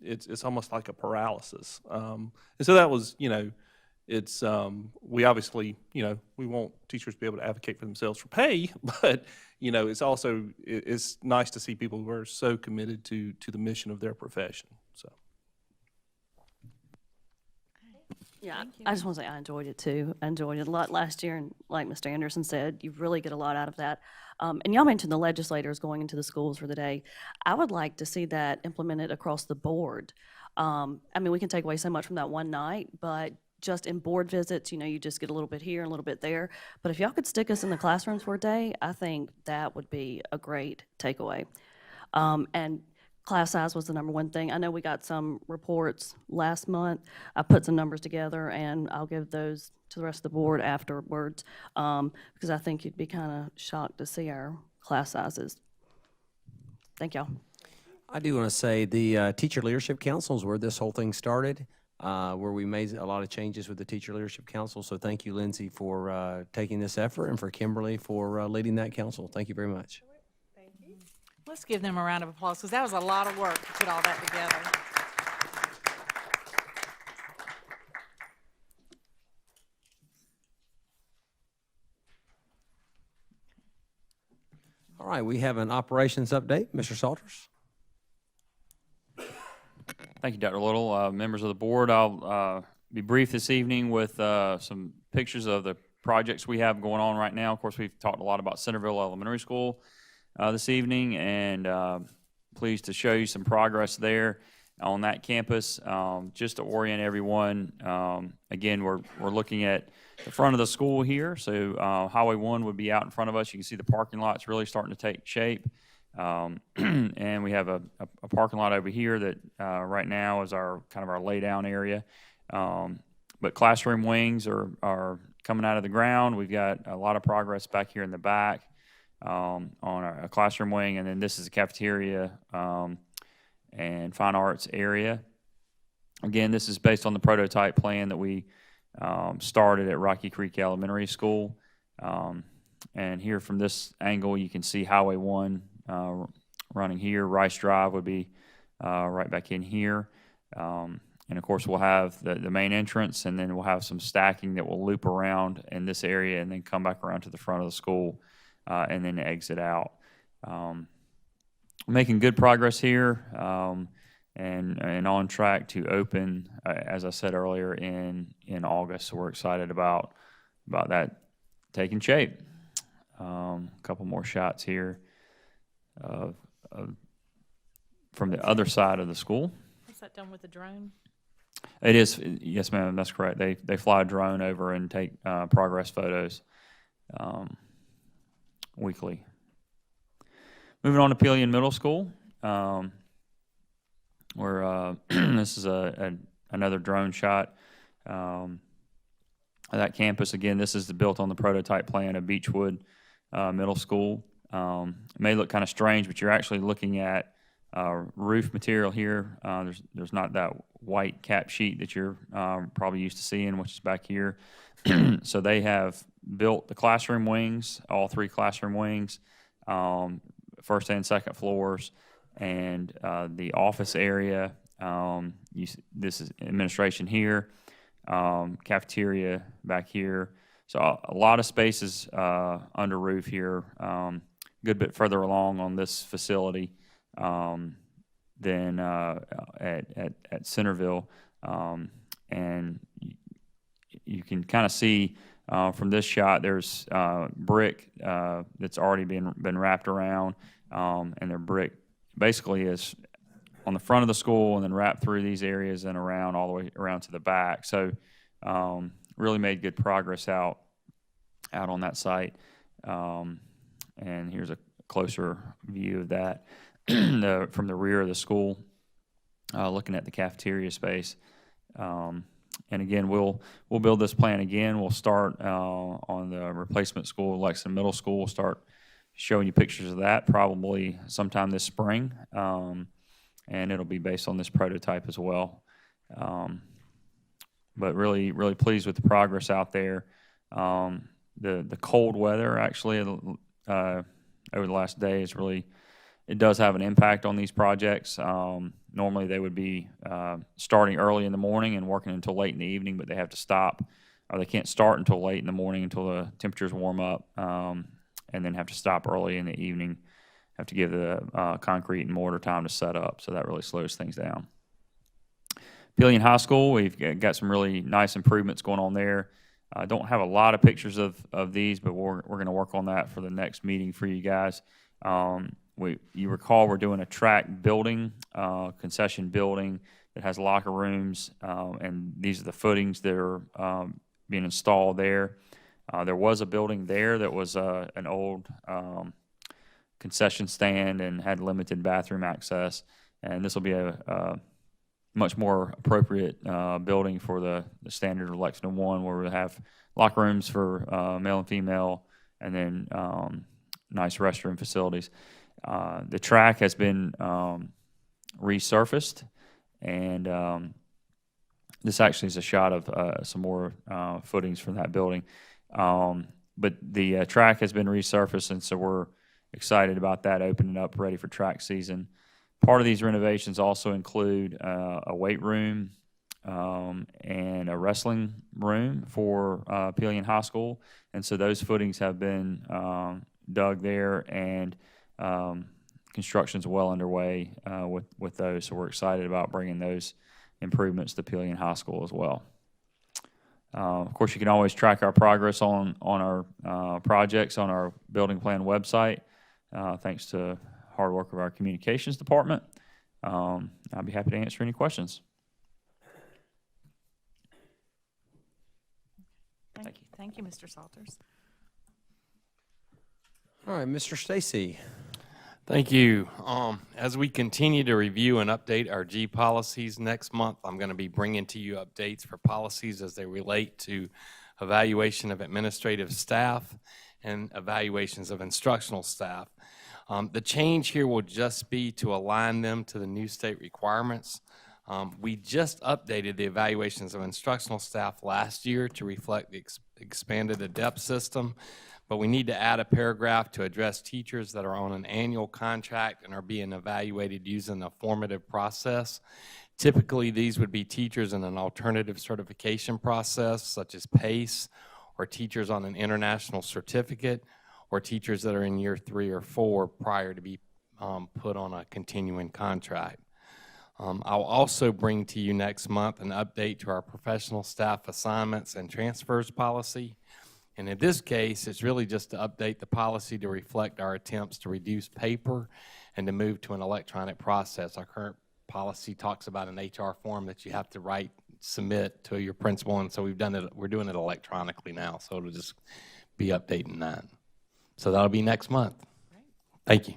it's almost like a paralysis. And so that was, it's we obviously, we want teachers to be able to advocate for themselves for pay, but it's also it's nice to see people who are so committed to the mission of their profession. So. Yeah, I just want to say I enjoyed it too. I enjoyed it a lot last year, and like Mr. Anderson said, you really get a lot out of that. And y'all mentioned the legislators going into the schools for the day. I would like to see that implemented across the board. We can take away so much from that one night, but just in board visits, you just get a little bit here, a little bit there. But if y'all could stick us in the classrooms for a day, I think that would be a great takeaway. And class size was the number one thing. I know we got some reports last month. I put some numbers together, and I'll give those to the rest of the board afterwards, because I think you'd be kind of shocked to see our class sizes. Thank y'all. I do want to say the Teacher Leadership Council is where this whole thing started, where we made a lot of changes with the Teacher Leadership Council. So thank you, Lindsay, for taking this effort, and for Kimberly for leading that council. Thank you very much. Let's give them a round of applause, because that was a lot of work to put all that together. All right, we have an operations update. Mr. Salters. Thank you, Dr. Little. Members of the board, I'll be brief this evening with some pictures of the projects we have going on right now. Of course, we've talked a lot about Centerville Elementary School this evening, and pleased to show you some progress there on that campus. Just to orient everyone, again, we're looking at the front of the school here. So Highway 1 would be out in front of us. You can see the parking lot's really starting to take shape. And we have a parking lot over here that right now is our kind of our lay down area. But classroom wings are coming out of the ground. We've got a lot of progress back here in the back on a classroom wing, and then this is a cafeteria and fine arts area. Again, this is based on the prototype plan that we started at Rocky Creek Elementary School. And here from this angle, you can see Highway 1 running here. Rice Drive would be right back in here. And of course, we'll have the main entrance, and then we'll have some stacking that will loop around in this area and then come back around to the front of the school and then exit out. Making good progress here and on track to open, as I said earlier, in August. So we're excited about that taking shape. A couple more shots here from the other side of the school. Is that done with the drone? It is, yes, ma'am, that's correct. They fly a drone over and take progress photos weekly. Moving on to Pillion Middle School, where this is another drone shot of that campus. Again, this is built on the prototype plan of Beechwood Middle School. It may look kind of strange, but you're actually looking at roof material here. There's not that white cap sheet that you're probably used to seeing, which is back here. So they have built the classroom wings, all 3 classroom wings, first and second floors, and the office area. This is administration here, cafeteria back here. So a lot of spaces under roof here. Good bit further along on this facility than at Centerville, and you can kind of see from this shot there's brick that's already been wrapped around, and their brick basically is on the front of the school and then wrapped through these areas and around all the way around to the back. So really made good progress out on that site. And here's a closer view of that from the rear of the school, looking at the cafeteria space. And again, we'll build this plan again. We'll start on the replacement school, Lexington Middle School. We'll start showing you pictures of that probably sometime this spring, and it'll be based on this prototype as well. But really, really pleased with the progress out there. The cold weather actually over the last day is really, it does have an impact on these projects. Normally they would be starting early in the morning and working until late in the evening, but they have to stop, or they can't start until late in the morning until the temperatures warm up, and then have to stop early in the evening, have to give the concrete and mortar time to set up, so that really slows things down. Pillion High School, we've got some really nice improvements going on there. I don't have a lot of pictures of these, but we're going to work on that for the next meeting for you guys. You recall we're doing a track building, concession building that has locker rooms, and these are the footings that are being installed there. There was a building there that was an old concession stand and had limited bathroom access, and this will be a much more appropriate building for the standard of Lexington 1, where we'll have locker rooms for male and female, and then nice restroom facilities. The track has been resurfaced, and this actually is a shot of some more footings from that building. But the track has been resurfaced, and so we're excited about that opening up, ready for track season. Part of these renovations also include a weight room and a wrestling room for Pillion High School, and so those footings have been dug there, and construction's well underway with those. So we're excited about bringing those improvements to Pillion High School as well. Of course, you can always track our progress on our projects on our building plan website, thanks to hard work of our communications department. I'll be happy to answer any questions. Thank you. Thank you, Mr. Salters. All right, Mr. Stacy. Thank you. As we continue to review and update our G policies next month, I'm going to be bringing to you updates for policies as they relate to evaluation of administrative staff and evaluations of instructional staff. The change here will just be to align them to the new state requirements. We just updated the evaluations of instructional staff last year to reflect the expanded ADEPT system, but we need to add a paragraph to address teachers that are on an annual contract and are being evaluated using a formative process. Typically, these would be teachers in an alternative certification process, such as PACE, or teachers on an international certificate, or teachers that are in year 3 or 4 prior to be put on a continuing contract. I'll also bring to you next month an update to our professional staff assignments and transfers policy. And in this case, it's really just to update the policy to reflect our attempts to reduce paper and to move to an electronic process. Our current policy talks about an HR form that you have to submit to your principal, and so we're doing it electronically now, so it'll just be updating that. So that'll be next month. Thank you.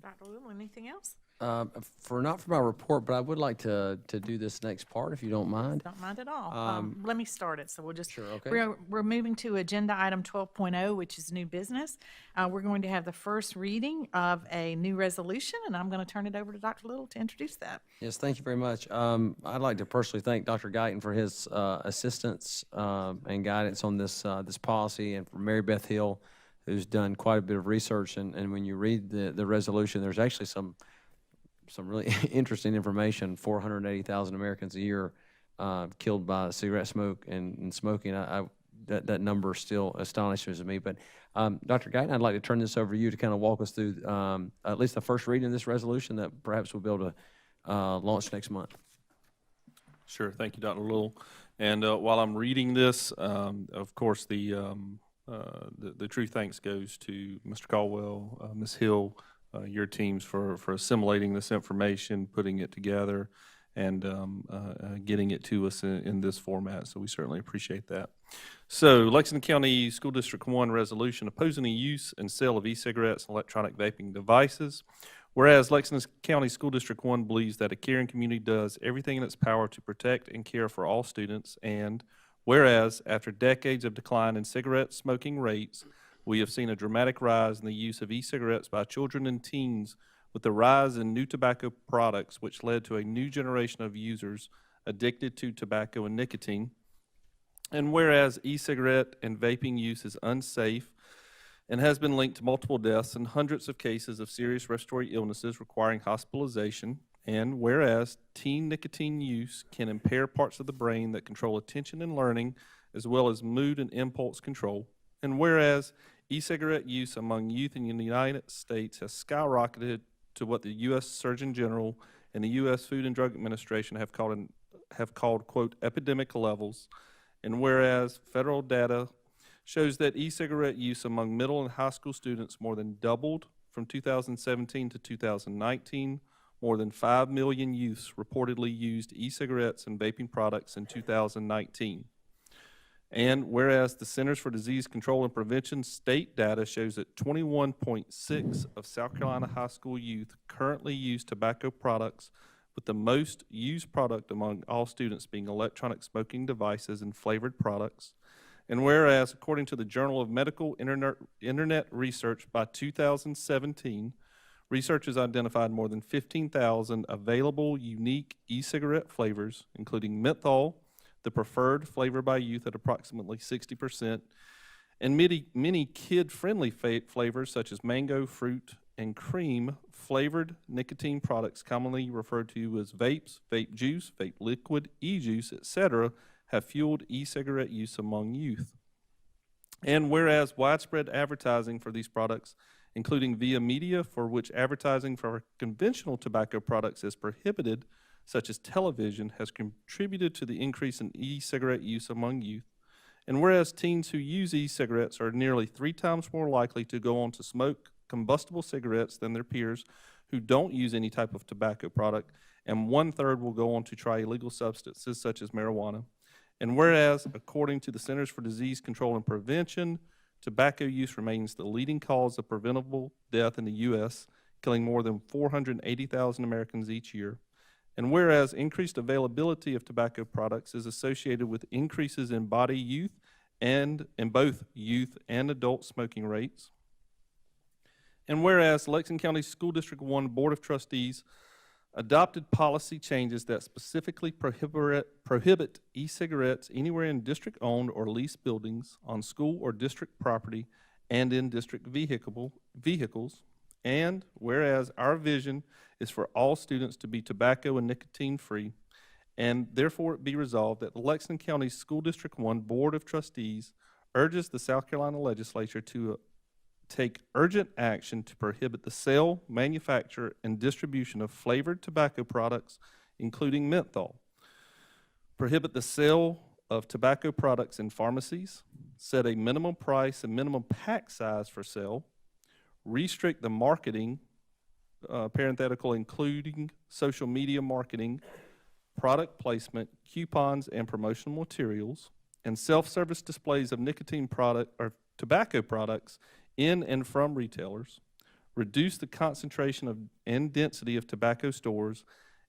Dr. Little, anything else? Not for my report, but I would like to do this next part, if you don't mind. Don't mind at all. Let me start it. So we'll just, Sure, okay. we're moving to agenda item 12.0, which is new business. We're going to have the first reading of a new resolution, and I'm going to turn it over to Dr. Little to introduce that. Yes, thank you very much. I'd like to personally thank Dr. Guyton for his assistance and guidance on this policy, and for Mary Beth Hill, who's done quite a bit of research. And when you read the resolution, there's actually some really interesting information. 480,000 Americans a year killed by cigarette smoke and smoking. That number still astonishes me. But Dr. Guyton, I'd like to turn this over to you to kind of walk us through at least the first reading of this resolution that perhaps we'll be able to launch next month. Sure. Thank you, Dr. Little. And while I'm reading this, of course, the true thanks goes to Mr. Caldwell, Ms. Hill, your teams for assimilating this information, putting it together, and getting it to us in this format. So we certainly appreciate that. So Lexington County School District 1 resolution opposing the use and sale of e-cigarettes and electronic vaping devices. Whereas Lexington County School District 1 believes that a caring community does everything in its power to protect and care for all students, and whereas after decades of decline in cigarette smoking rates, we have seen a dramatic rise in the use of e-cigarettes by children and teens, with the rise in new tobacco products, which led to a new generation of users addicted to tobacco and nicotine. And whereas e-cigarette and vaping use is unsafe and has been linked to multiple deaths and hundreds of cases of serious respiratory illnesses requiring hospitalization, and whereas teen nicotine use can impair parts of the brain that control attention and learning, as well as mood and impulse control, and whereas e-cigarette use among youth in the United States has skyrocketed to what the U.S. Surgeon General and the U.S. Food and Drug Administration have called, quote, epidemic levels, and whereas federal data shows that e-cigarette use among middle and high school students more than doubled from 2017 to 2019, more than 5 million youths reportedly used e-cigarettes and vaping products in 2019. And whereas the Centers for Disease Control and Prevention state data shows that 21.6 of South Carolina high school youth currently use tobacco products, with the most used product among all students being electronic smoking devices and flavored products. And whereas, according to the Journal of Medical Internet Research, by 2017, researchers identified more than 15,000 available unique e-cigarette flavors, including menthol, the preferred flavor by youth at approximately 60%, and many kid-friendly flavors such as mango, fruit, and cream flavored nicotine products, commonly referred to as vapes, vape juice, vape liquid, e-juice, etc., have fueled e-cigarette use among youth. And whereas widespread advertising for these products, including via media for which advertising for conventional tobacco products is prohibited, such as television, has contributed to the increase in e-cigarette use among youth. And whereas teens who use e-cigarettes are nearly 3 times more likely to go on to smoke combustible cigarettes than their peers who don't use any type of tobacco product, and 1/3 will go on to try illegal substances such as marijuana. And whereas, according to the Centers for Disease Control and Prevention, tobacco use remains the leading cause of preventable death in the U.S., killing more than 480,000 Americans each year. And whereas increased availability of tobacco products is associated with increases in body youth and in both youth and adult smoking rates. And whereas Lexington County School District 1 Board of Trustees adopted policy changes that specifically prohibit e-cigarettes anywhere in district-owned or leased buildings, on school or district property, and in district vehicles. And whereas our vision is for all students to be tobacco and nicotine-free, and therefore it be resolved that the Lexington County School District 1 Board of Trustees urges the South Carolina Legislature to take urgent action to prohibit the sale, manufacture, and distribution of flavored tobacco products, including menthol. Prohibit the sale of tobacco products in pharmacies, set a minimum price and minimum pack size for sale, restrict the marketing, parenthetical, including social media marketing, product placement, coupons, and promotional materials, and self-service displays of nicotine product or tobacco products in and from retailers, reduce the concentration of and density of tobacco stores,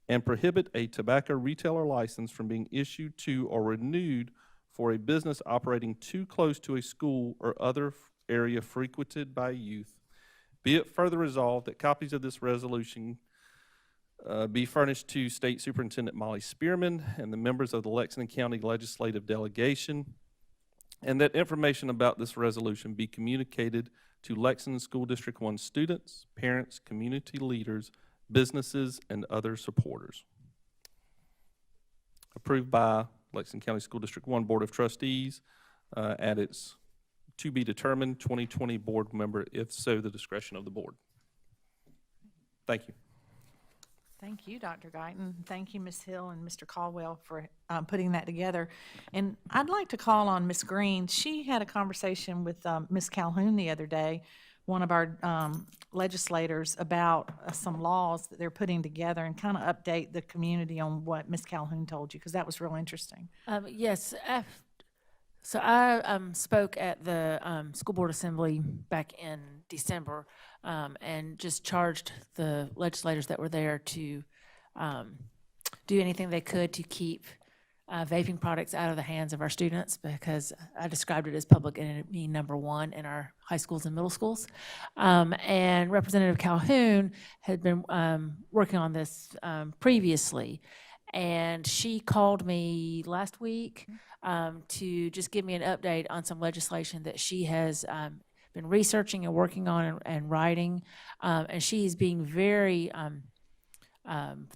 and prohibit a tobacco retailer license from being issued to or renewed for a business operating too close to a school or other area frequented by youth. Be it further resolved that copies of this resolution be furnished to State Superintendent Molly Spearman and the members of the Lexington County Legislative Delegation, and that information about this resolution be communicated to Lexington School District 1 students, parents, community leaders, businesses, and other supporters. Approved by Lexington County School District 1 Board of Trustees at its to be determined 2020 board member, if so the discretion of the board. Thank you. Thank you, Dr. Guyton. Thank you, Ms. Hill and Mr. Caldwell, for putting that together. And I'd like to call on Ms. Green. She had a conversation with Ms. Calhoun the other day, one of our legislators, about some laws that they're putting together, and kind of update the community on what Ms. Calhoun told you, because that was real interesting. Yes. So I spoke at the School Board Assembly back in December and just charged the legislators that were there to do anything they could to keep vaping products out of the hands of our students, because I described it as public enemy number one in our high schools and middle schools. And Representative Calhoun had been working on this previously, and she called me last week to just give me an update on some legislation that she has been researching and working on and writing. And she is being very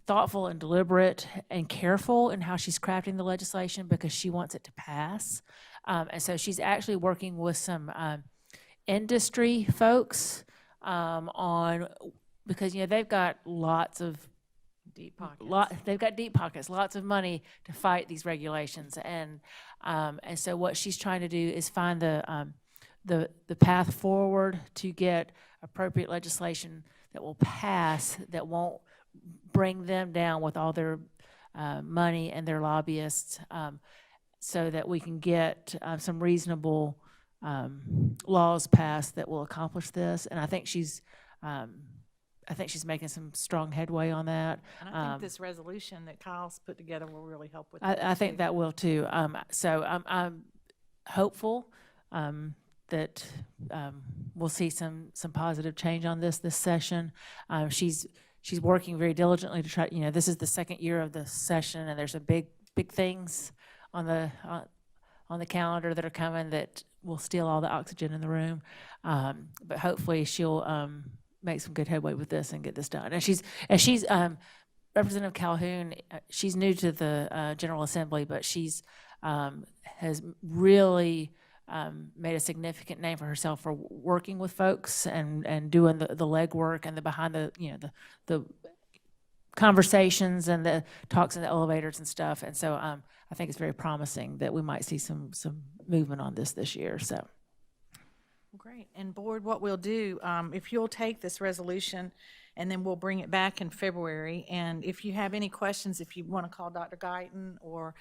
thoughtful and deliberate and careful in how she's crafting the legislation, because she wants it to pass. And so she's actually working with some industry folks on, because, you know, they've got lots of deep pockets. They've got deep pockets, lots of money to fight these regulations, and so what she's trying to do is find the path forward to get appropriate legislation that will pass, that won't bring them down with all their money and their lobbyists, so that we can get some reasonable laws passed that will accomplish this. And I think she's making some strong headway on that. And I think this resolution that Kyle's put together will really help with I think that will too. So I'm hopeful that we'll see some positive change on this session. She's working very diligently to try. You know, this is the second year of the session, and there's some big things on the calendar that are coming that will steal all the oxygen in the room. But hopefully she'll make some good headway with this and get this done. And she's Representative Calhoun, she's new to the General Assembly, but she's has really made a significant name for herself for working with folks and doing the legwork and the behind the, you know, the conversations and the talks in the elevators and stuff. And so I think it's very promising that we might see some movement on this year. So. Great. And board, what we'll do, if you'll take this resolution, and then we'll bring it back in February. And if you have any questions, if you want to call Dr. Guyton or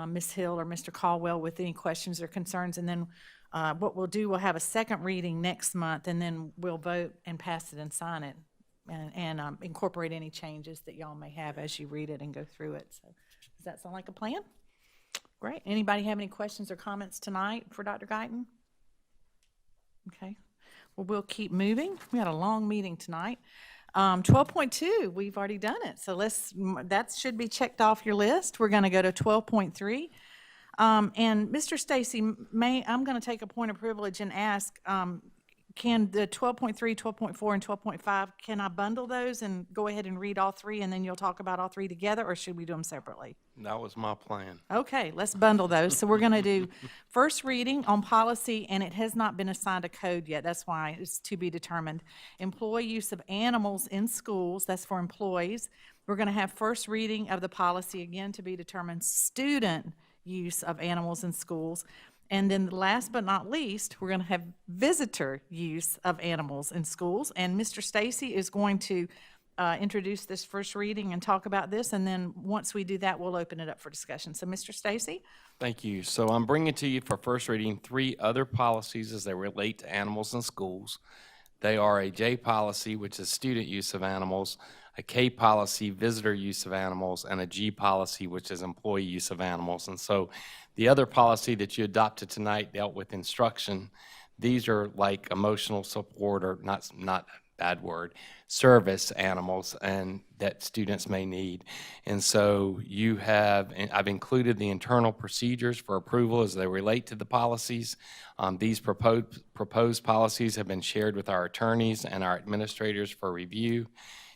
Ms. Hill or Mr. Caldwell with any questions or concerns, and then what we'll do, we'll have a second reading next month, and then we'll vote and pass it and sign it, and incorporate any changes that y'all may have as you read it and go through it. So does that sound like a plan? Great. Anybody have any questions or comments tonight for Dr. Guyton? Okay. Well, we'll keep moving. We had a long meeting tonight. 12.2, we've already done it. So that should be checked off your list. We're going to go to 12.3. And Mr. Stacy, I'm going to take a point of privilege and ask, can the 12.3, 12.4, and 12.5, can I bundle those and go ahead and read all three, and then you'll talk about all three together, or should we do them separately? That was my plan. Okay, let's bundle those. So we're going to do first reading on policy, and it has not been assigned a code yet. That's why it's to be determined. Employee use of animals in schools, that's for employees. We're going to have first reading of the policy, again to be determined, student use of animals in schools. And then last but not least, we're going to have visitor use of animals in schools. And Mr. Stacy is going to introduce this first reading and talk about this. And then once we do that, we'll open it up for discussion. So Mr. Stacy? Thank you. So I'm bringing to you for first reading 3 other policies as they relate to animals in schools. They are a J policy, which is student use of animals, a K policy, visitor use of animals, and a G policy, which is employee use of animals. And so the other policy that you adopted tonight dealt with instruction. These are like emotional support, or not bad word, service animals and that students may need. And so you have, and I've included the internal procedures for approval as they relate to the policies. These proposed policies have been shared with our attorneys and our administrators for review.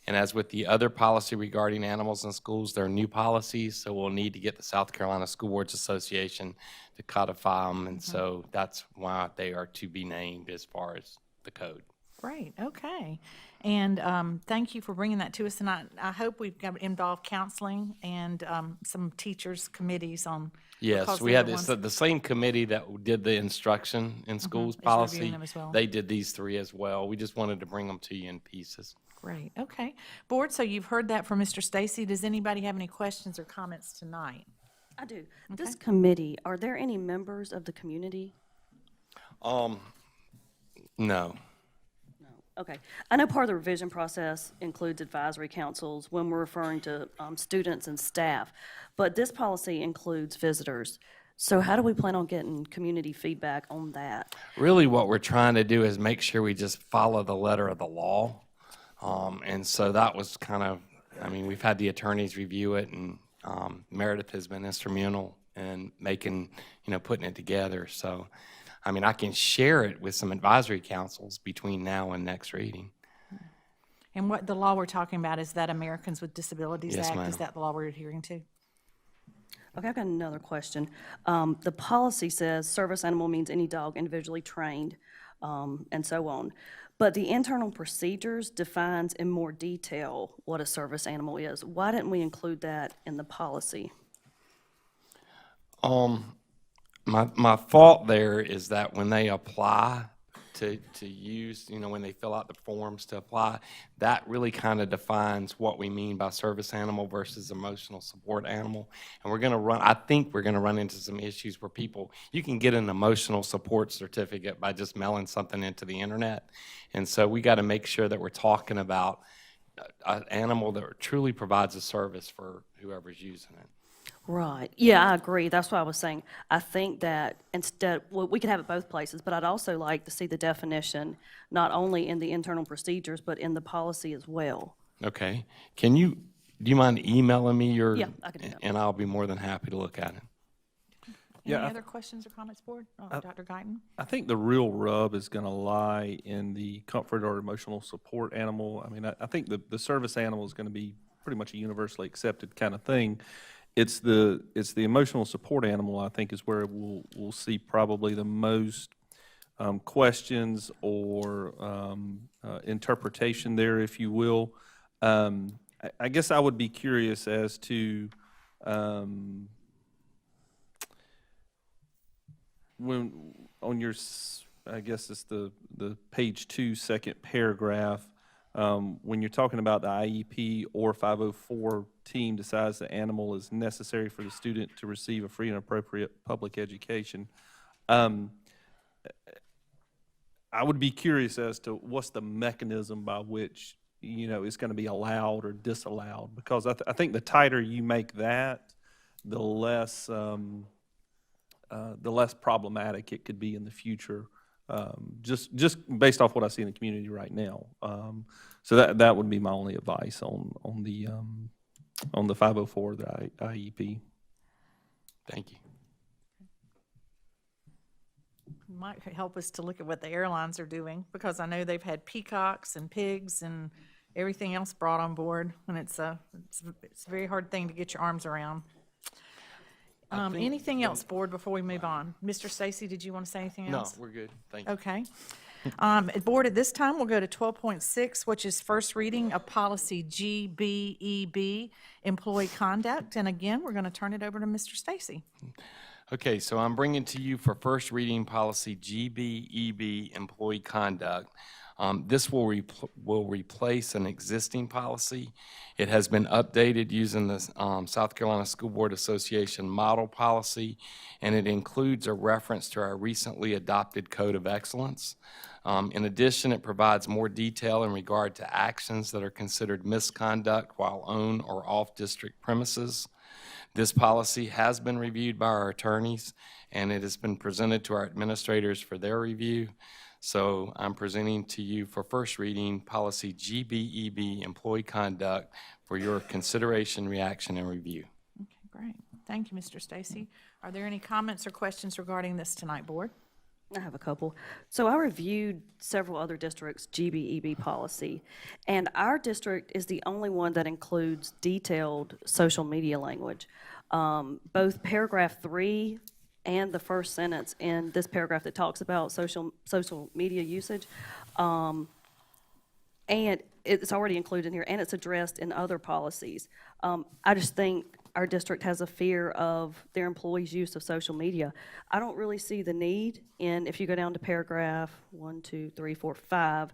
And as with the other policy regarding animals in schools, they're new policies, so we'll need to get the South Carolina School Boards Association to codify them, and so that's why they are to be named as far as the code. Great, okay. And thank you for bringing that to us, and I hope we've got involved counseling and some teachers' committees on. Yes, we had the same committee that did the instruction in schools policy. Them as well. They did these 3 as well. We just wanted to bring them to you in pieces. Great, okay. Board, so you've heard that from Mr. Stacy. Does anybody have any questions or comments tonight? I do. This committee, are there any members of the community? No. Okay. I know part of the revision process includes advisory councils when we're referring to students and staff, but this policy includes visitors. So how do we plan on getting community feedback on that? Really what we're trying to do is make sure we just follow the letter of the law. And so that was kind of, I mean, we've had the attorneys review it, and Meredith has been instrumental in making, putting it together. So, I mean, I can share it with some advisory councils between now and next reading. And what the law we're talking about is that Americans with Disabilities Yes, Act? ma'am. Is that the law we're adhering to? Okay, I've got another question. The policy says service animal means any dog individually trained, and so on. But the internal procedures defines in more detail what a service animal is. Why didn't we include that in the policy? My thought there is that when they apply to use, when they fill out the forms to apply, that really kind of defines what we mean by service animal versus emotional support animal. And I think we're going to run into some issues where you can get an emotional support certificate by just mailing something into the internet. And so we got to make sure that we're talking about an animal that truly provides a service for whoever's using it. Right. Yeah, I agree. That's what I was saying. I think that we could have it both places, but I'd also like to see the definition not only in the internal procedures, but in the policy as well. Okay. Do you mind emailing me your? Yeah, I can do that. And I'll be more than happy to look at it. Any other questions or comments, Board? Dr. Guyton? I think the real rub is going to lie in the comfort or emotional support animal. I mean, I think the service animal is going to be pretty much a universally accepted kind of thing. It's the emotional support animal, I think, is where we'll see probably the most questions or interpretation there, if you will. I guess I would be curious as to when on your, I guess it's the page 2, second paragraph, when you're talking about the IEP or 504 team decides the animal is necessary for the student to receive a free and appropriate public education. I would be curious as to what's the mechanism by which, it's going to be allowed or disallowed, because I think the tighter you make that, the less problematic it could be in the future. Just based off what I see in the community right now. So that would be my only advice on the 504, the IEP. Thank you. Might help us to look at what the airlines are doing, because I know they've had peacocks and pigs and everything else brought on board, and it's a very hard thing to get your arms around. Anything else, board, before we move on? Mr. Stacy, did you want to say anything else? No, we're good. Thank you. Okay. Board, at this time, we'll go to 12.6, which is first reading of policy GBEB, employee conduct. And again, we're going to turn it over to Mr. Stacy. Okay, so I'm bringing to you for first reading policy GBEB, employee conduct. This will replace an existing policy. It has been updated using the South Carolina School Board Association model policy, and it includes a reference to our recently adopted Code of Excellence. In addition, it provides more detail in regard to actions that are considered misconduct while on or off district premises. This policy has been reviewed by our attorneys, and it has been presented to our administrators for their review. So I'm presenting to you for first reading policy GBEB, employee conduct, for your consideration, reaction, and review. Okay, great. Thank you, Mr. Stacy. Are there any comments or questions regarding this tonight, board? I have a couple. So I reviewed several other districts' GBEB policy, and our district is the only one that includes detailed social media language. Both paragraph 3 and the first sentence in this paragraph that talks about social media usage, and it's already included in here, and it's addressed in other policies. I just think our district has a fear of their employees' use of social media. I don't really see the need in, if you go down to paragraph 1, 2, 3, 4, 5,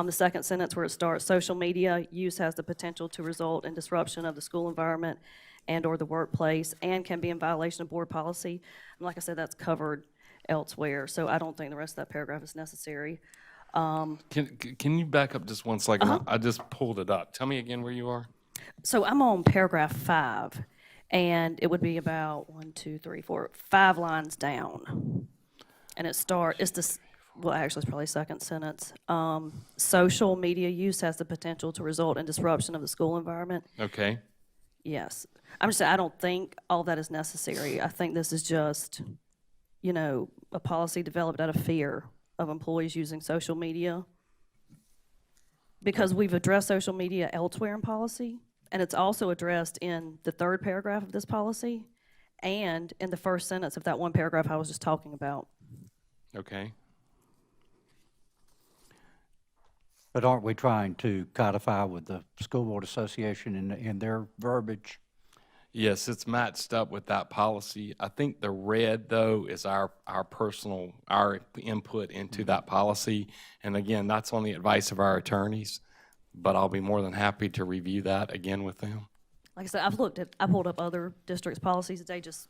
the second sentence where it starts, social media use has the potential to result in disruption of the school environment and or the workplace and can be in violation of board policy. And like I said, that's covered elsewhere, so I don't think the rest of that paragraph is necessary. Can you back up just one second? I just pulled it up. Tell me again where you are. So I'm on paragraph 5. And it would be about 1, 2, 3, 4, 5 lines down. And it's this, well, actually, it's probably second sentence. Social media use has the potential to result in disruption of the school environment. Okay. Yes. I'm just saying, I don't think all that is necessary. I think this is just, a policy developed out of fear of employees using social media. Because we've addressed social media elsewhere in policy. And it's also addressed in the third paragraph of this policy and in the first sentence of that one paragraph I was just talking about. Okay. But aren't we trying to codify with the School Board Association in their verbiage? Yes, it's matched up with that policy. I think the red, though, is our input into that policy. And again, that's on the advice of our attorneys. But I'll be more than happy to review that again with them. Like I said, I pulled up other districts' policies today, just,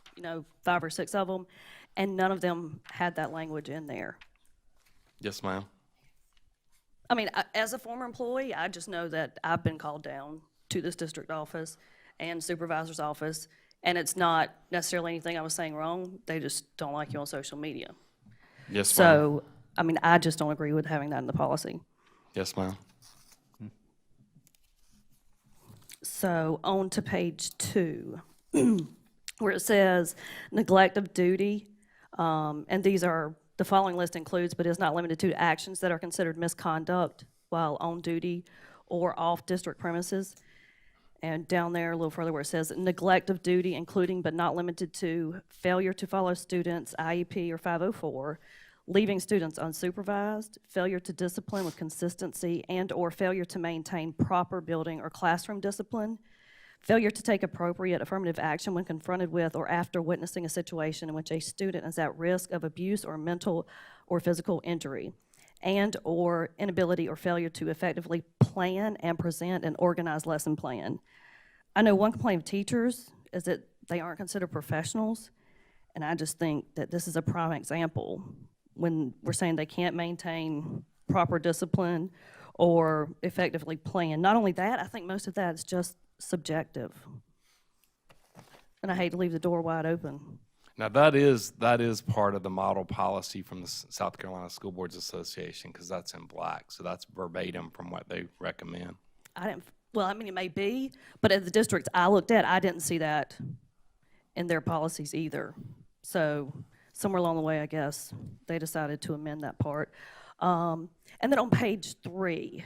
5 or 6 of them, and none of them had that language in there. Yes, ma'am. I mean, as a former employee, I just know that I've been called down to this district office and supervisor's office, and it's not necessarily anything I was saying wrong. They just don't like you on social media. Yes, ma'am. So, I mean, I just don't agree with having that in the policy. Yes, ma'am. So on to page 2, where it says neglect of duty, and the following list includes, but is not limited to, actions that are considered misconduct while on duty or off district premises. And down there a little further where it says neglect of duty, including but not limited to failure to follow students' IEP or 504, leaving students unsupervised, failure to discipline with consistency, and/or failure to maintain proper building or classroom discipline, failure to take appropriate affirmative action when confronted with or after witnessing a situation in which a student is at risk of abuse or mental or physical injury, and/or inability or failure to effectively plan and present an organized lesson plan. I know one complaint of teachers is that they aren't considered professionals, and I just think that this is a prime example when we're saying they can't maintain proper discipline or effectively plan. Not only that, I think most of that is just subjective. And I hate to leave the door wide open. Now, that is part of the model policy from the South Carolina School Boards Association, because that's in black, so that's verbatim from what they recommend. Well, I mean, it may be, but at the districts I looked at, I didn't see that in their policies either. So somewhere along the way, I guess, they decided to amend that part. And then on page 3,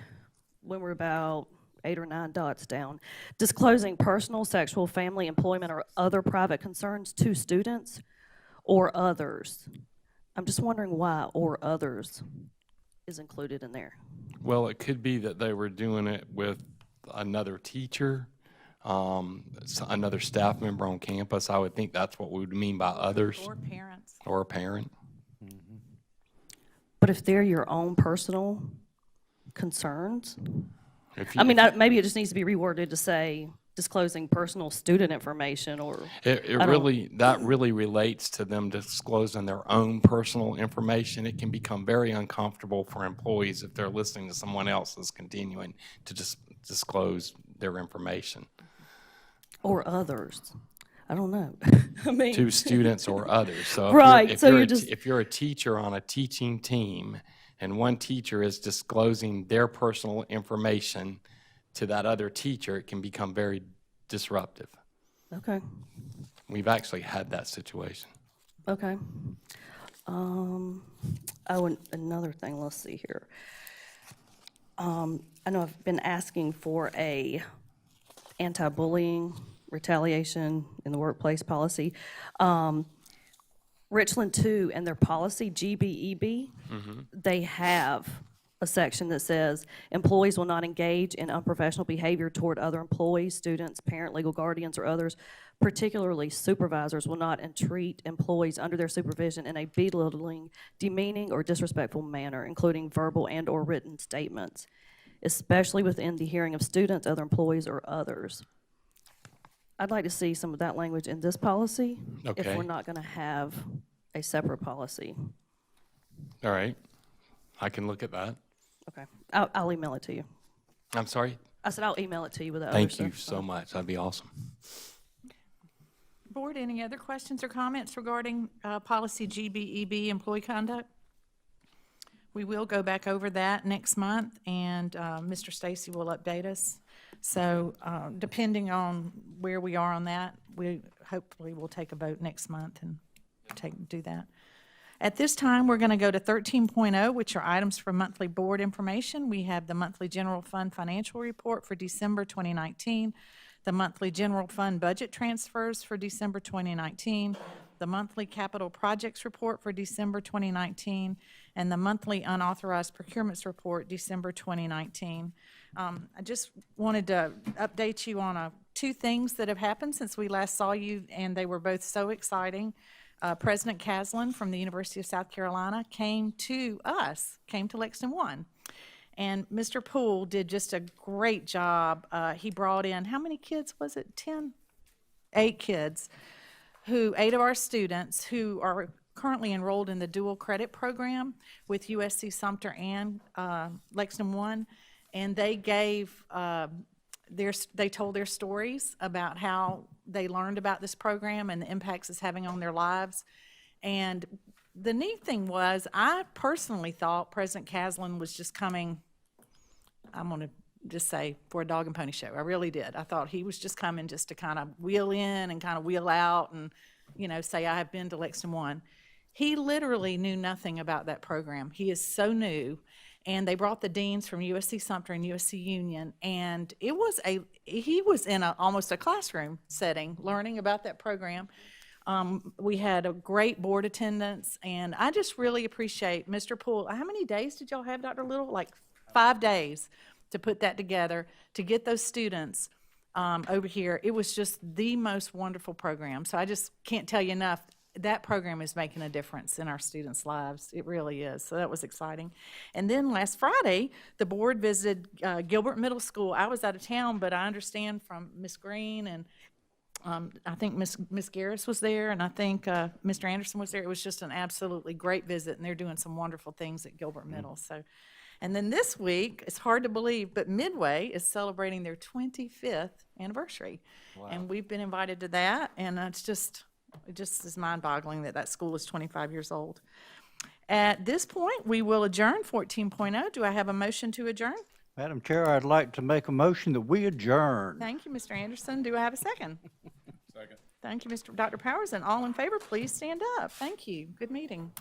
when we're about 8 or 9 dots down, disclosing personal, sexual, family, employment, or other private concerns to students or others. I'm just wondering why "or others" is included in there. Well, it could be that they were doing it with another teacher, another staff member on campus. I would think that's what we would mean by others. Or parents. Or a parent. But if they're your own personal concerns, If I mean, maybe it just needs to be reworded to say disclosing personal student information, or That really relates to them disclosing their own personal information. It can become very uncomfortable for employees if they're listening to someone else that's continuing to just disclose their information. Or others. I don't know. I mean, to students or others. So right. if you're a teacher on a teaching team and one teacher is disclosing their personal information to that other teacher, it can become very disruptive. Okay. We've actually had that situation. Okay. Oh, and another thing, let's see here. I know I've been asking for a anti-bullying retaliation in the workplace policy. Richland 2 and their policy, GBEB, they have a section that says employees will not engage in unprofessional behavior toward other employees, students, parent, legal guardians, or others. Particularly supervisors will not entreat employees under their supervision in a belittling, demeaning, or disrespectful manner, including verbal and or written statements, especially within the hearing of students, other employees, or others. I'd like to see some of that language in this policy if Okay. we're not going to have a separate policy. All right. I can look at that. Okay. I'll email it to you. I'm sorry? I said I'll email it to you with the other Thank you stuff. so much. That'd be awesome. Board, any other questions or comments regarding policy GBEB, employee conduct? We will go back over that next month, and Mr. Stacy will update us. So depending on where we are on that, we hopefully will take a vote next month and do that. At this time, we're going to go to 13.0, which are items for monthly board information. We have the monthly general fund financial report for December 2019, the monthly general fund budget transfers for December 2019, the monthly capital projects report for December 2019, and the monthly unauthorized procurements report, December 2019. I just wanted to update you on 2 things that have happened since we last saw you, and they were both so exciting. President Caslin from the University of South Carolina came to Lexington 1. And Mr. Poole did just a great job. He brought in, how many kids was it? 10? 8 kids, 8 of our students who are currently enrolled in the dual credit program with USC Sumter and Lexington 1. And they gave they told their stories about how they learned about this program and the impacts it's having on their lives. And the neat thing was, I personally thought President Caslin was just coming, I'm going to just say, for a dog and pony show. I really did. I thought he was just coming just to kind of wheel in and kind of wheel out and, say, I have been to Lexington 1. He literally knew nothing about that program. He is so new. And they brought the deans from USC Sumter and USC Union, and he was in almost a classroom setting learning about that program. We had a great board attendance, and I just really appreciate Mr. Poole. How many days did y'all have, Dr. Little? Like 5 days to put that together, to get those students over here. It was just the most wonderful program. So I just can't tell you enough. That program is making a difference in our students' lives. It really is. So that was exciting. And then last Friday, the board visited Gilbert Middle School. I was out of town, but I understand from Ms. Green and I think Ms. Garris was there, and I think Mr. Anderson was there. It was just an absolutely great visit, and they're doing some wonderful things at Gilbert Middle. So, and then this week, it's hard to believe, but Midway is celebrating their 25th anniversary. Wow. And we've been invited to that, and it just is mind-boggling that that school is 25 years old. At this point, we will adjourn 14.0. Do I have a motion to adjourn? Madam Chair, I'd like to make a motion that we adjourn. Thank you, Mr. Anderson. Do I have a second? Second. Thank you, Dr. Powers, and all in favor, please stand up. Thank you. Good meeting.